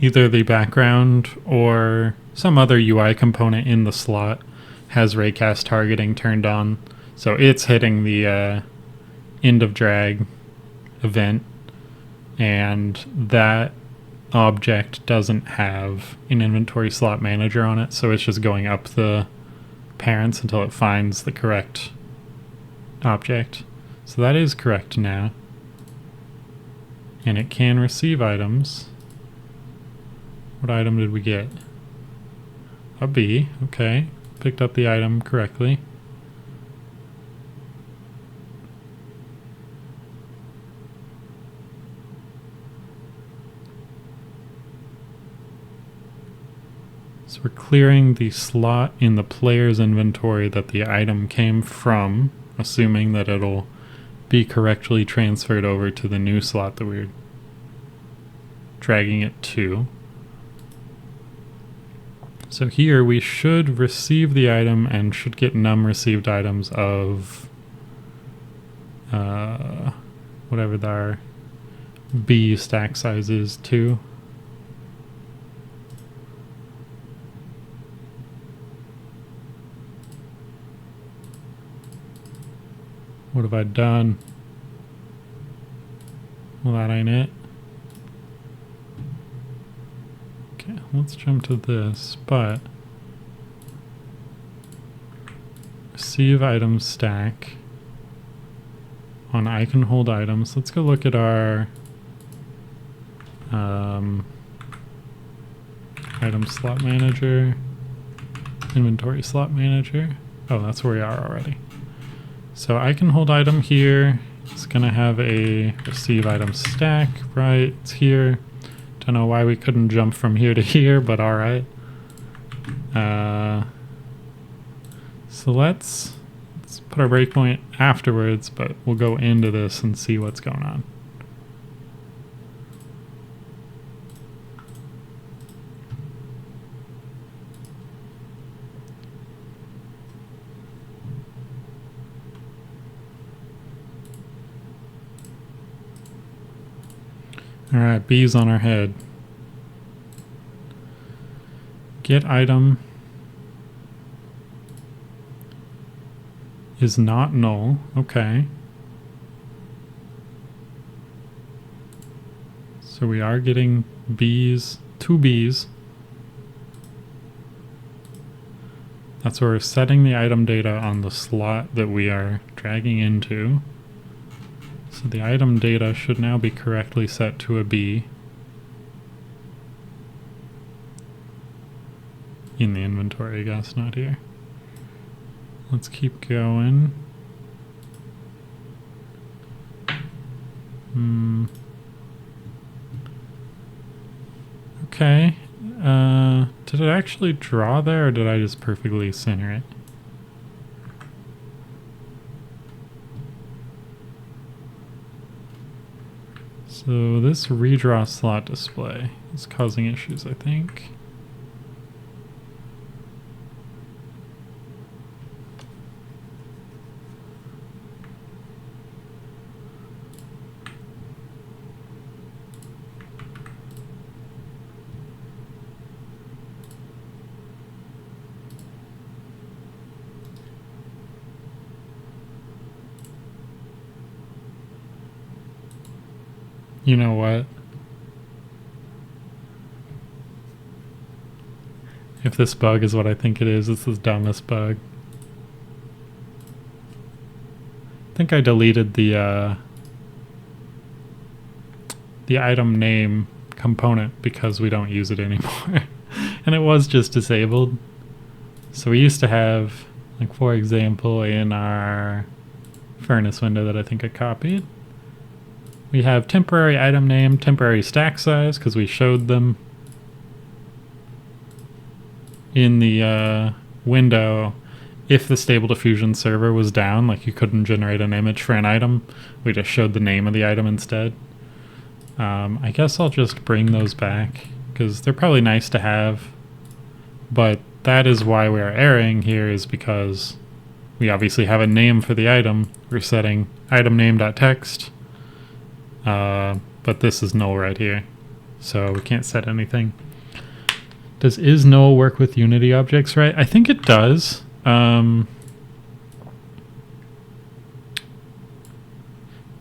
Either the background or some other UI component in the slot has raycast targeting turned on. So it's hitting the end of drag event, and that object doesn't have an inventory slot manager on it, so it's just going up the parents until it finds the correct object. So that is correct now. And it can receive items. What item did we get? A B, okay. Picked up the item correctly. So we're clearing the slot in the player's inventory that the item came from, assuming that it'll be correctly transferred over to the new slot that we're dragging it to. So here we should receive the item and should get num received items of whatever our B stack size is too. What have I done? Well, that ain't it. Okay, let's jump to this, but receive items stack on I can hold items. Let's go look at our item slot manager, inventory slot manager. Oh, that's where we are already. So I can hold item here. It's gonna have a receive item stack, right? It's here. Don't know why we couldn't jump from here to here, but all right. So let's put our breakpoint afterwards, but we'll go into this and see what's going on. Alright, bees on our head. Get item is not null. Okay. So we are getting bees, 2 bees. That's where we're setting the item data on the slot that we are dragging into. So the item data should now be correctly set to a B in the inventory, I guess, not here. Let's keep going. Okay. Did it actually draw there, or did I just perfectly center it? So this redraw slot display is causing issues, I think. You know what? If this bug is what I think it is, it's the dumbest bug. I think I deleted the item name component because we don't use it anymore. And it was just disabled. So we used to have, like, for example, in our furnace window that I think I copied, we have temporary item name, temporary stack size, because we showed them in the window. If the Stable Diffusion server was down, like you couldn't generate an image for an item, we just showed the name of the item instead. I guess I'll just bring those back, because they're probably nice to have, but that is why we are erroring here, is because we obviously have a name for the item. We're setting item name.text, but this is null right here, so we can't set anything. Does is null work with Unity objects, right? I think it does. And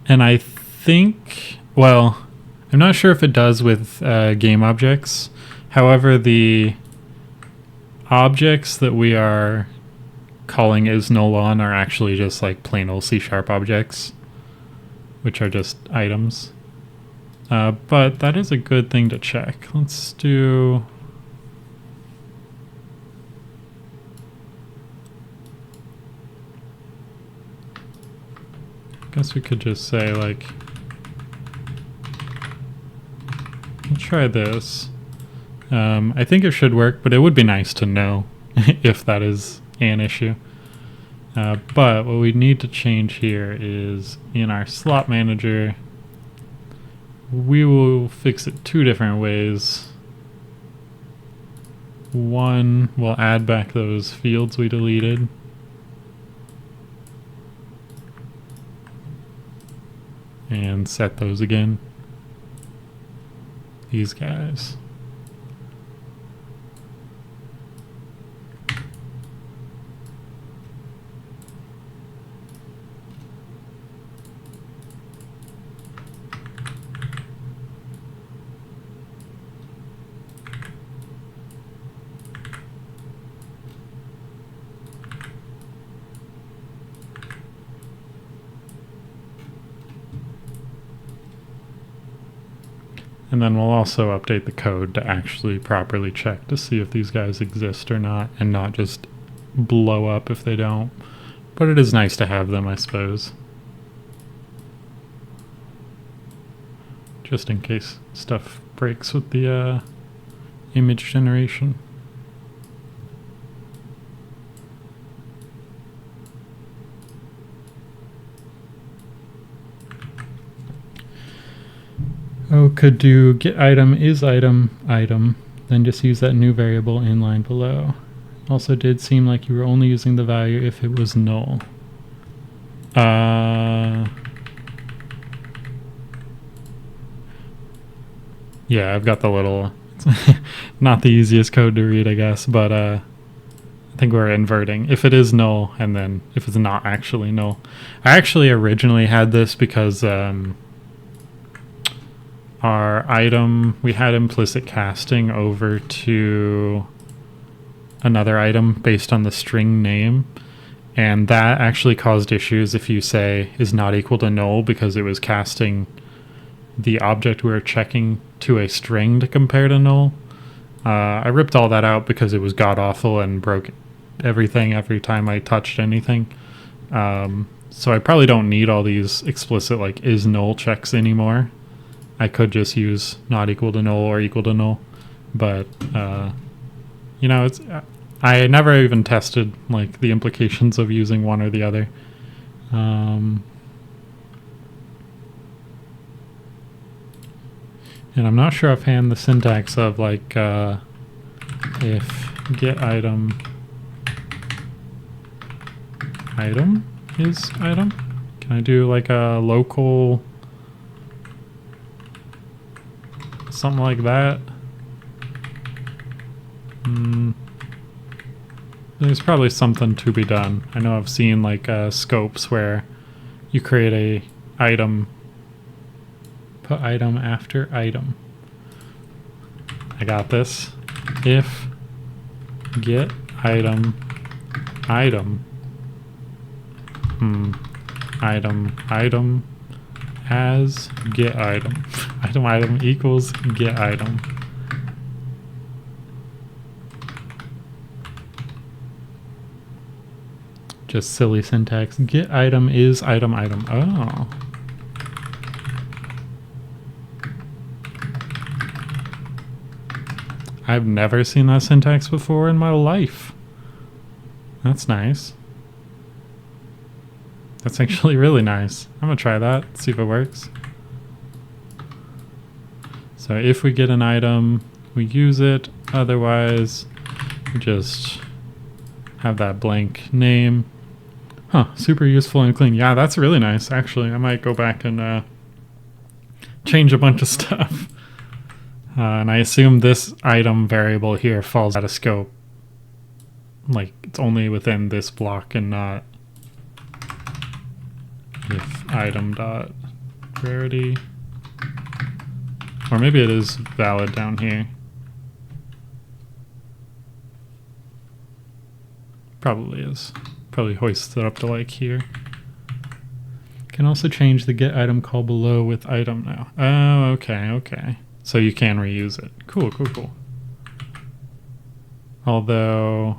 I think, well, I'm not sure if it does with game objects. However, the objects that we are calling is null on are actually just like plain old C# objects, which are just items. But that is a good thing to check. Let's do... I guess we could just say, like, I'll try this. I think it should work, but it would be nice to know if that is an issue. But what we need to change here is in our slot manager, we will fix it two different ways. One, we'll add back those fields we deleted. And set those again. These guys. And then we'll also update the code to actually properly check to see if these guys exist or not, and not just blow up if they don't. But it is nice to have them, I suppose. Just in case stuff breaks with the image generation. Oh, could do get item is item, then just use that new variable in line below. Also did seem like you were only using the value if it was null. Yeah, I've got the little, not the easiest code to read, I guess, but I think we're inverting. If it is null, and then if it's not actually null. I actually originally had this because our item, we had implicit casting over to another item based on the string name, and that actually caused issues if you say is not equal to null, because it was casting the object we were checking to a string to compare to null. I ripped all that out because it was god-awful and broke everything every time I touched anything. So I probably don't need all these explicit like is null checks anymore. I could just use not equal to null or equal to null, but you know, it's I never even tested like the implications of using one or the other. And I'm not sure offhand the syntax of like if get item is item. Can I do like a local something like that? There's probably something to be done. I know I've seen like scopes where you create a item put item after item. I got this. If get item item item as get item item equals get item. Just silly syntax. Get item is item item. Oh. I've never seen that syntax before in my life. That's nice. That's actually really nice. I'm gonna try that, see if it works. So if we get an item, we use it. Otherwise, we just have that blank name. Huh, super useful and clean. Yeah, that's really nice, actually. I might go back and change a bunch of stuff. And I assume this item variable here falls out of scope. Like, it's only within this block and not if item dot rarity. Or maybe it is valid down here. Probably is. Probably hoists it up to like here. Can also change the get item call below with item now. Oh, okay, okay. So you can reuse it. Cool, cool, cool. Although,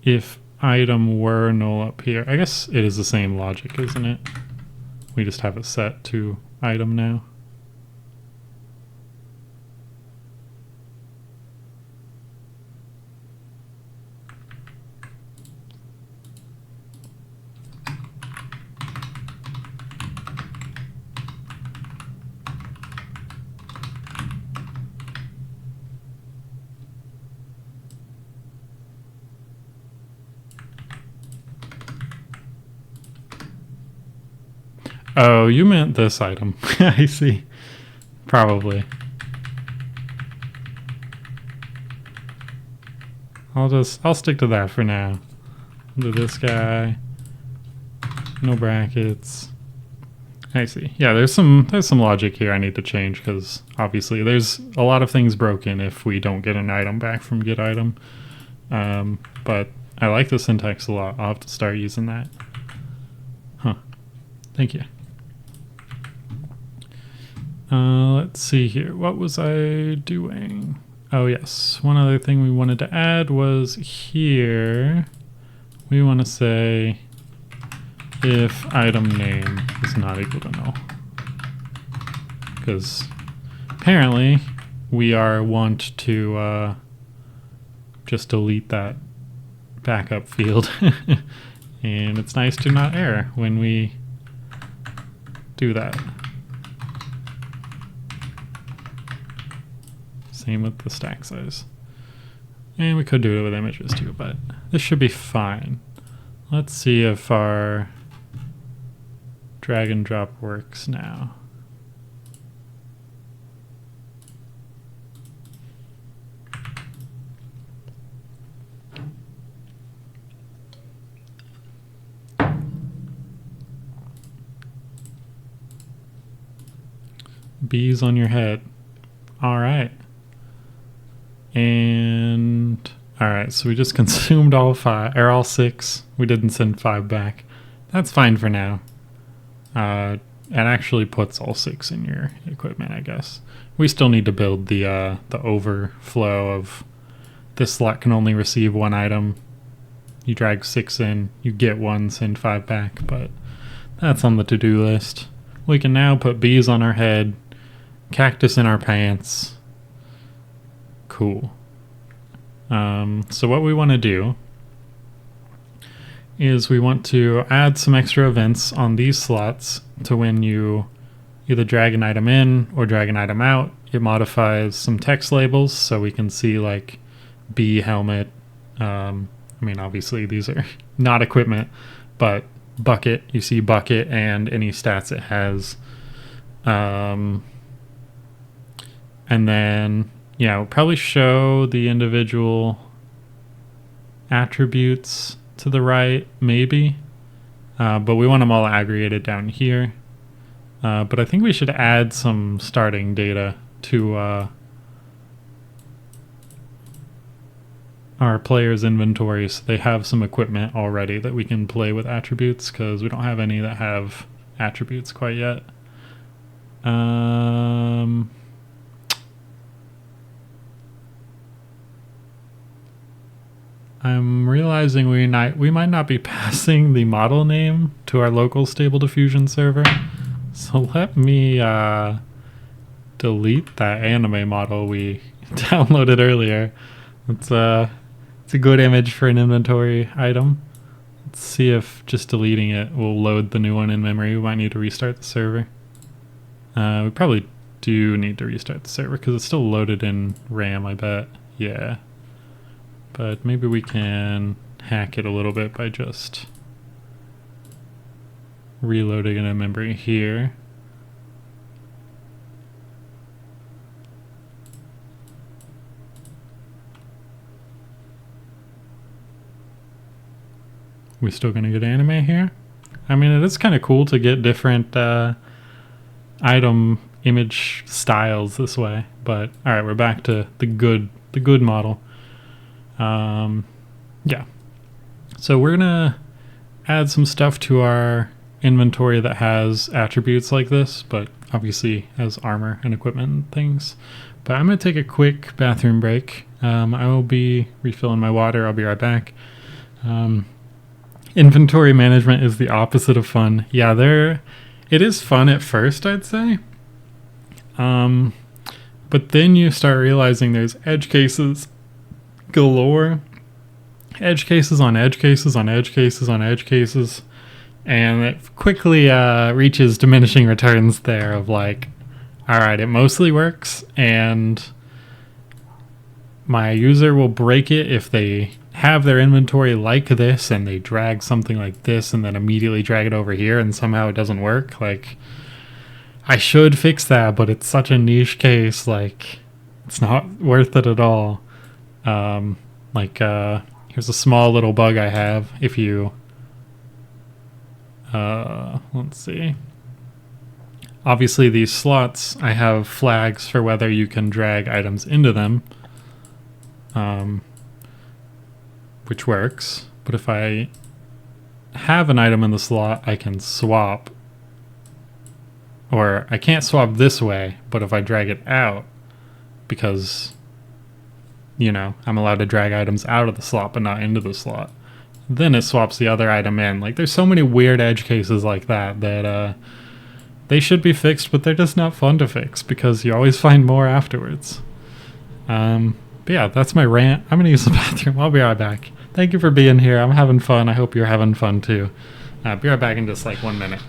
if item were null up here, I guess it is the same logic, isn't it? We just have it set to item now. Oh, you meant this item. I see. Probably. I'll stick to that for now. I'll do this guy. No brackets. I see. Yeah, there's some logic here I need to change because obviously there's a lot of things broken if we don't get an item back from get item. But I like the syntax a lot. I'll have to start using that. Huh. Thank you. Let's see here. What was I doing? Oh yes, one other thing we wanted to add was here. We want to say if item name is not equal to null. Because apparently we want to just delete that backup field. And it's nice to not error when we do that. Same with the stack size. And we could do it with images too, but this should be fine. Let's see if our drag and drop works now. Bees on your head. All right. And all right, so we just consumed all 5 or all 6. We didn't send 5 back. That's fine for now. It actually puts all 6 in your equipment, I guess. We still need to build the overflow of this slot can only receive 1 item. You drag 6 in, you get 1, send 5 back, but that's on the to-do list. We can now put bees on our head, cactus in our pants. Cool. So what we want to do is we want to add some extra events on these slots to when you either drag an item in or drag an item out. It modifies some text labels so we can see like bee helmet. I mean, obviously these are not equipment, but bucket, you see bucket and any stats it has. And then yeah, we'll probably show the individual attributes to the right, maybe. but we want them all aggregated down here. But I think we should add some starting data to our players' inventory so they have some equipment already that we can play with attributes, because we don't have any that have attributes quite yet. I'm realizing we might not be passing the model name to our local Stable Diffusion server. So let me delete that anime model we downloaded earlier. It's a good image for an inventory item. Let's see if just deleting it will load the new one in memory. We might need to restart the server. We probably do need to restart the server because it's still loaded in RAM, I bet. Yeah. But maybe we can hack it a little bit by just reloading it in memory here. We still gonna get anime here? I mean, it is kind of cool to get different item image styles this way. But all right, we're back to the good model. Yeah. So we're gonna add some stuff to our inventory that has attributes like this, but obviously has armor and equipment and things. But I'm gonna take a quick bathroom break. I will be refilling my water. I'll be right back. Inventory management is the opposite of fun. Yeah, it is fun at first, I'd say. But then you start realizing there's edge cases galore. Edge cases on edge cases on edge cases on edge cases. And it quickly reaches diminishing returns there of like, all right, it mostly works, and my user will break it if they have their inventory like this and they drag something like this and then immediately drag it over here and somehow it doesn't work. Like, I should fix that, but it's such a niche case, like it's not worth it at all. Here's a small little bug I have. If you let's see, obviously these slots, I have flags for whether you can drag items into them, which works. But if I have an item in the slot, I can swap, or I can't swap this way, but if I drag it out, because, you know, I'm allowed to drag items out of the slot but not into the slot, then it swaps the other item in. Like, there's so many weird edge cases like that they should be fixed, but they're just not fun to fix because you always find more afterwards. But yeah, that's my rant. I'm gonna use the bathroom. I'll be right back. Thank you for being here. I'm having fun. I hope you're having fun too. Be right back in just like 1 minute.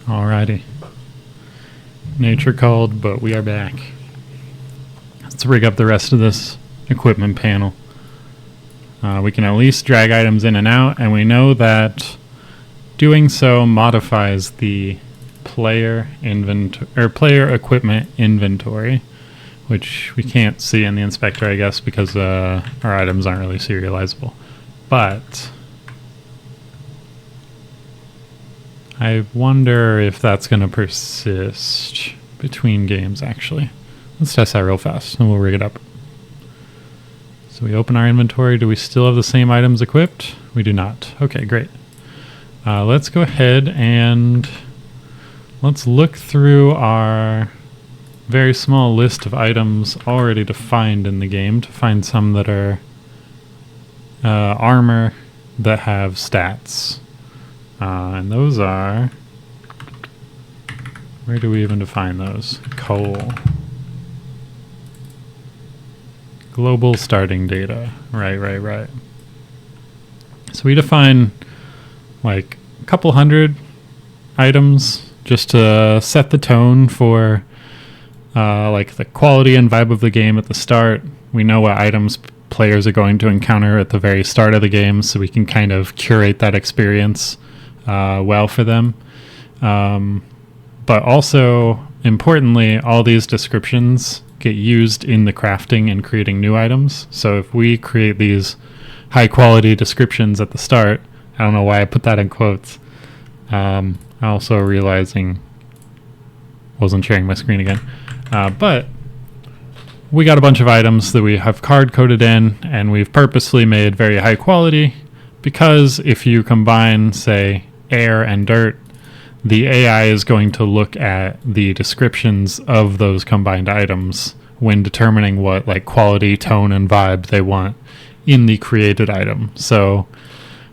Alrighty. Nature called, but we are back. Let's rig up the rest of this equipment panel. We can at least drag items in and out, and we know that doing so modifies the player equipment inventory, which we can't see in the inspector, I guess, because our items aren't really serializable. But I wonder if that's going to persist between games, actually. Let's test that real fast, and we'll rig it up. So we open our inventory. Do we still have the same items equipped? We do not. Okay, great. Let's go ahead and let's look through our very small list of items already defined in the game to find some that are armor that have stats. And those are... Where do we even define those? Coal. Global starting data. Right. So we define like a couple hundred items just to set the tone for like the quality and vibe of the game at the start. We know what items players are going to encounter at the very start of the game, so we can kind of curate that experience well for them. But also, importantly, all these descriptions get used in the crafting and creating new items. So if we create these high quality descriptions at the start, I don't know why I put that in quotes. Also realizing wasn't sharing my screen again. But we got a bunch of items that we have card coded in, and we've purposely made very high quality because if you combine, say, air and dirt, the AI is going to look at the descriptions of those combined items when determining what like quality, tone, and vibe they want in the created item. So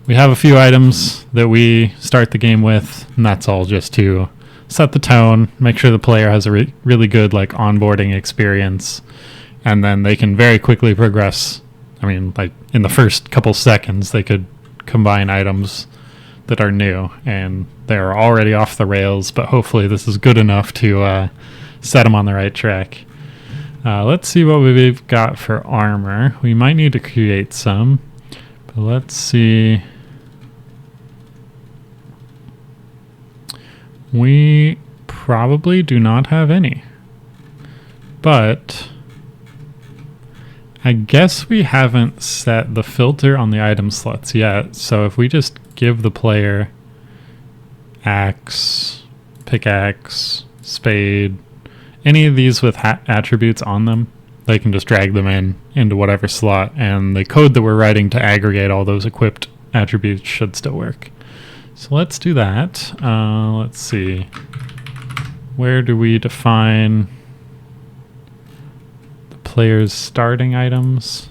we have a few items that we start the game with, and that's all just to set the tone, make sure the player has a really good like onboarding experience, and then they can very quickly progress. I mean, like in the first couple seconds, they could combine items that are new, and they're already off the rails, but hopefully this is good enough to set them on the right track. Let's see what we've got for armor. We might need to create some, but let's see. We probably do not have any, but I guess we haven't set the filter on the item slots yet. So if we just give the player axe, pickaxe, spade, any of these with attributes on them, they can just drag them into whatever slot, and the code that we're writing to aggregate all those equipped attributes should still work. So let's do that. Let's see. Where do we define the player's starting items?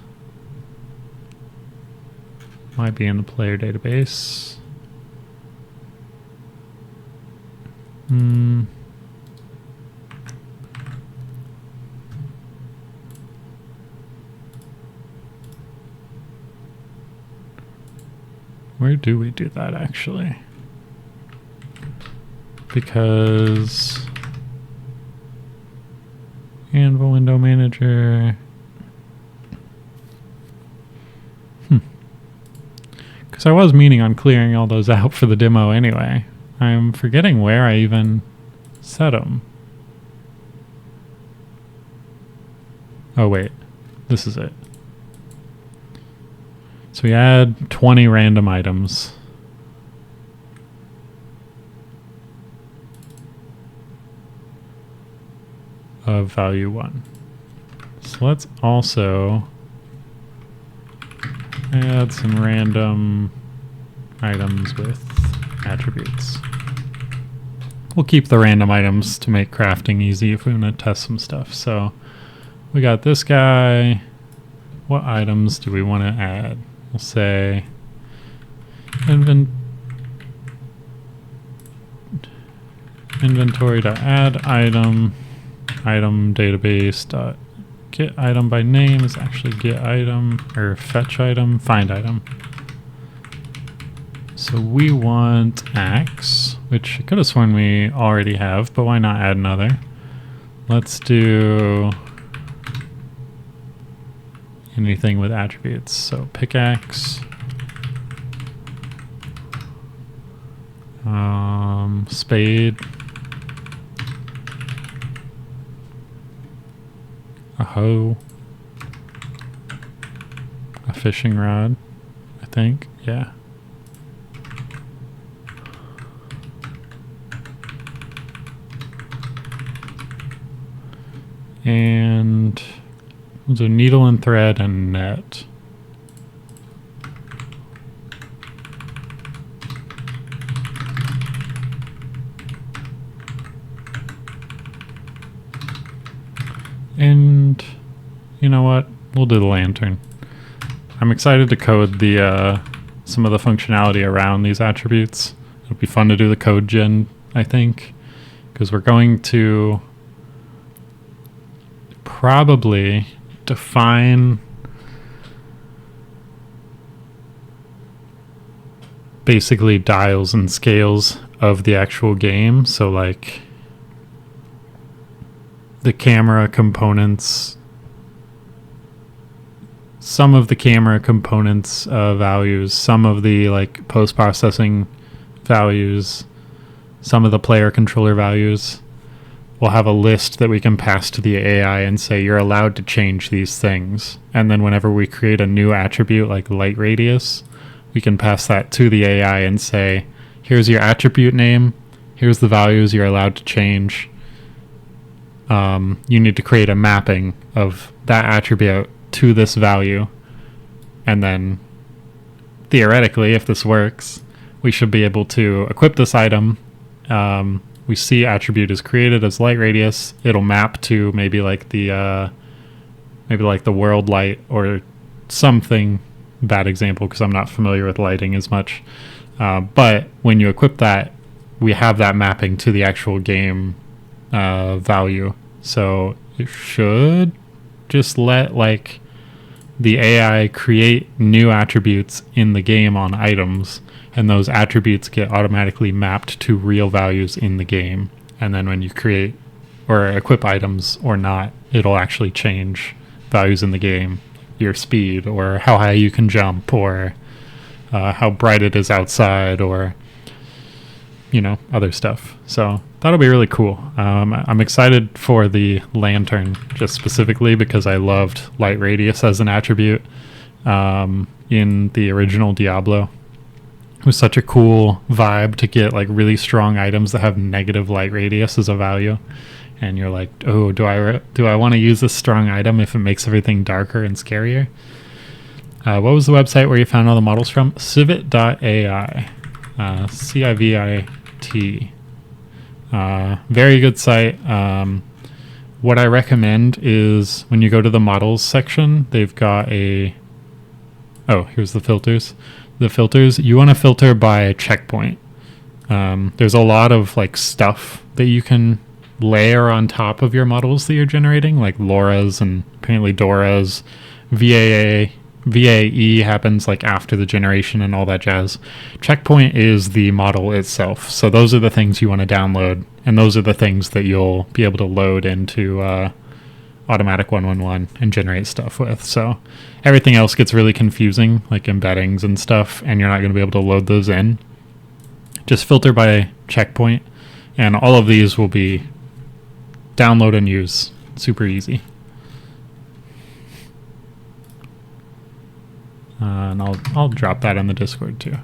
Might be in the player database. Where do we do that actually? Because Anvil window manager. Because I was meaning on clearing all those out for the demo anyway. I'm forgetting where I even set them. Oh wait, this is it. So we add 20 random items. Of value 1. So let's also add some random items with attributes. We'll keep the random items to make crafting easy if we want to test some stuff. So we got this guy. What items do we want to add? We'll say inventory.add item database get item by name is actually get item or fetch item, find item. So we want X, which I could have sworn we already have, but why not add another? Let's do anything with attributes. So pickaxe, spade, a hoe, a fishing rod, I think, yeah. And we'll do needle and thread and net. And you know what? We'll do the lantern. I'm excited to code the some of the functionality around these attributes. It'll be fun to do the code gen, I think, because we're going to probably define basically dials and scales of the actual game. So like the camera components, some of the camera components values, some of the like post-processing values, some of the player controller values. We'll have a list that we can pass to the AI and say you're allowed to change these things. And then whenever we create a new attribute like light radius, we can pass that to the AI and say, here's your attribute name, here's the values you're allowed to change. You need to create a mapping of that attribute to this value. And then theoretically, if this works, we should be able to equip this item. We see attribute is created as light radius. It'll map to maybe like the world light or something. Bad example because I'm not familiar with lighting as much. But when you equip that, we have that mapping to the actual game value. So it should just let like the AI create new attributes in the game on items, and those attributes get automatically mapped to real values in the game. And then when you create or equip items or not, it'll actually change values in the game, your speed or how high you can jump or how bright it is outside or, you know, other stuff. So that'll be really cool. I'm excited for the lantern just specifically because I loved light radius as an attribute in the original Diablo. It was such a cool vibe to get like really strong items that have negative light radius as a value. And you're like, oh, do I want to use this strong item if it makes everything darker and scarier? What was the website where you found all the models from? Civit.ai. CIVIT. Very good site. What I recommend is when you go to the models section, they've got here's the filters. The filters, you want to filter by checkpoint. There's a lot of like stuff that you can layer on top of your models that you're generating, like Laura's and apparently Dora's. VAE happens like after the generation and all that jazz. Checkpoint is the model itself. So those are the things you want to download, and those are the things that you'll be able to load into Automatic 111 and generate stuff with. So everything else gets really confusing, like embeddings and stuff, and you're not going to be able to load those in. Just filter by checkpoint, and all of these will be download and use. Super easy. And I'll drop that in the Discord too.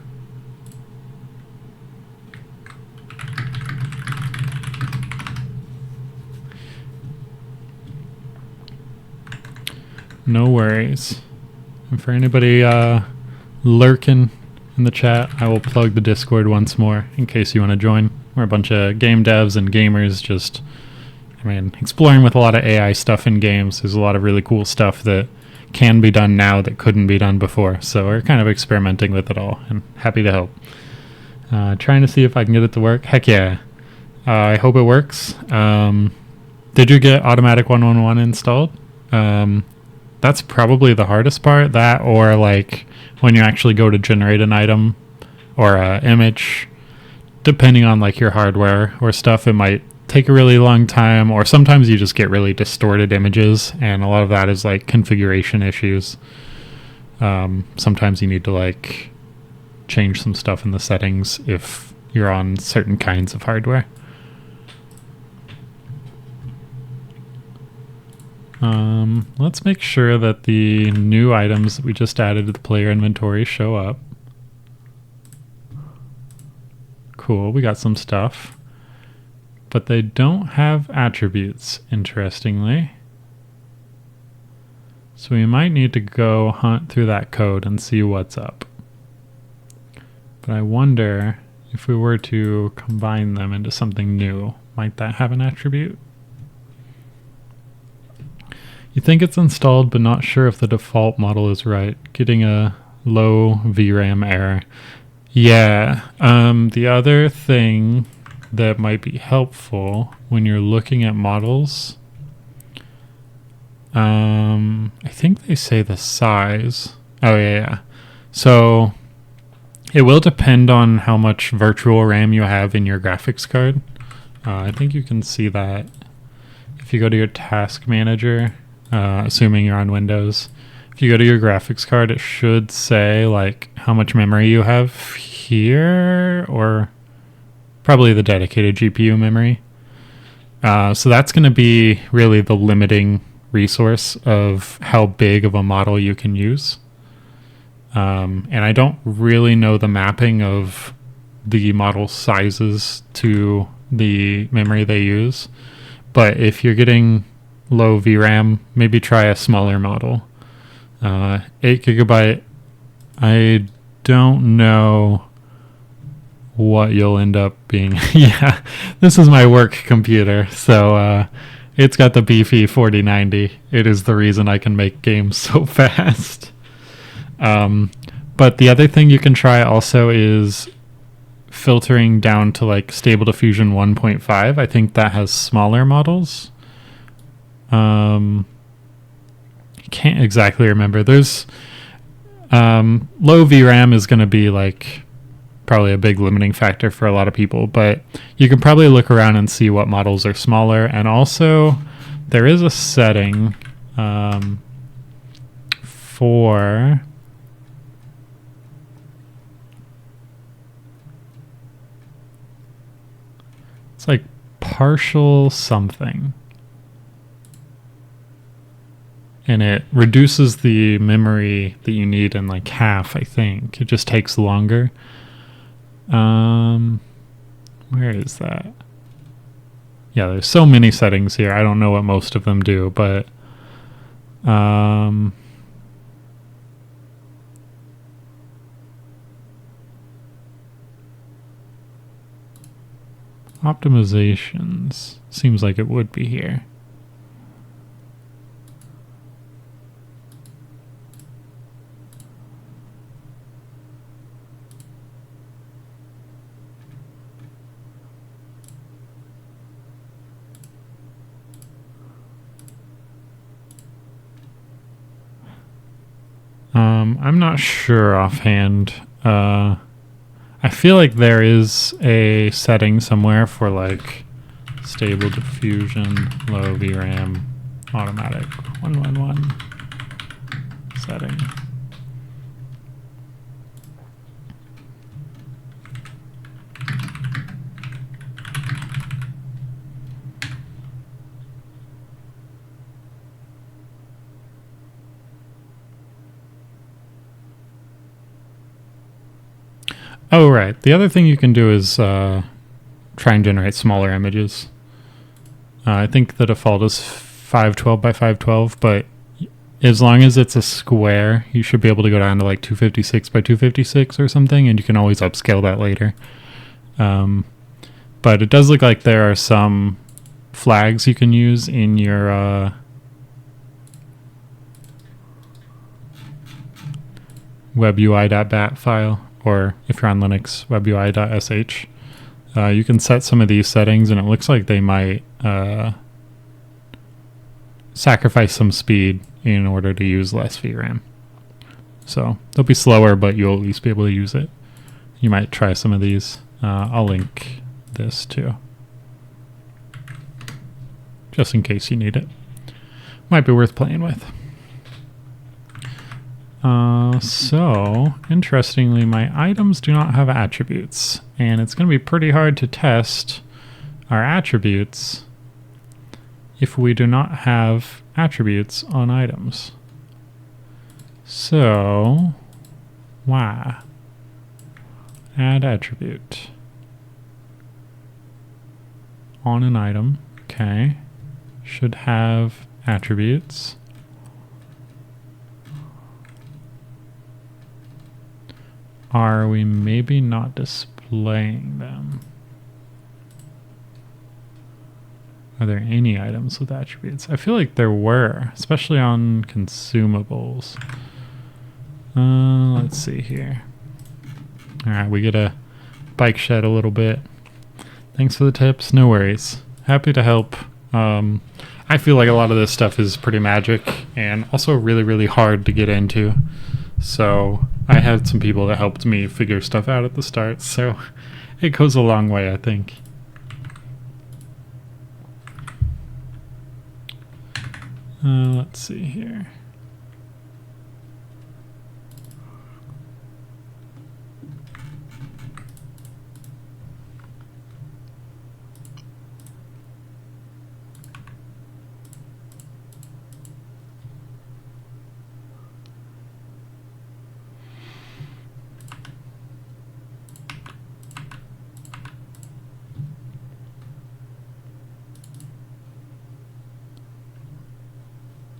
No worries. And for anybody lurking in the chat, I will plug the Discord once more in case you want to join. We're a bunch of game devs and gamers just, exploring with a lot of AI stuff in games. There's a lot of really cool stuff that can be done now that couldn't be done before. So we're kind of experimenting with it all and happy to help. Trying to see if I can get it to work. Heck yeah. I hope it works. Did you get Automatic 111 installed? That's probably the hardest part. That or like when you actually go to generate an item or a image, depending on like your hardware or stuff, it might take a really long time, or sometimes you just get really distorted images, and a lot of that is like configuration issues. Sometimes you need to like change some stuff in the settings if you're on certain kinds of hardware. Let's make sure that the new items that we just added to the player inventory show up. Cool, we got some stuff. But they don't have attributes, interestingly. So we might need to go hunt through that code and see what's up. But I wonder if we were to combine them into something new, might that have an attribute? You think it's installed, but not sure if the default model is right. Getting a low VRAM error. Yeah, the other thing that might be helpful when you're looking at models, I think they say the size. Oh, yeah. So it will depend on how much virtual RAM you have in your graphics card. I think you can see that if you go to your task manager, assuming you're on Windows. If you go to your graphics card, it should say like how much memory you have here, or probably the dedicated GPU memory. So that's going to be really the limiting resource of how big of a model you can use. And I don't really know the mapping of the model sizes to the memory they use. But if you're getting low VRAM, maybe try a smaller model. 8 gigabyte, I don't know what you'll end up being. Yeah, this is my work computer, so it's got the beefy 4090. It is the reason I can make games so fast. But the other thing you can try also is filtering down to like Stable Diffusion 1.5. I think that has smaller models. I can't exactly remember. There's low VRAM is going to be like probably a big limiting factor for a lot of people, but you can probably look around and see what models are smaller. And also there is a setting for it's like partial something, and it reduces the memory that you need in like half, I think. It just takes longer. Where is that? Yeah, there's so many settings here. I don't know what most of them do, but optimizations seems like it would be here. I'm not sure offhand. I feel like there is a setting somewhere for like Stable Diffusion, low VRAM, automatic 111 setting. Oh, right. The other thing you can do is try and generate smaller images. I think the default is 512 by 512, but as long as it's a square, you should be able to go down to like 256 by 256 or something, and you can always upscale that later. But it does look like there are some flags you can use in your webui.bat file, or if you're on Linux, webui.sh. You can set some of these settings, and it looks like they might sacrifice some speed in order to use less VRAM. So they'll be slower, but you'll at least be able to use it. You might try some of these. I'll link this too, just in case you need it. Might be worth playing with. So, interestingly, my items do not have attributes, and it's going to be pretty hard to test our attributes if we do not have attributes on items. So, why? Add attribute. On an item, okay. Should have attributes. Are we maybe not displaying them? Are there any items with attributes? I feel like there were, especially on consumables. Let's see here. Alright, we get a bike shed a little bit. Thanks for the tips. No worries. Happy to help. I feel like a lot of this stuff is pretty magic and also really, really hard to get into. So I had some people that helped me figure stuff out at the start, so it goes a long way, I think. Let's see here.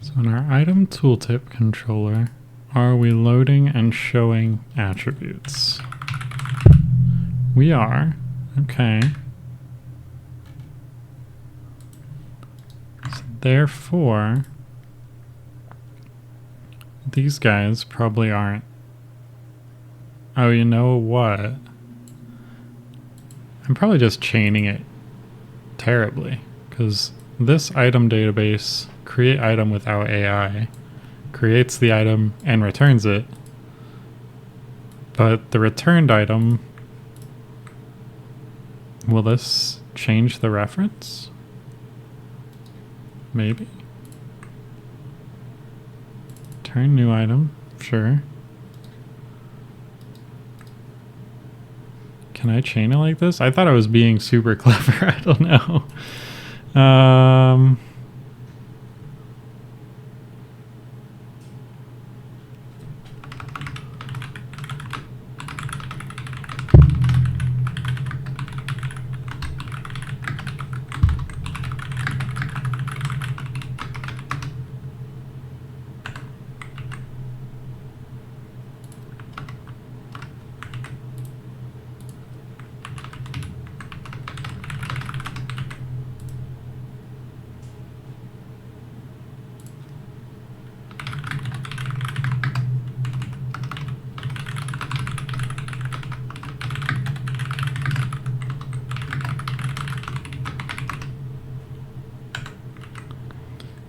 So in our item tooltip controller, are we loading and showing attributes? We are. Okay. So therefore, these guys probably aren't. Oh, you know what? I'm probably just chaining it terribly, because this item database, create item without AI, creates the item and returns it, but the returned item, will this change the reference? Maybe. Turn new item, sure. Can I chain it like this? I thought I was being super clever. I don't know.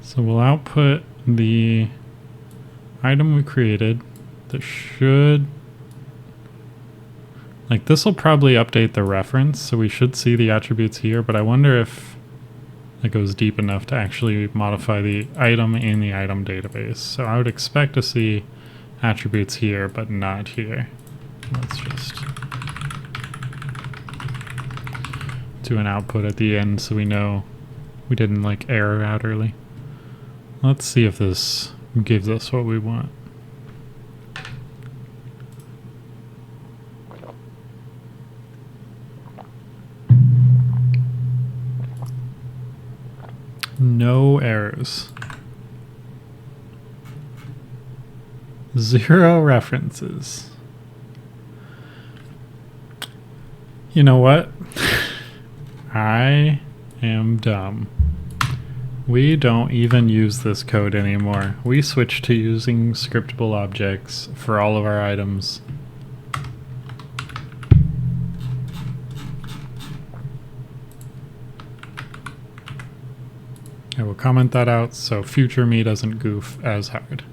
So we'll output the item we created that should, like, this will probably update the reference, so we should see the attributes here, but I wonder if it goes deep enough to actually modify the item in the item database. So I would expect to see attributes here, but not here. Let's just do an output at the end so we know we didn't like error out early. Let's see if this gives us what we want. No errors. 0 references. You know what? I am dumb. We don't even use this code anymore. We switched to using scriptable objects for all of our items. I will comment that out so future me doesn't goof as hard.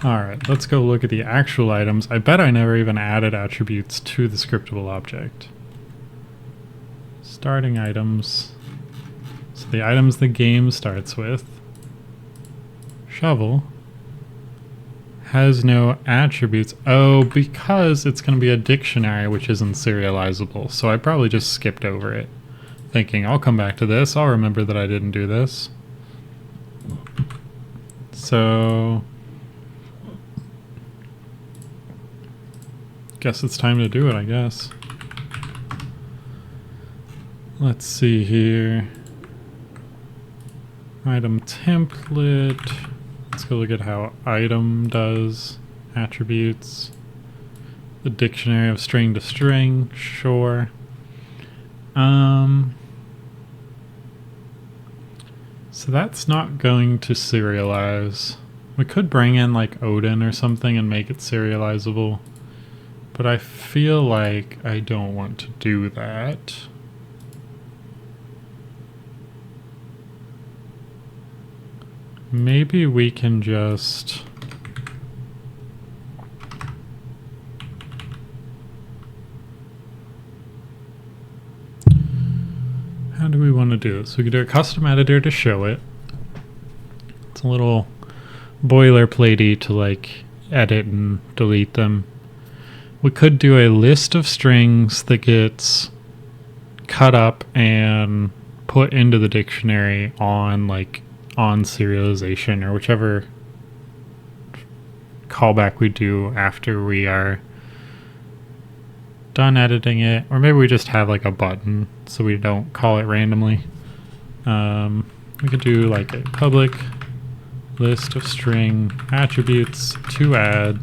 Alright, let's go look at the actual items. I bet I never even added attributes to the scriptable object. Starting items. So the items the game starts with. Shovel has no attributes. Oh, because it's going to be a dictionary which isn't serializable. So I probably just skipped over it, thinking I'll come back to this. I'll remember that I didn't do this. So guess it's time to do it, I guess. Let's see here. Item template. Let's go look at how item does attributes. The dictionary of string to string, sure. So that's not going to serialize. We could bring in like Odin or something and make it serializable, but I feel like I don't want to do that. Maybe we can just how do we want to do this? We could do a custom editor to show it. It's a little boilerplatey to like edit and delete them. We could do a list of strings that gets cut up and put into the dictionary on like on serialization or whichever callback we do after we are done editing it, or maybe we just have like a button so we don't call it randomly. We could do like a public list of string attributes to add,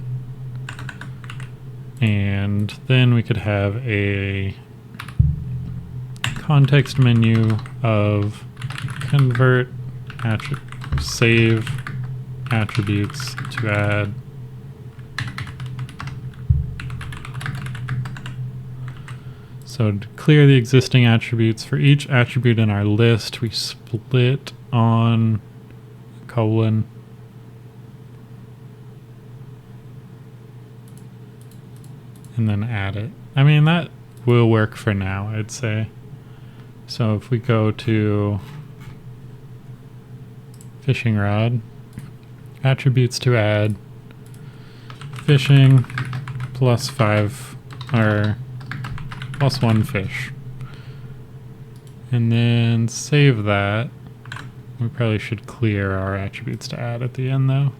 and then we could have a context menu of convert save attributes to add. So to clear the existing attributes, for each attribute in our list, we split on colon. And then add it. I mean, that will work for now, I'd say. So if we go to fishing rod, attributes to add, fishing +5 or +1 fish, and then save that. We probably should clear our attributes to add at the end though.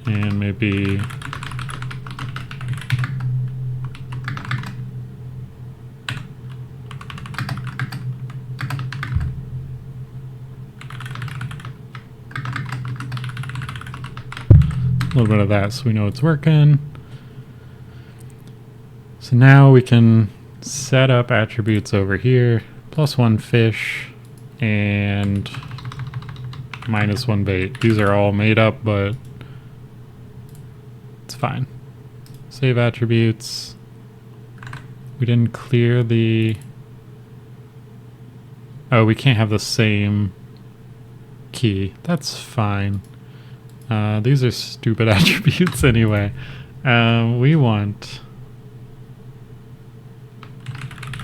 And maybe a little bit of that so we know it's working. So now we can set up attributes over here, +1 fish and -1 bait. These are all made up, but it's fine. Save attributes. We didn't clear the... Oh, we can't have the same key. That's fine. These are stupid attributes anyway. We want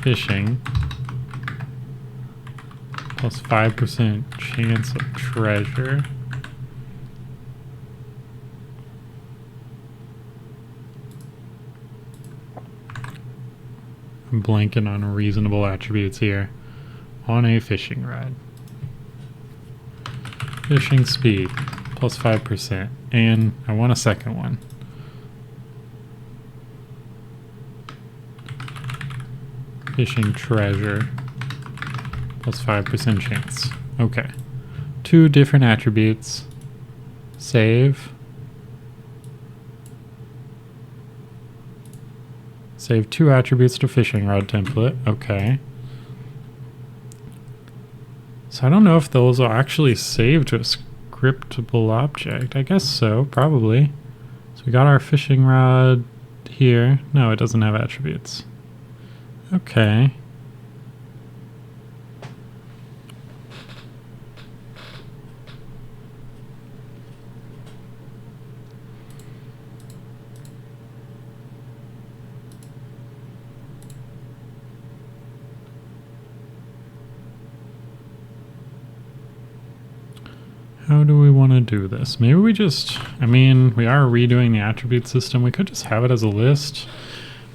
fishing +5% chance of treasure. I'm blanking on reasonable attributes here. On a fishing rod. Fishing speed +5%. And I want a second one. Fishing treasure +5% chance. Okay. 2 different attributes. Save. Save 2 attributes to fishing rod template. Okay. So I don't know if those will actually save to a scriptable object. I guess so, probably. So we got our fishing rod here. No, it doesn't have attributes. Okay. How do we want to do this? Maybe we just, I mean, we are redoing the attribute system. We could just have it as a list,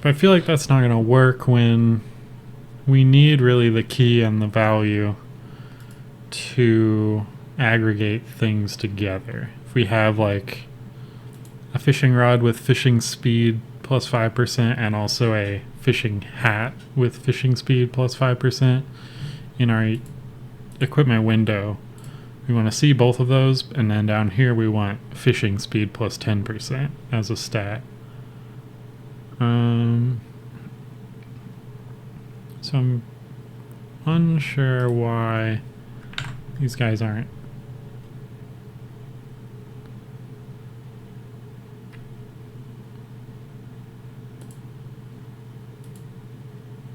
but I feel like that's not going to work when we need really the key and the value to aggregate things together. If we have like a fishing rod with fishing speed plus 5% and also a fishing hat with fishing speed plus 5% in our equipment window, we want to see both of those, and then down here we want fishing speed plus 10% as a stat. So I'm unsure why these guys aren't.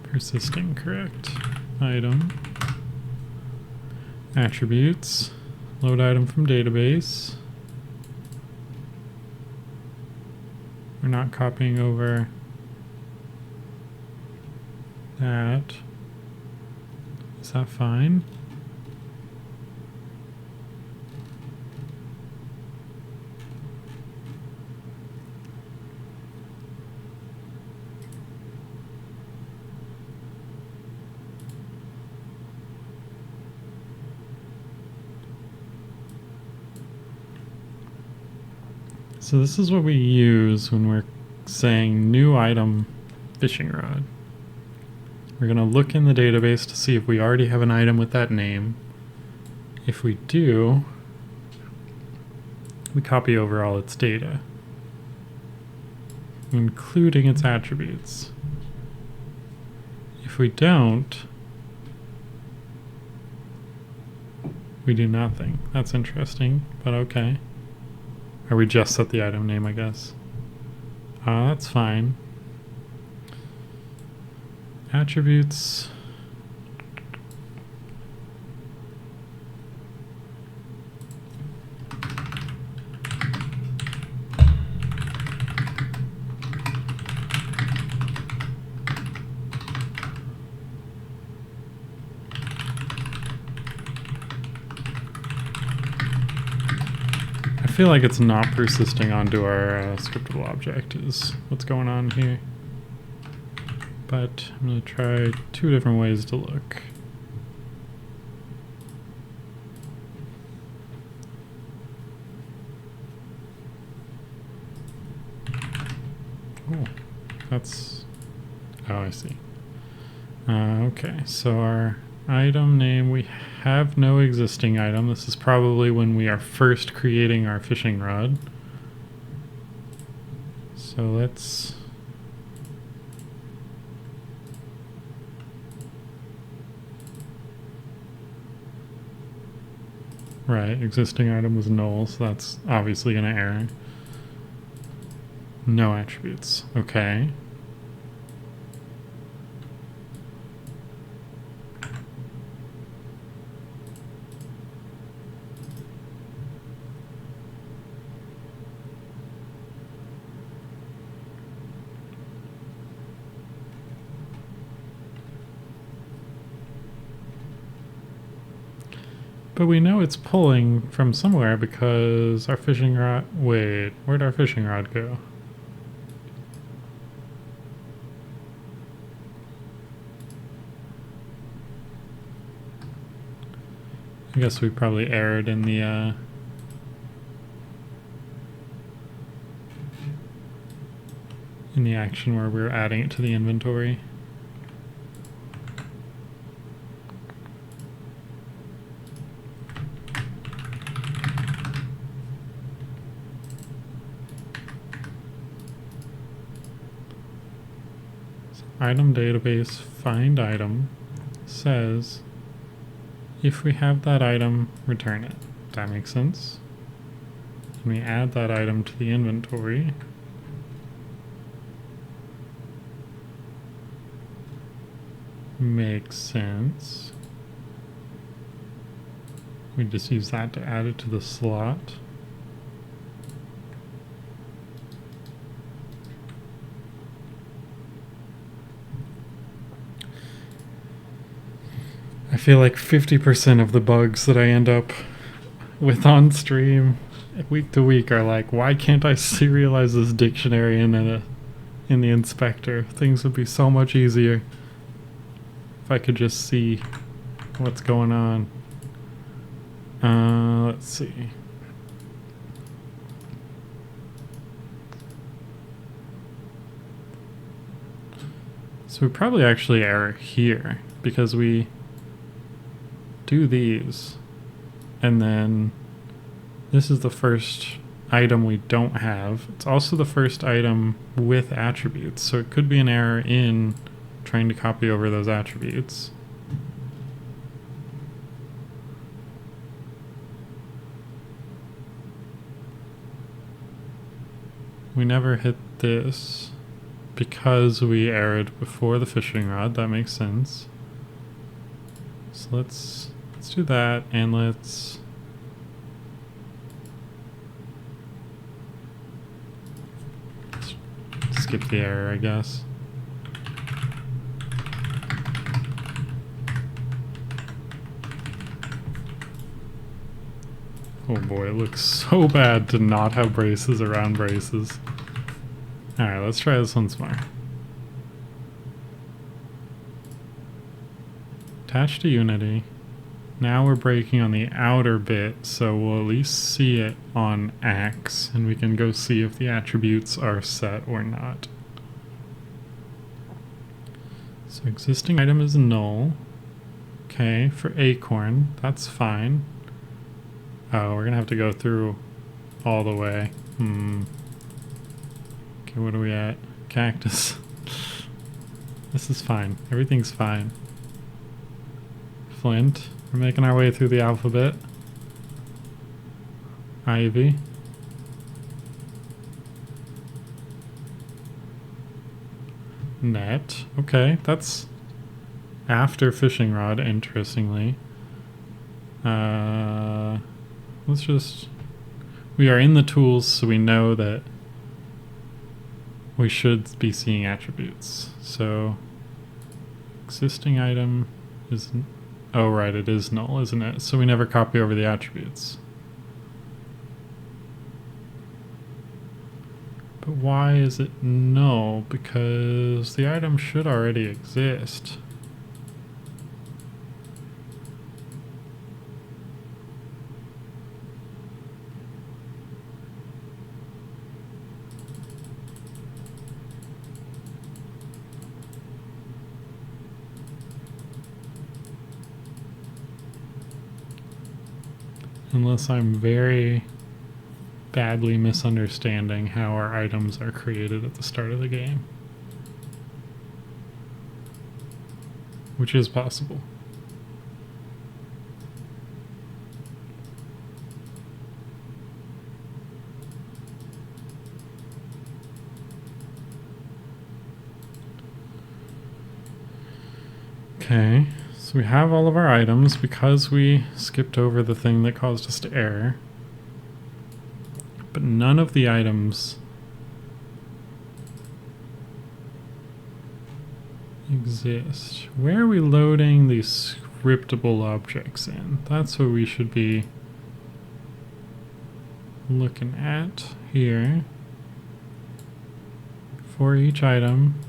Persisting correct. Item. Attributes. Load item from database. We're not copying over that. Is that fine? So this is what we use when we're saying new item fishing rod. We're going to look in the database to see if we already have an item with that name. If we do, we copy over all its data, including its attributes. If we don't, we do nothing. That's interesting, but okay. Or we just set the item name, I guess. That's fine. Attributes. I feel like it's not persisting onto our scriptable object is what's going on here. But I'm going to try two different ways to look. Oh, that's... Oh, I see. Okay, so our item name, we have no existing item. This is probably when we are first creating our fishing rod. So let's... Right, existing item was null, so that's obviously going to error. No attributes. Okay. But we know it's pulling from somewhere because our fishing rod... Wait, where'd our fishing rod go? I guess we probably erred in the action where we're adding it to the inventory. Item database find item says if we have that item, return it. Does that make sense? And we add that item to the inventory. Makes sense. We just use that to add it to the slot. I feel like 50% of the bugs that I end up with on stream week to week are like, why can't I serialize this dictionary in the inspector? Things would be so much easier if I could just see what's going on. Let's see. So we probably actually error here because we do these and then this is the first item we don't have. It's also the first item with attributes, so it could be an error in trying to copy over those attributes. We never hit this because we errored before the fishing rod. That makes sense. So let's do that, and let's skip the error, I guess. Oh boy, it looks so bad to not have braces around braces. Alright, let's try this once more. Attach to Unity. Now we're breaking on the outer bit, so we'll at least see it on X, and we can go see if the attributes are set or not. So existing item is null. Okay, for acorn, that's fine. Oh, we're gonna have to go through all the way. Okay, what are we at? Cactus. This is fine. Everything's fine. Flint. We're making our way through the alphabet. Ivy. Net. Okay, that's after fishing rod, interestingly. Let's just... We are in the tools, so we know that we should be seeing attributes. So, existing item is... Oh, right, it is null, isn't it? So we never copy over the attributes. But why is it null? Because the item should already exist. Unless I'm very badly misunderstanding how our items are created at the start of the game. Which is possible. Okay. So we have all of our items because we skipped over the thing that caused us to error. But none of the items exist. Where are we loading these scriptable objects in? That's what we should be looking at here. For each item,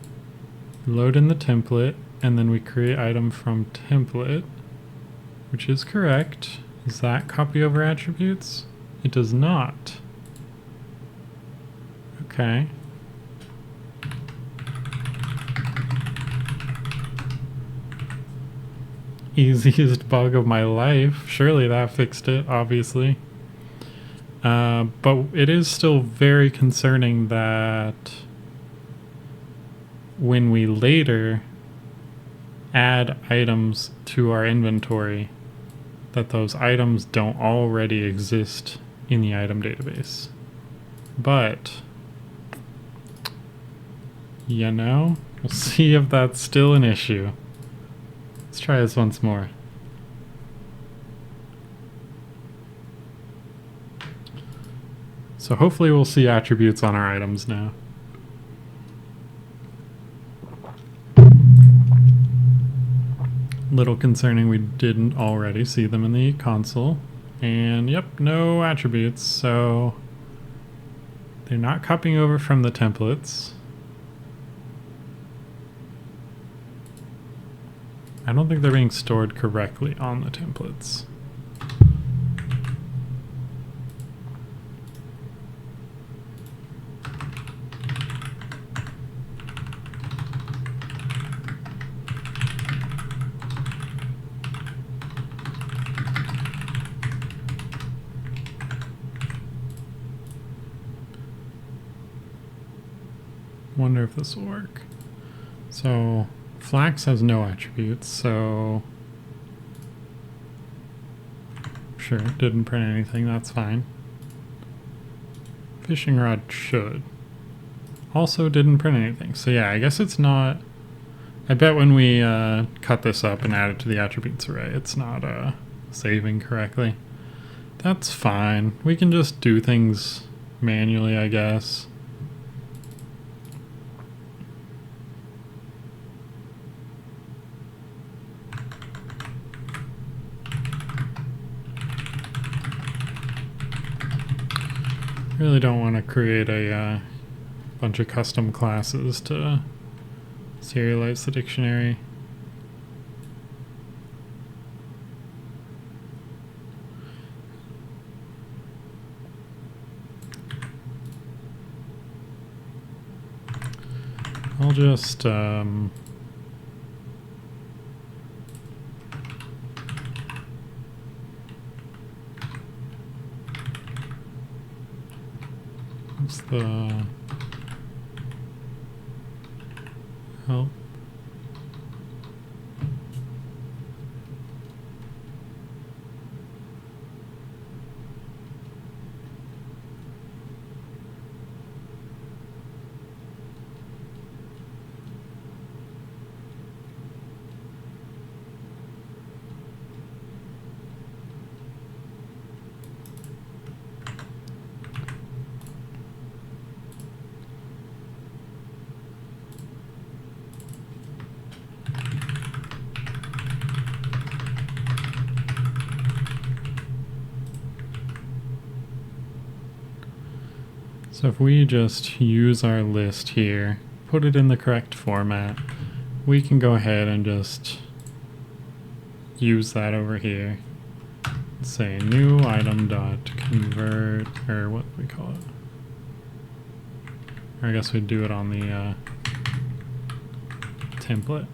load in the template. And then we create item from template, which is correct. Does that copy over attributes? It does not. Okay. Easiest bug of my life. Surely that fixed it, obviously. But it is still very concerning that when we later add items to our inventory, that those items don't already exist in the item database. But, you know, we'll see if that's still an issue. Let's try this once more. So hopefully we'll see attributes on our items now. Little concerning we didn't already see them in the console. And yep, no attributes, so they're not copying over from the templates. I don't think they're being stored correctly on the templates. Wonder if this will work. So Flax has no attributes, so sure, didn't print anything, that's fine. Fishing rod should. Also didn't print anything. So yeah, I guess it's not, I bet when we cut this up and add it to the attributes array, it's not saving correctly. That's fine. We can just do things manually, I guess. Really don't want to create a bunch of custom classes to serialize the dictionary. I'll just what's the help? So if we just use our list here, put it in the correct format, we can go ahead and just use that over here. Say new item dot convert, or what do we call it? Or I guess we'd do it on the template.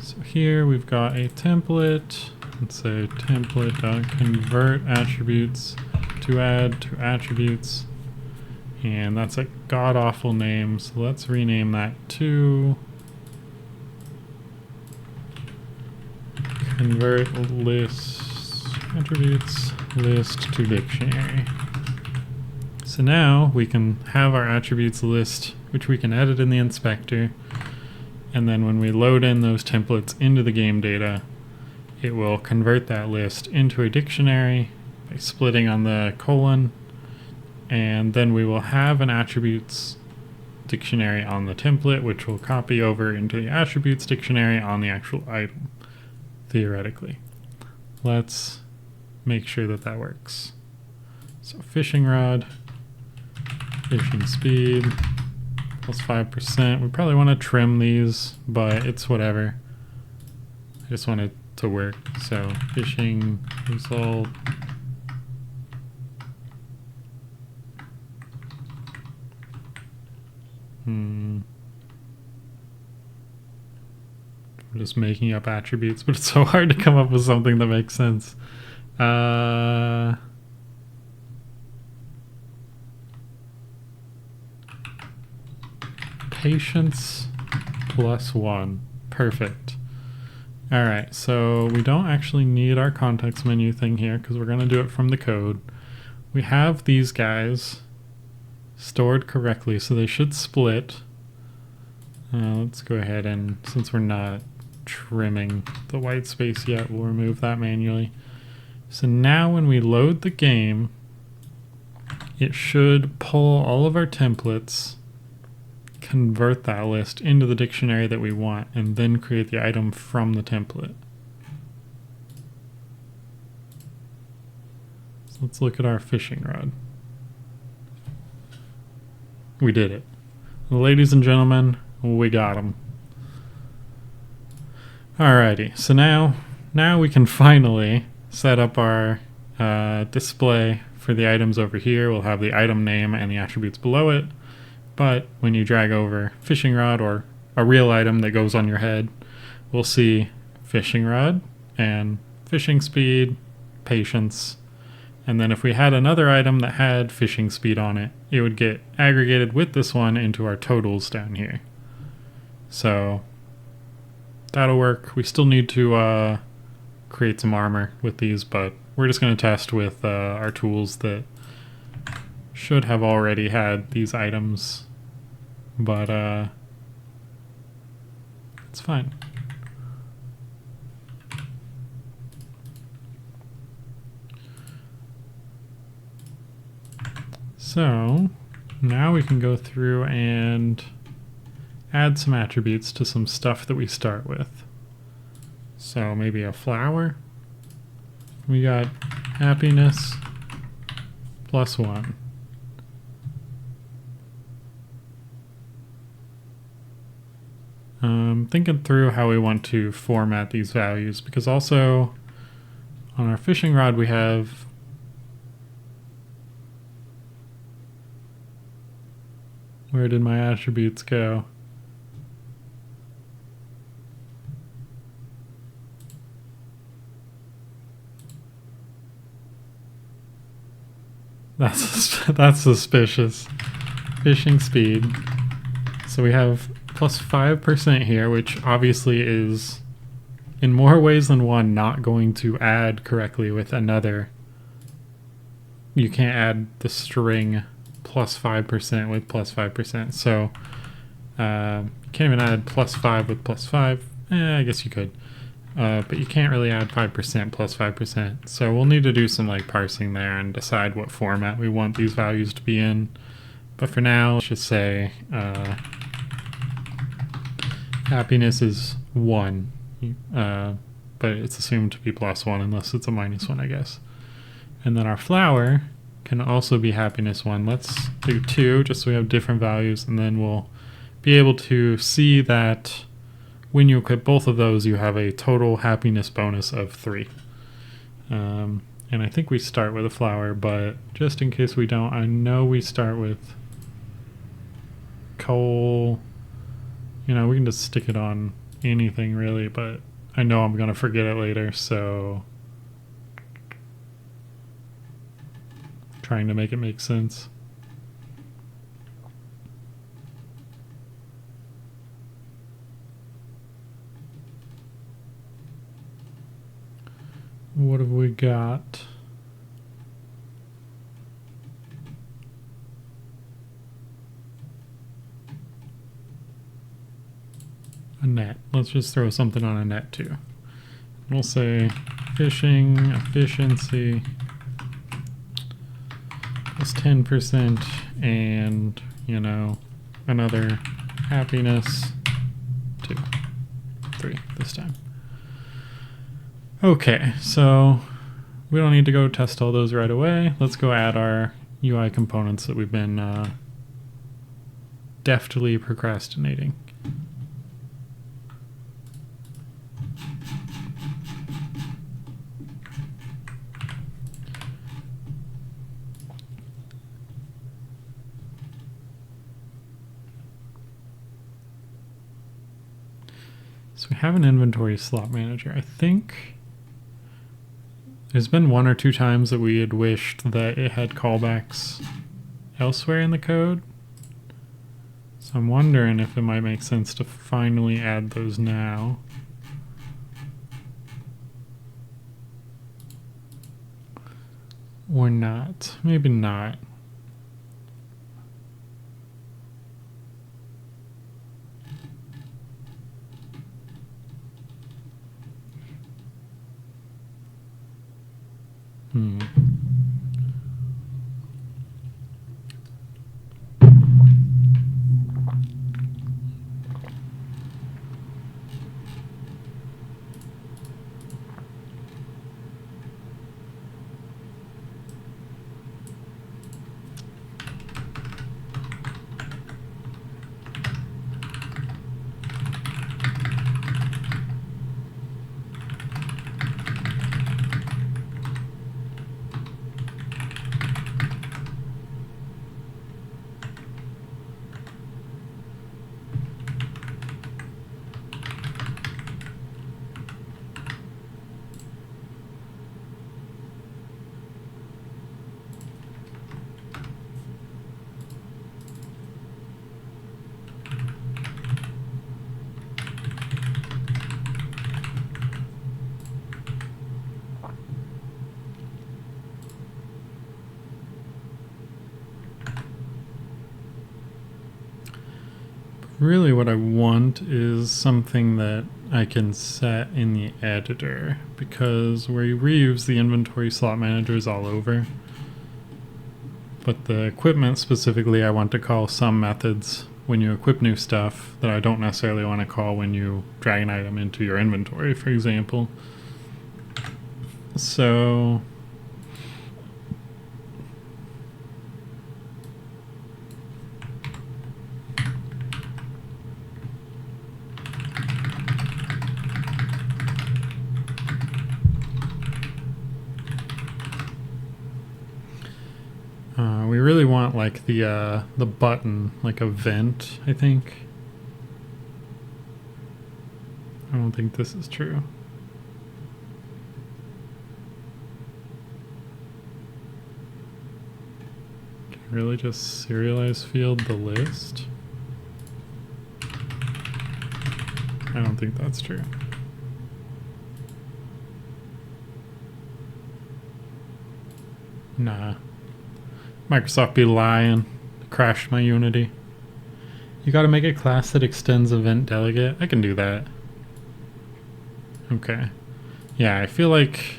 So here we've got a template. Let's say template dot convert attributes to add to attributes. And that's a god-awful name, so let's rename that to convert list attributes list to dictionary. So now we can have our attributes list, which we can edit in the inspector, and then when we load in those templates into the game data, it will convert that list into a dictionary by splitting on the colon. And then we will have an attributes dictionary on the template, which will copy over into the attributes dictionary on the actual item, theoretically. Let's make sure that that works. So fishing rod, fishing speed, plus 5%. We probably want to trim these, but it's whatever. I just want it to work. So fishing result. I'm just making up attributes, but it's so hard to come up with something that makes sense. Patience +1. Perfect. Alright, so we don't actually need our context menu thing here because we're going to do it from the code. We have these guys stored correctly, so they should split. Let's go ahead and, since we're not trimming the white space yet, we'll remove that manually. So now when we load the game, it should pull all of our templates, convert that list into the dictionary that we want, and then create the item from the template. Let's look at our fishing rod. We did it. Ladies and gentlemen, we got them. Alrighty, so now we can finally set up our display for the items over here. We'll have the item name and the attributes below it, but when you drag over fishing rod or a real item that goes on your head, we'll see fishing rod and fishing speed, patience, and then if we had another item that had fishing speed on it, it would get aggregated with this one into our totals down here. So that'll work. We still need to create some armor with these, but we're just going to test with our tools that should have already had these items, but it's fine. So now we can go through and add some attributes to some stuff that we start with. So maybe a flower. We got happiness +1. Thinking through how we want to format these values, because also on our fishing rod we have where did my attributes go? That's suspicious. Fishing speed. So we have +5% here, which obviously is in more ways than one not going to add correctly with another. You can't add the string +5% with +5%. So you can't even add +5 with +5. I guess you could. But you can't really add 5% +5%. So we'll need to do some like parsing there and decide what format we want these values to be in. But for now, let's just say happiness is 1. But it's assumed to be +1 unless it's a -1, I guess. And then our flower can also be happiness 1. Let's do 2 just so we have different values, and then we'll be able to see that when you equip both of those, you have a total happiness bonus of 3. And I think we start with a flower, but just in case we don't, I know we start with coal. You know, we can just stick it on anything really, but I know I'm going to forget it later, so trying to make it make sense. What have we got? A net. Let's just throw something on a net too. We'll say fishing efficiency +10% and, you know, another happiness 2, 3 this time. Okay, so we don't need to go test all those right away. Let's go add our UI components that we've been deftly procrastinating. So we have an inventory slot manager. I think there's been 1 or 2 times that we had wished that it had callbacks elsewhere in the code. So I'm wondering if it might make sense to finally add those now. Or not. Maybe not. Really what I want is something that I can set in the editor, because where you reuse the inventory slot manager is all over. But the equipment specifically, I want to call some methods when you equip new stuff that I don't necessarily want to call when you drag an item into your inventory, for example. So we really want like the button, like a vent, I think. I don't think this is true. Can I really just serialize field the list? I don't think that's true. Nah. Microsoft be lying. Crashed my Unity. You gotta make a class that extends event delegate. I can do that. Okay. Yeah, I feel like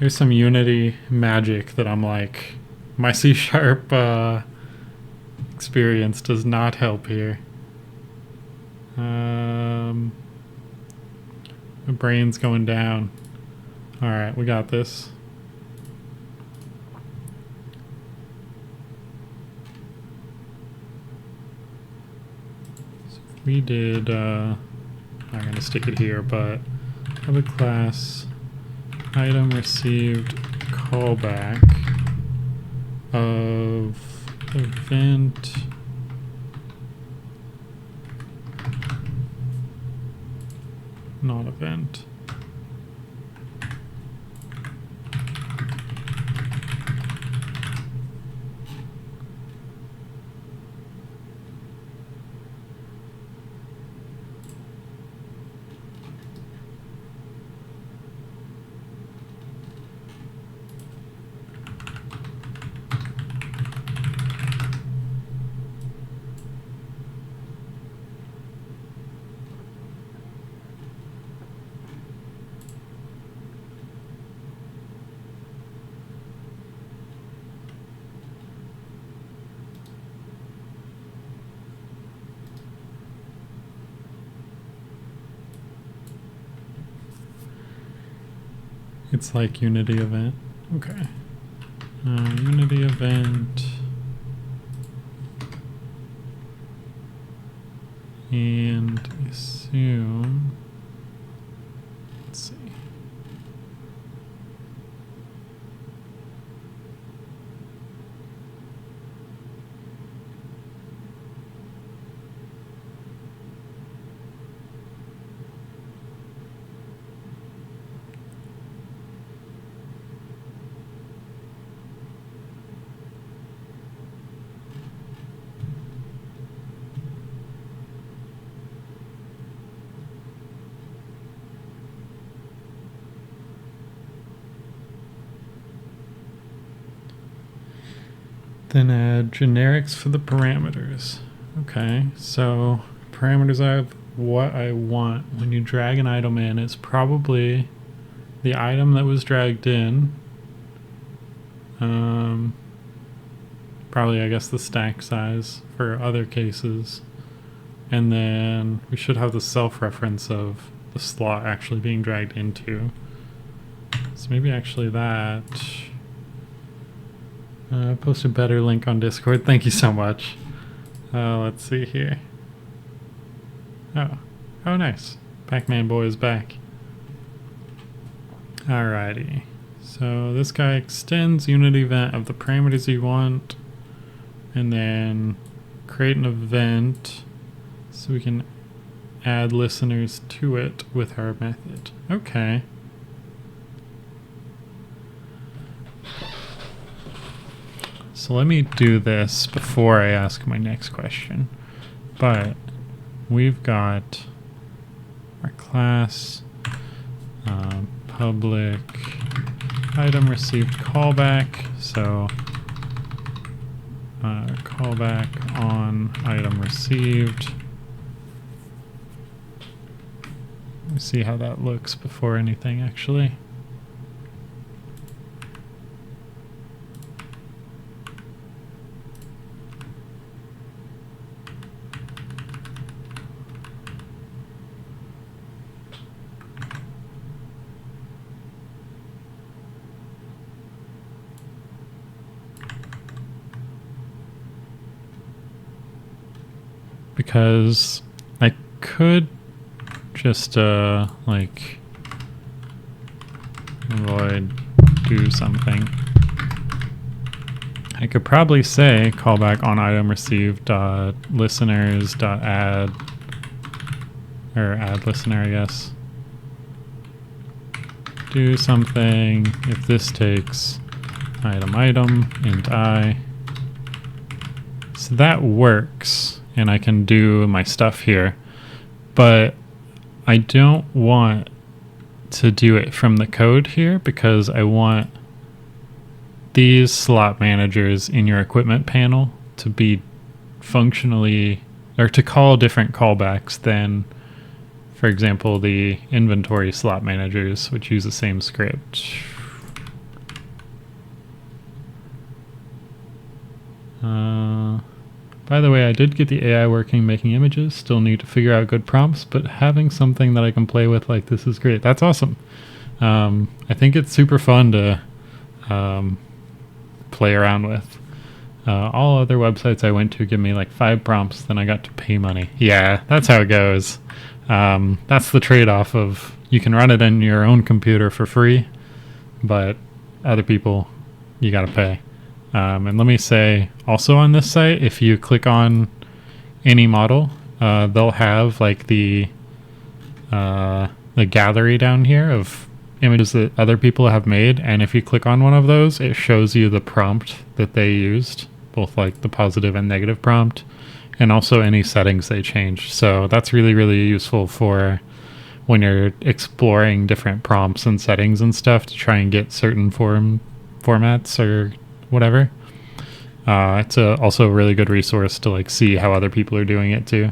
there's some Unity magic that I'm like, my C# experience does not help here. My brain's going down. Alright, we got this. So if we did, I'm going to stick it here, but public class item received callback of event not event. It's like Unity event. Okay. Unity event. And assume. Let's see. Then add generics for the parameters. Okay, so parameters are what I want. When you drag an item in, it's probably the item that was dragged in. Probably, I guess, the stack size for other cases. And then we should have the self-reference of the slot actually being dragged into. So maybe actually that. Post a better link on Discord. Thank you so much. Let's see here. Oh, nice. Pac-Man boy is back. Alrighty. So this guy extends Unity event of the parameters you want, and then create an event so we can add listeners to it with our method. Okay. So let me do this before I ask my next question. But we've got our class public item received callback. So callback on item received. Let me see how that looks before anything actually. Because I could just like void do something. I could probably say callback on item received listeners add, or add listener, I guess. Do something if this takes item int I. So that works. And I can do my stuff here, but I don't want to do it from the code here because I want these slot managers in your equipment panel to be functionally, or to call different callbacks than, for example, the inventory slot managers, which use the same script. By the way, I did get the AI working making images. Still need to figure out good prompts, but having something that I can play with like this is great. That's awesome. I think it's super fun to play around with. All other websites I went to give me like 5 prompts, then I got to pay money. Yeah, that's how it goes. That's the trade-off of you can run it in your own computer for free, but other people, you got to pay. And let me say also on this site, if you click on any model, they'll have like the gallery down here of images that other people have made. And if you click on one of those, it shows you the prompt that they used, both like the positive and negative prompt, and also any settings they changed. So that's really, really useful for when you're exploring different prompts and settings and stuff to try and get certain formats or whatever. It's also a really good resource to like see how other people are doing it too.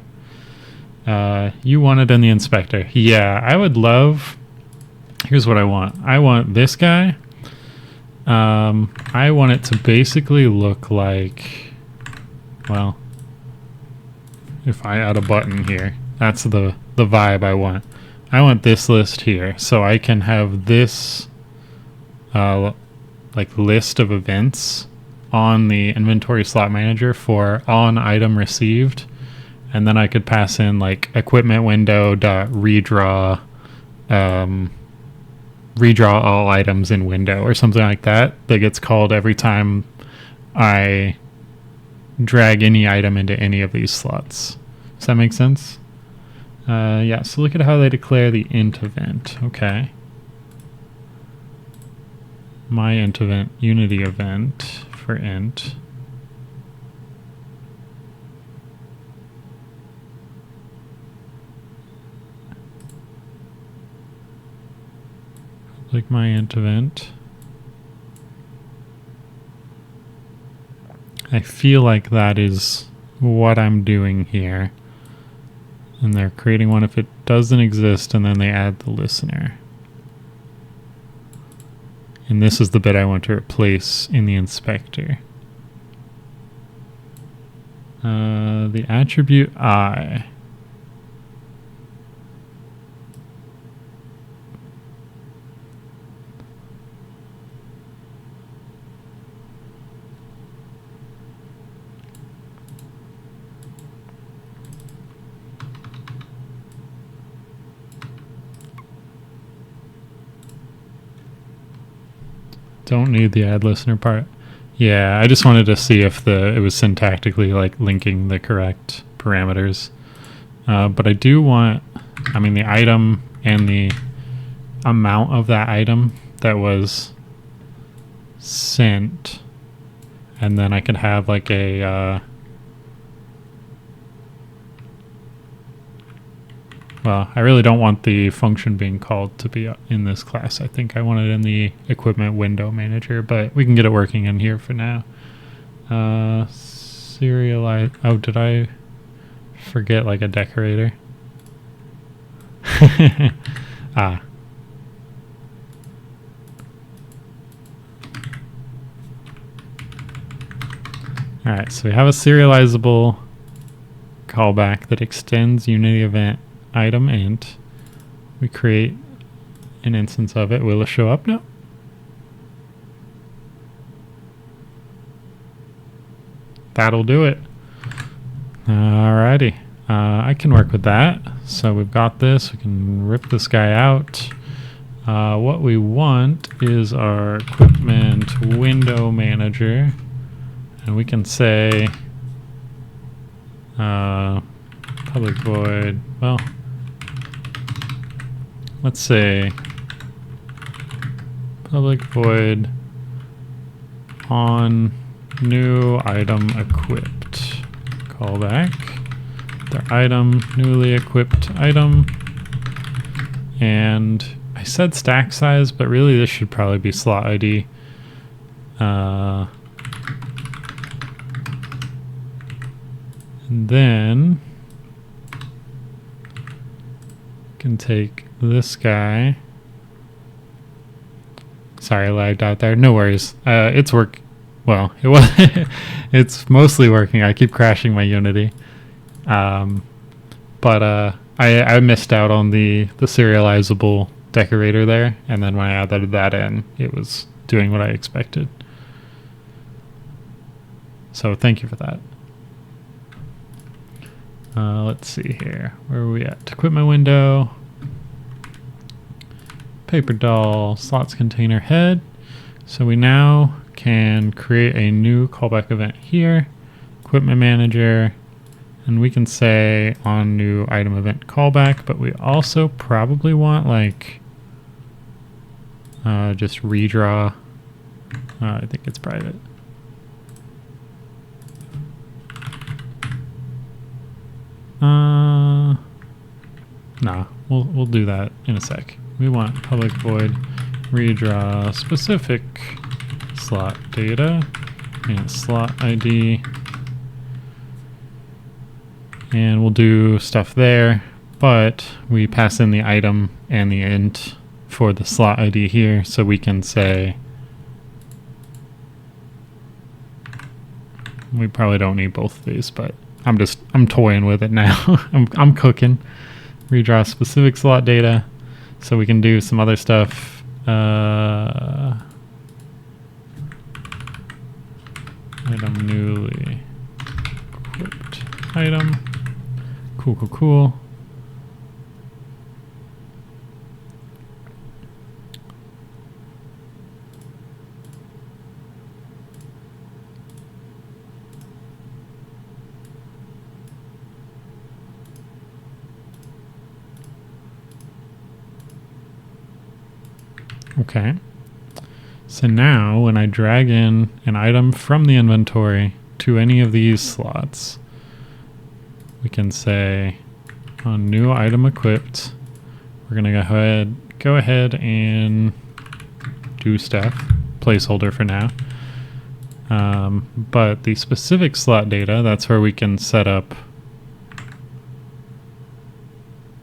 You want it in the inspector. Yeah, I would love, here's what I want. I want this guy. I want it to basically look like, well, if I add a button here, that's the vibe I want. I want this list here, so I can have this like list of events on the inventory slot manager for on item received, and then I could pass in like equipment window dot redraw all items in window or something like that gets called every time I drag any item into any of these slots. Does that make sense? Yeah, so look at how they declare the int event. Okay. My int event, unity event for int. Like my int event. I feel like that is what I'm doing here. And they're creating one if it doesn't exist, and then they add the listener. And this is the bit I want to replace in the inspector. The attribute I. Don't need the add listener part. Yeah, I just wanted to see if it was syntactically like linking the correct parameters. But I do want, I mean, the item and the amount of that item that was sent, and then I could have like a well, I really don't want the function being called to be in this class. I think I want it in the equipment window manager, but we can get it working in here for now. serialize. Oh, did I forget like a decorator? Ah. Alright, so we have a serializable callback that extends Unity event item int. We create an instance of it. Will it show up? No. That'll do it. Alrighty. I can work with that. So we've got this. We can rip this guy out. What we want is our equipment window manager. And we can say public void, well, let's say public void on new item equipped callback. Their item, newly equipped item. And I said stack size, but really this should probably be slot ID. And then can take this guy. Sorry, I lagged out there. No worries. It's well, it was it's mostly working. I keep crashing my Unity. But I missed out on the serializable decorator there, and then when I added that in, it was doing what I expected. So thank you for that. Let's see here. Where are we at? Equipment window. Paper doll, slots container head. So we now can create a new callback event here. Equipment manager. And we can say on new item event callback, but we also probably want like just redraw. I think it's private. Nah, we'll do that in a sec. We want public void redraw specific slot data and slot ID, and we'll do stuff there, but we pass in the item and the int for the slot ID here, so we can say we probably don't need both of these, but I'm toying with it now. I'm cooking. Redraw specific slot data, so we can do some other stuff. Item newly equipped item. Cool. Okay, so now when I drag in an item from the inventory to any of these slots, we can say on new item equipped, we're gonna go ahead and do stuff, placeholder for now. But the specific slot data, that's where we can set up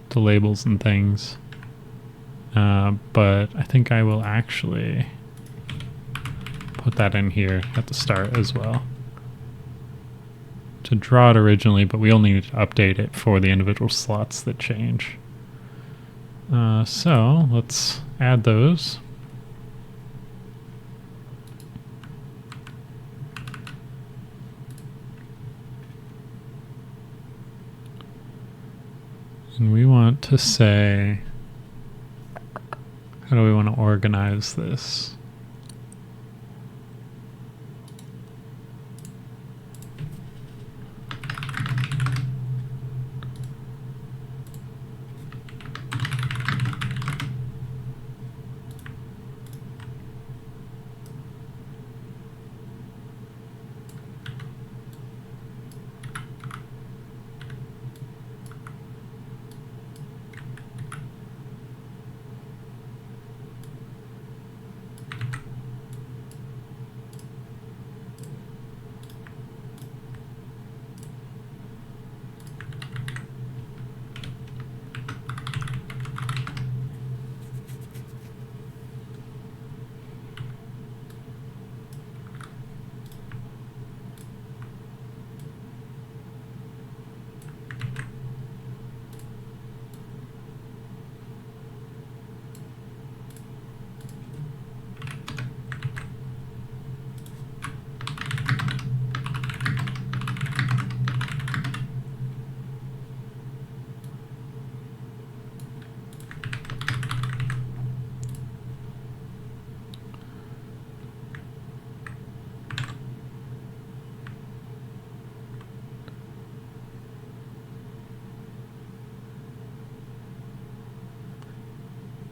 the labels and things. But I think I will actually put that in here at the start as well to draw it originally, but we only need to update it for the individual slots that change. So let's add those. And we want to say, how do we want to organize this?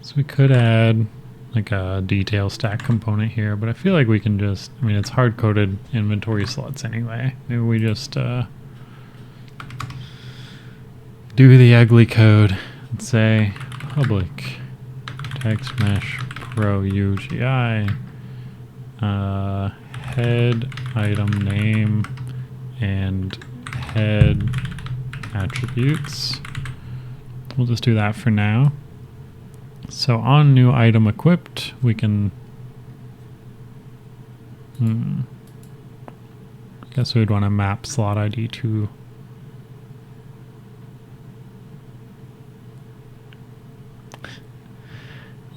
So we could add like a detail stack component here, but I feel like we can just, I mean, it's hard-coded inventory slots anyway. Maybe we just do the ugly code and say public text mesh pro UGI head item name and head attributes. We'll just do that for now. So on new item equipped, we can, I guess we'd want to map slot ID to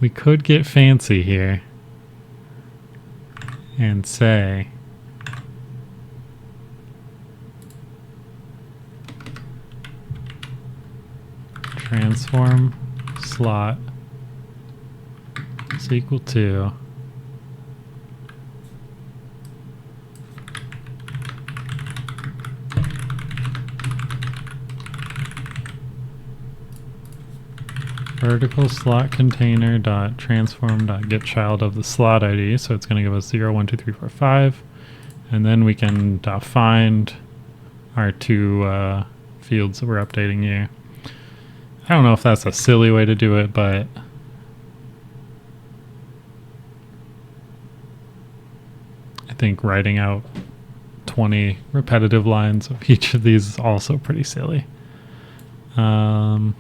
we could get fancy here and say transform slot is equal to vertical slot container dot transform dot get child of the slot ID. So it's going to give us 0, 1, 2, 3, 4, 5, and then we can find our two fields that we're updating here. I don't know if that's a silly way to do it, but I think writing out 20 repetitive lines of each of these is also pretty silly. So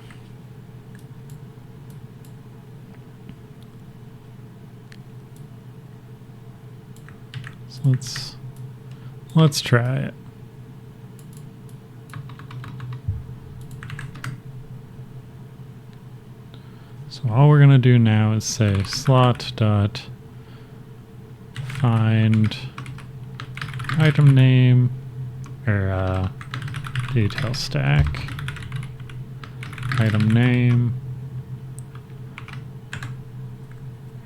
let's try it. So all we're gonna do now is say slot dot find item name or detail stack item name,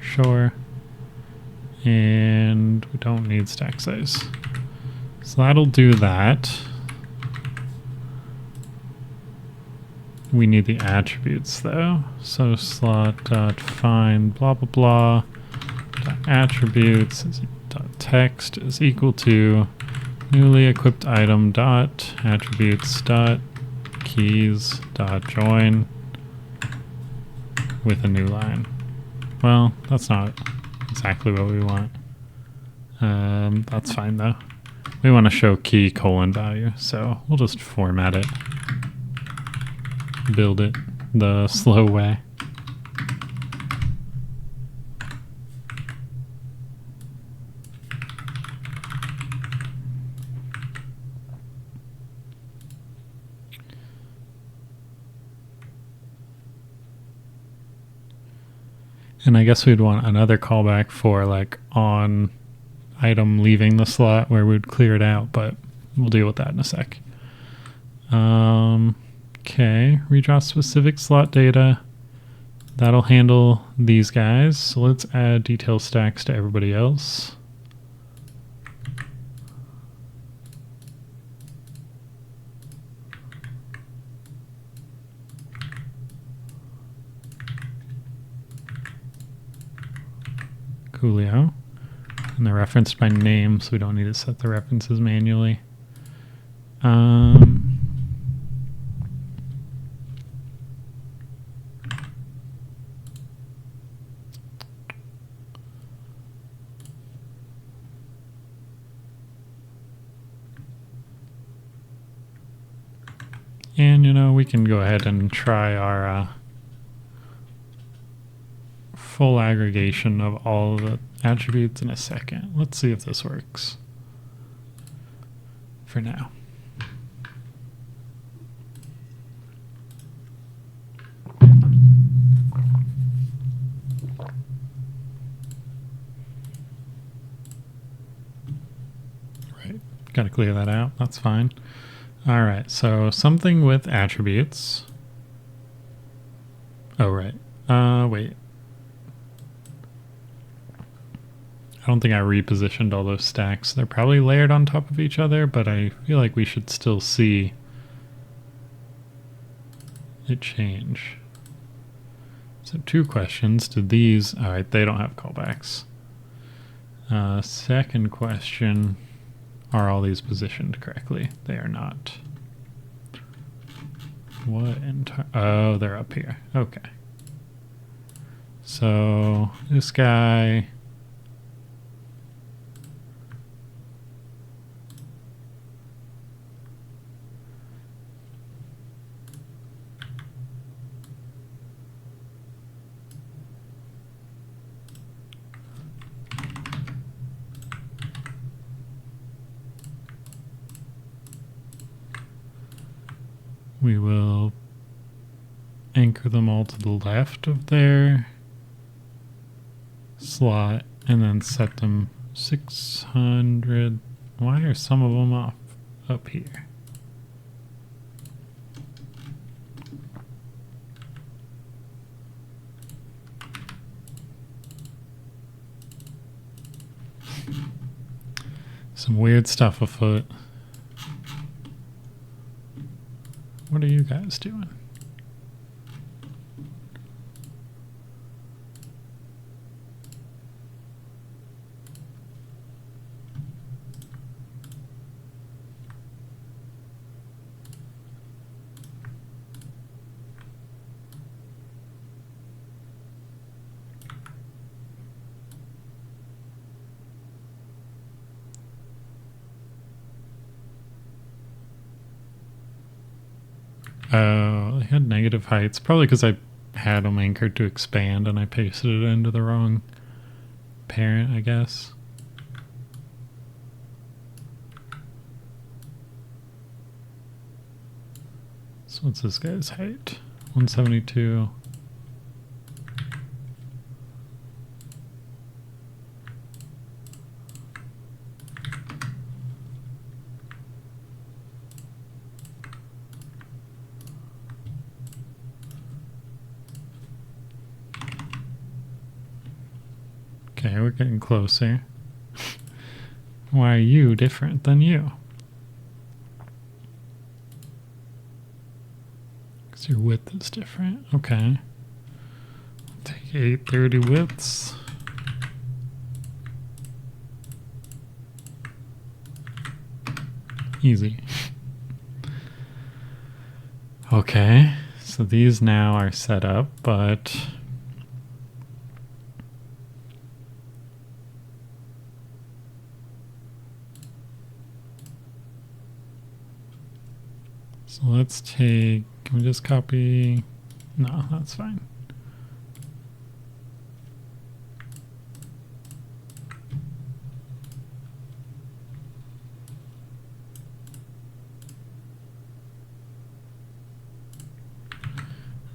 sure, and we don't need stack size, so that'll do that. We need the attributes though, so slot dot find blah blah blah dot attributes dot text is equal to newly equipped item dot attributes dot keys dot join with a new line. Well, that's not exactly what we want. That's fine though. We want to show key colon value, so we'll just format it. Build it the slow way. And I guess we'd want another callback for like on item leaving the slot where we'd clear it out, but we'll deal with that in a sec. Okay, redraw specific slot data. That'll handle these guys. So let's add detail stacks to everybody else. Coolio. And they're referenced by name, so we don't need to set the references manually. And, you know, we can go ahead and try our full aggregation of all of the attributes in a second. Let's see if this works for now. Right, got to clear that out. That's fine. All right, so something with attributes. Oh, right. Wait. I don't think I repositioned all those stacks. They're probably layered on top of each other, but I feel like we should still see it change. So 2 questions. Did these... All right, they don't have callbacks. Second question, are all these positioned correctly? They are not. What oh, they're up here. Okay. So this guy... We will anchor them all to the left of their slot and then set them 600. Why are some of them off up here? Some weird stuff afoot. What are you guys doing? Oh, they had negative heights. Probably because I had them anchored to expand and I pasted it into the wrong parent, I guess. So what's this guy's height? 172. Okay, we're getting closer. Why are you different than you? Because your width is different. Okay. Take 830 widths. Easy. Okay, so these now are set up, but... So let's take, can we just copy? No, that's fine.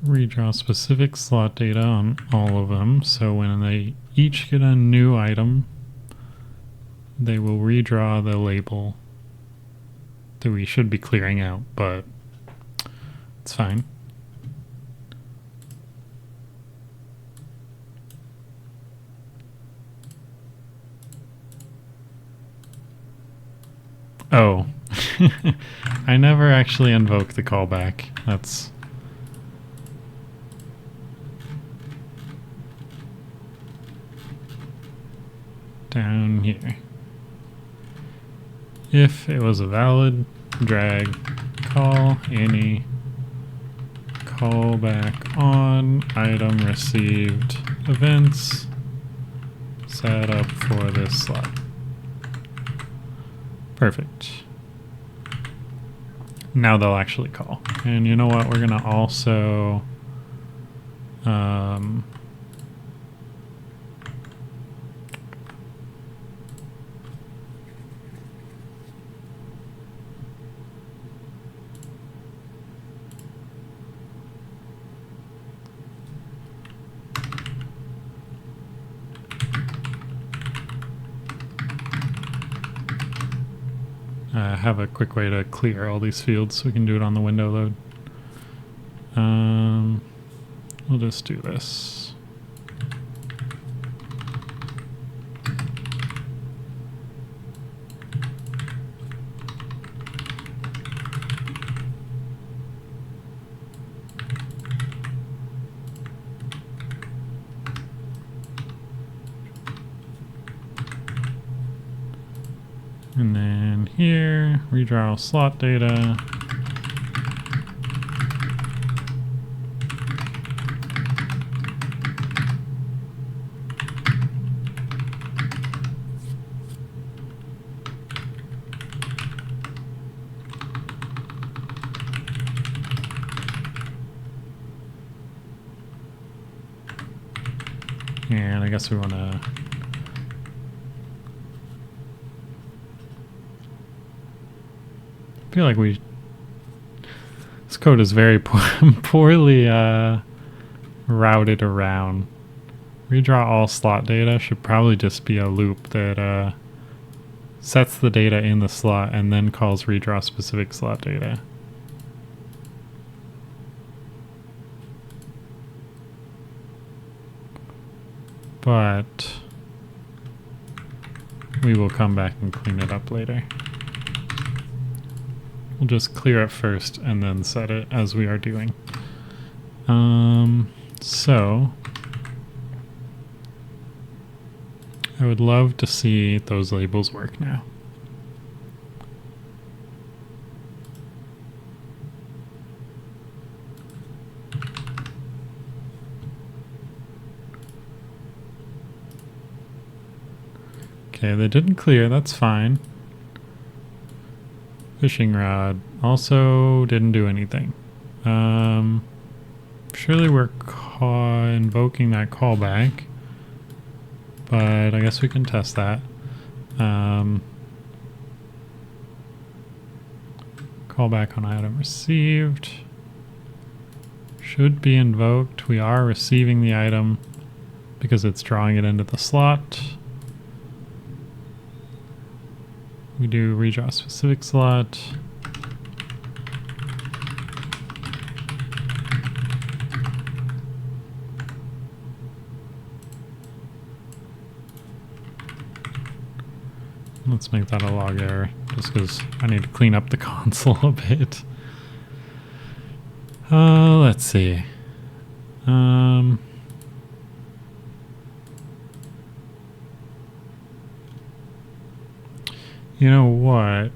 Redraw specific slot data on all of them, so when they each get a new item, they will redraw the label that we should be clearing out, but it's fine. Oh, I never actually invoke the callback. That's... down here. If it was a valid drag, call any callback on item received events set up for this slot. Perfect. Now they'll actually call. And you know what? We're gonna also have a quick way to clear all these fields so we can do it on the window load. We'll just do this. here. Redraw all slot data. And I guess we want to feel like this code is very poorly routed around. Redraw all slot data should probably just be a loop that sets the data in the slot and then calls redraw specific slot data. But we will come back and clean it up later. We'll just clear it first and then set it as we are doing. So I would love to see those labels work now. Okay, they didn't clear, that's fine. Fishing rod also didn't do anything. Surely we're invoking that callback, but I guess we can test that. Callback on item received. Should be invoked. We are receiving the item because it's drawing it into the slot. We do redraw specific slot. Let's make that a log error, just because I need to clean up the console a bit. Let's see. You know what?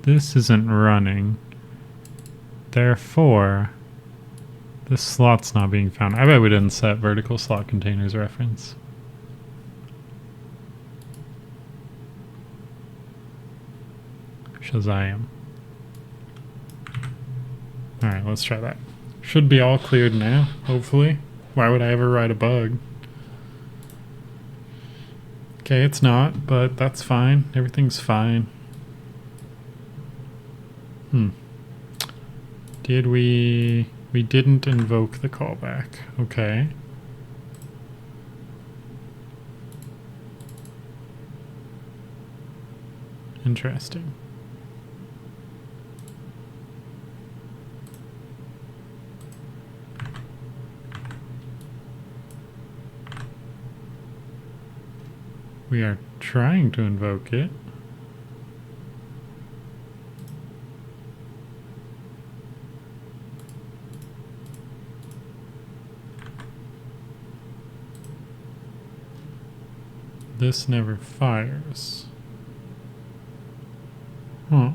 This isn't running. Therefore, this slot's not being found. I bet we didn't set vertical slot containers reference. Shazam. Alright, let's try that. Should be all cleared now, hopefully. Why would I ever write a bug? Okay, it's not, but that's fine. Everything's fine. Did we didn't invoke the callback. Okay. Interesting. We are trying to invoke it. This never fires. Huh.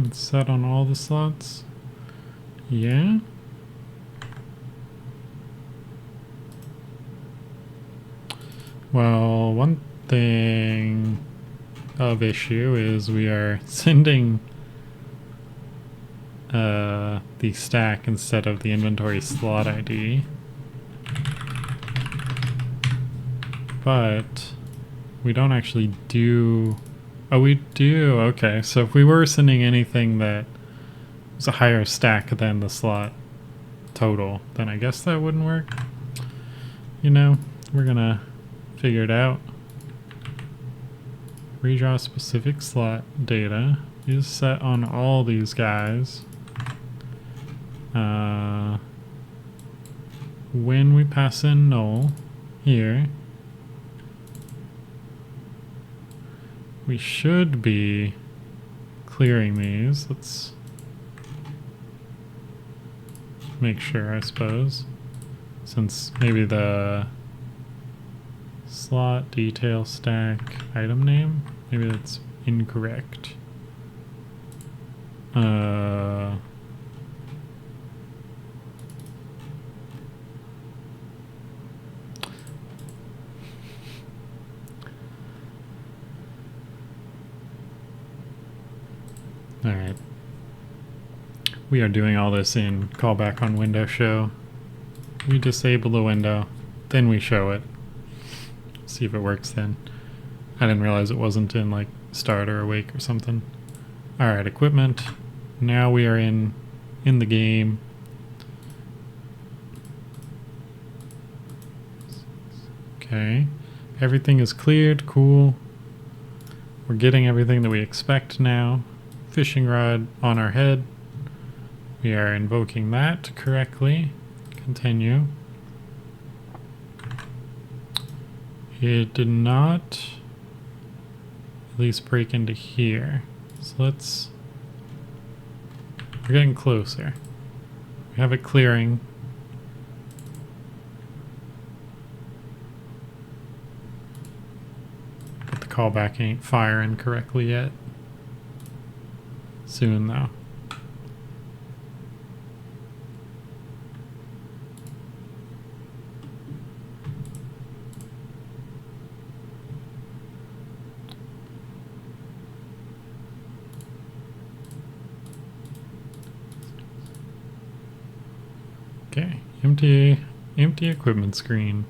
It's set on all the slots. Yeah. Well, one thing of issue is we are sending the stack instead of the inventory slot ID. But we don't actually do... Oh, we do. Okay, so if we were sending anything that was a higher stack than the slot total, then I guess that wouldn't work. You know, we're gonna figure it out. Redraw specific slot data is set on all these guys. When we pass in null here, we should be clearing these. Let's make sure, I suppose. since maybe the slot detail stack item name, maybe that's incorrect. Alright. We are doing all this in callback on window show. We disable the window, then we show it. See if it works then. I didn't realize it wasn't in like start or awake or something. Alright, equipment. Now we are in the game. Okay. Everything is cleared, cool. We're getting everything that we expect now. Fishing rod on our head. We are invoking that correctly. Continue. It did not at least break into here. So let's... We're getting closer. We have it clearing. But the callback ain't firing correctly yet. Soon though. Okay, empty equipment screen.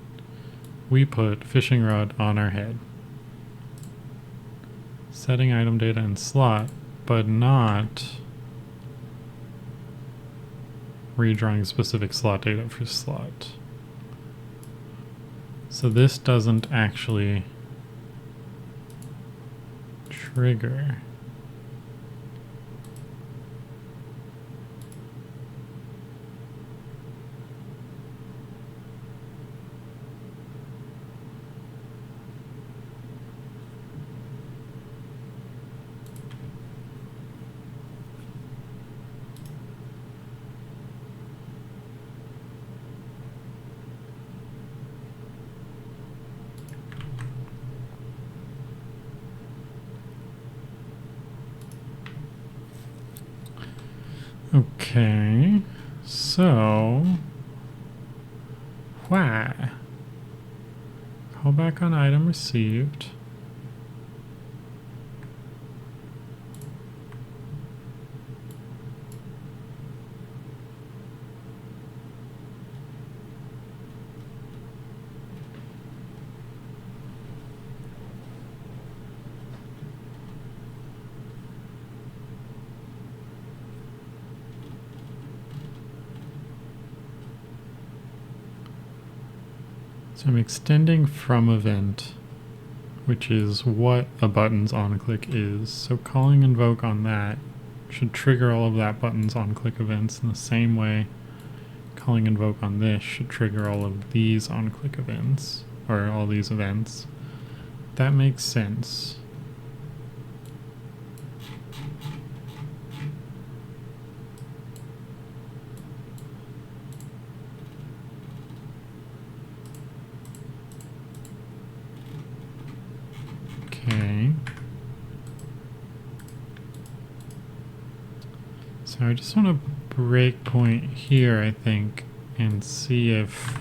We put fishing rod on our head. Setting item data in slot, but not redrawing specific slot data for slot. So this doesn't actually trigger. Okay, so why? Callback on item received. So I'm extending from event, which is what a button's on click is. So calling invoke on that should trigger all of that button's on click events in the same way calling invoke on this should trigger all of these on click events, or all these events. That makes sense. Okay. So I just want to break point here, I think, and see if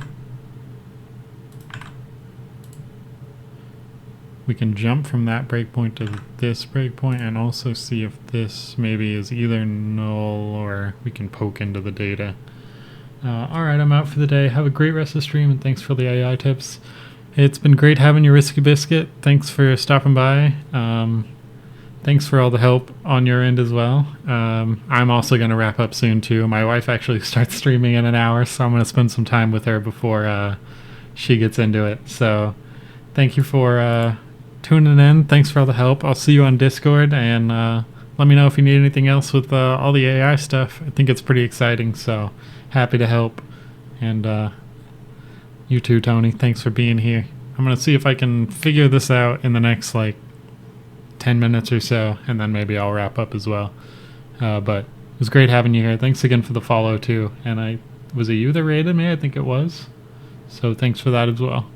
we can jump from that breakpoint to this breakpoint, and also see if this maybe is either null or we can poke into the data. Alright, I'm out for the day. Have a great rest of the stream, and thanks for the AI tips. It's been great having you, Risky Biscuit. Thanks for stopping by. Thanks for all the help on your end as well. I'm also going to wrap up soon too. My wife actually starts streaming in an hour, so I'm going to spend some time with her before she gets into it. So thank you for tuning in. Thanks for all the help. I'll see you on Discord, and let me know if you need anything else with all the AI stuff. I think it's pretty exciting, so happy to help. And you too, Tony. Thanks for being here. I'm going to see if I can figure this out in the next, 10 minutes or so, and then maybe I'll wrap up as well. But it was great having you here. Thanks again for the follow, too. And was it you that rated me? I think it was. So thanks for that as well.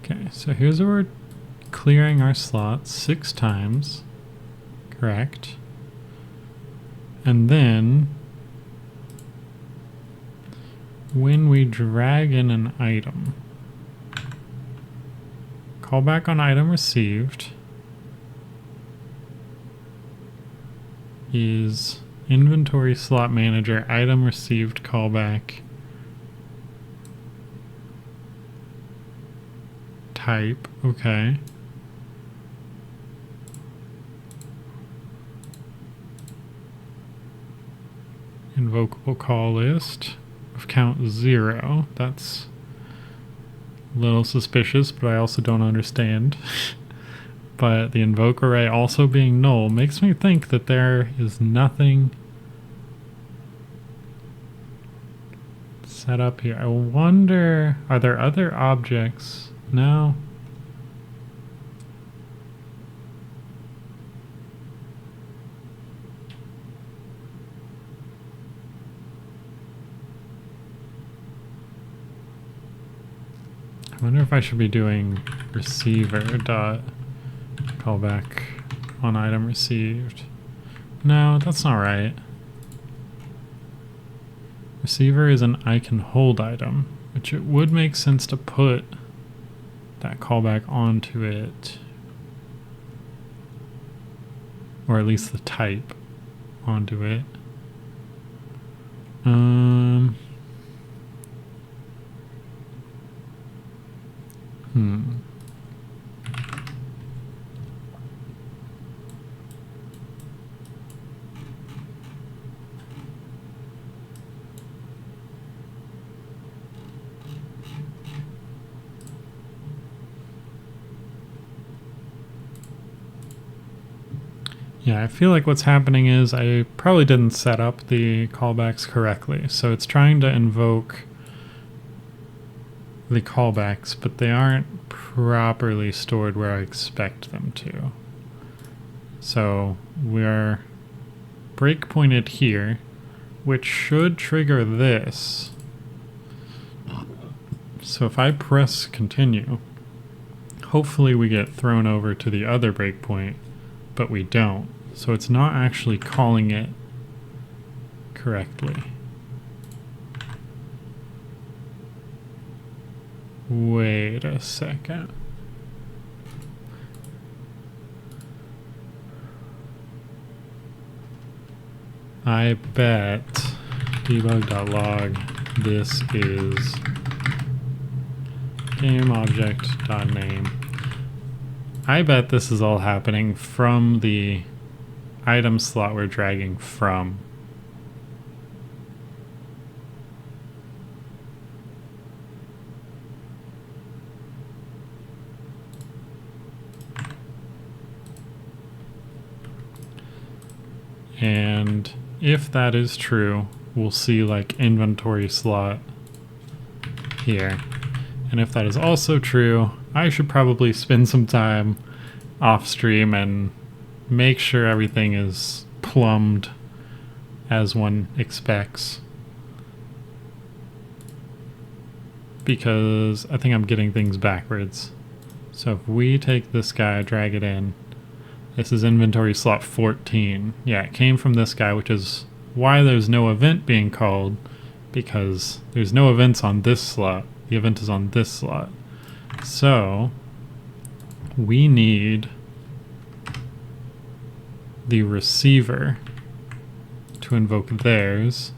Okay, so here's where we're clearing our slots 6 times. Correct. And then when we drag in an item, callback on item received is inventory slot manager item received callback type. Okay. Invocable call list of count 0. That's a little suspicious, but I also don't understand. But the invoke array also being null makes me think that there is nothing set up here. I wonder, are there other objects? No. I wonder if I should be doing receiver dot callback on item received. No, that's not right. Receiver is an I can hold item, which it would make sense to put that callback onto it, or at least the type onto it. Yeah, I feel like what's happening is I probably didn't set up the callbacks correctly. So it's trying to invoke the callbacks, but they aren't properly stored where I expect them to. So we're breakpointed here, which should trigger this. So if I press continue, hopefully we get thrown over to the other breakpoint, but we don't. So it's not actually calling it correctly. Wait a second. I bet debug.log this is gameObject.name. I bet this is all happening from the item slot we're dragging from. And if that is true, we'll see like inventory slot here. And if that is also true, I should probably spend some time off stream and make sure everything is plumbed as one expects. Because I think I'm getting things backwards. So if we take this guy, drag it in, this is inventory slot 14. Yeah, it came from this guy, which is why there's no event being called, because there's no events on this slot. The event is on this slot. So we need the receiver to invoke theirs.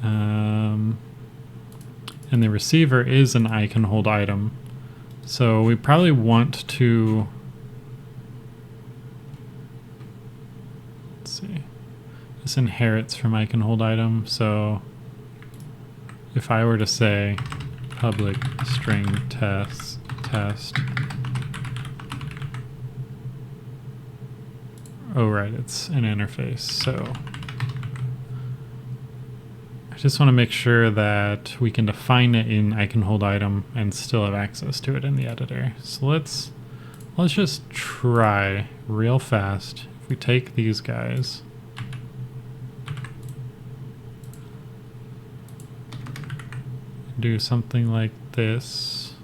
And the receiver is an I can hold item. So we probably want to, let's see, this inherits from I can hold item. So if I were to say public string test, oh right, it's an interface, so I just want to make sure that we can define it in I can hold item and still have access to it in the editor. So let's just try real fast. If we take these guys, do something like this.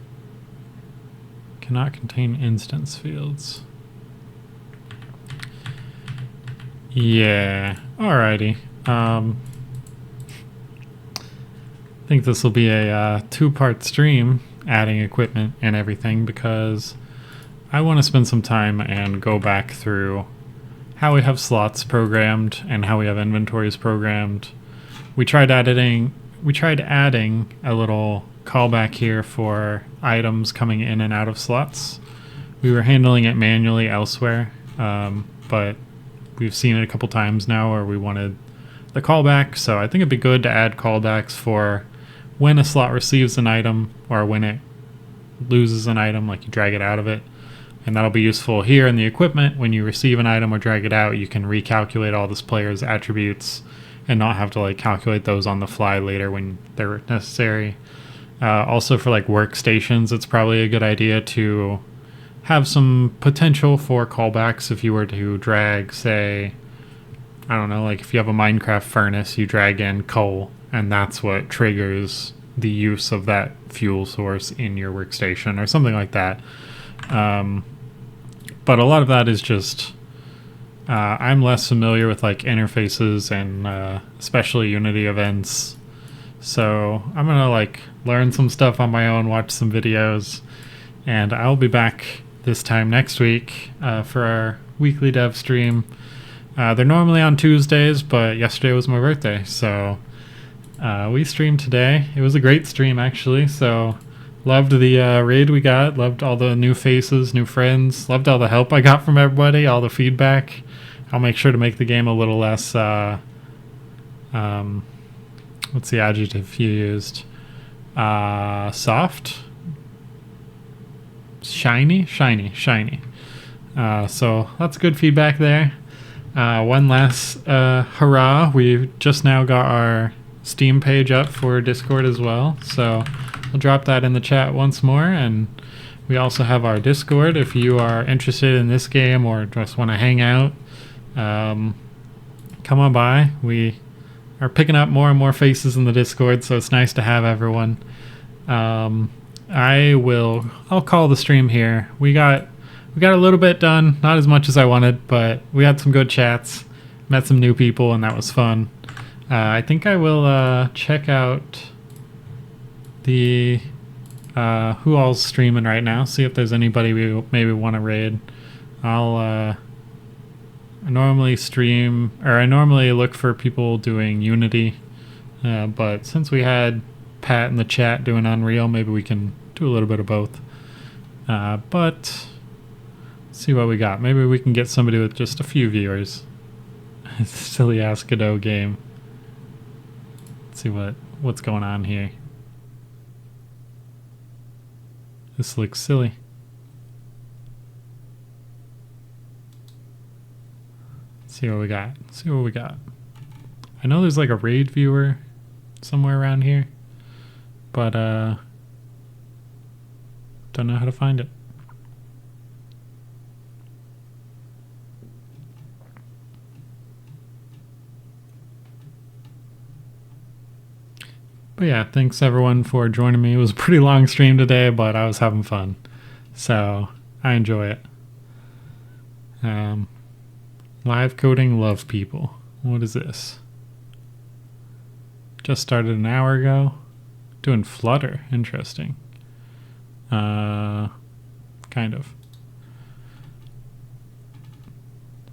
Cannot contain instance fields. Yeah, alrighty. I think this will be a two-part stream, adding equipment and everything, because I want to spend some time and go back through how we have slots programmed and how we have inventories programmed. We tried adding a little callback here for items coming in and out of slots. We were handling it manually elsewhere, but we've seen it a couple times now where we wanted the callback, so I think it'd be good to add callbacks for when a slot receives an item or when it loses an item, like you drag it out of it. And that'll be useful here in the equipment. When you receive an item or drag it out, you can recalculate all this player's attributes and not have to like calculate those on the fly later when they're necessary. Also for like workstations, it's probably a good idea to have some potential for callbacks if you were to drag, say, I don't know, like if you have a Minecraft furnace, you drag in coal, and that's what triggers the use of that fuel source in your workstation or something like that. But a lot of that is just, I'm less familiar with like interfaces and especially Unity events. So I'm going to like learn some stuff on my own, watch some videos, and I'll be back this time next week for our weekly dev stream. They're normally on Tuesdays, but yesterday was my birthday, so we streamed today. It was a great stream, actually, so loved the raid we got, loved all the new faces, new friends, loved all the help I got from everybody, all the feedback. I'll make sure to make the game a little less, what's the adjective you used? Soft? Shiny. So that's good feedback there. One last hurrah, we just now got our Steam page up for Discord as well, so I'll drop that in the chat once more. And we also have our Discord if you are interested in this game or just want to hang out. Come on by. We are picking up more and more faces in the Discord, so it's nice to have everyone. I'll call the stream here. We got a little bit done, not as much as I wanted, but we had some good chats, met some new people, and that was fun. I think I will check out the who all's streaming right now, see if there's anybody we maybe want to raid. I normally look for people doing Unity, but since we had Pat in the chat doing Unreal, maybe we can do a little bit of both. But let's see what we got. Maybe we can get somebody with just a few viewers. Silly Askado game. Let's see what's going on here. This looks silly. Let's see what we got. I know there's like a raid viewer somewhere around here, but don't know how to find it. But yeah, thanks everyone for joining me. It was a pretty long stream today, but I was having fun, so I enjoy it. Live coding, love people. What is this? Just started an hour ago. Doing Flutter, interesting. Kind of.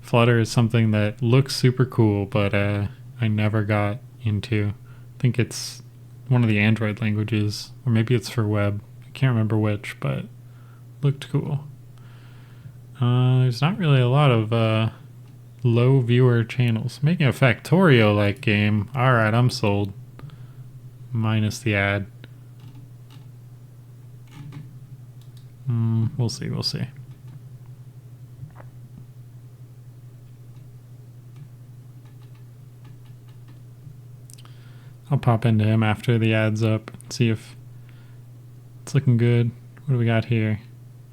Flutter is something that looks super cool, but I never got into. I think it's one of the Android languages, or maybe it's for web. I can't remember which, but looked cool. There's not really a lot of low viewer channels. Making a Factorio-like game. Alright, I'm sold. Minus the ad. We'll see. I'll pop into him after the ad's up and see if it's looking good. What do we got here?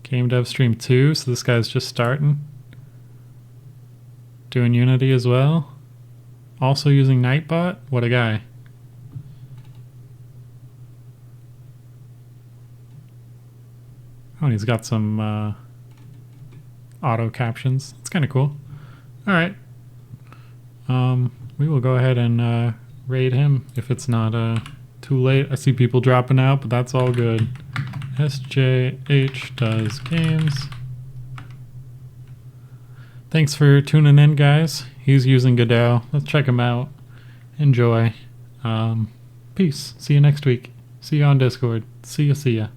Game Dev Stream 2, so this guy's just starting. Doing Unity as well. Also using Nightbot. What a guy. Oh, and he's got some auto captions. It's kind of cool. All right. We will go ahead and raid him if it's not too late. I see people dropping out, but that's all good. SJH does games. Thanks for tuning in, guys. He's using Godot. Let's check him out. Enjoy. Peace. See you next week. See you on Discord. See ya.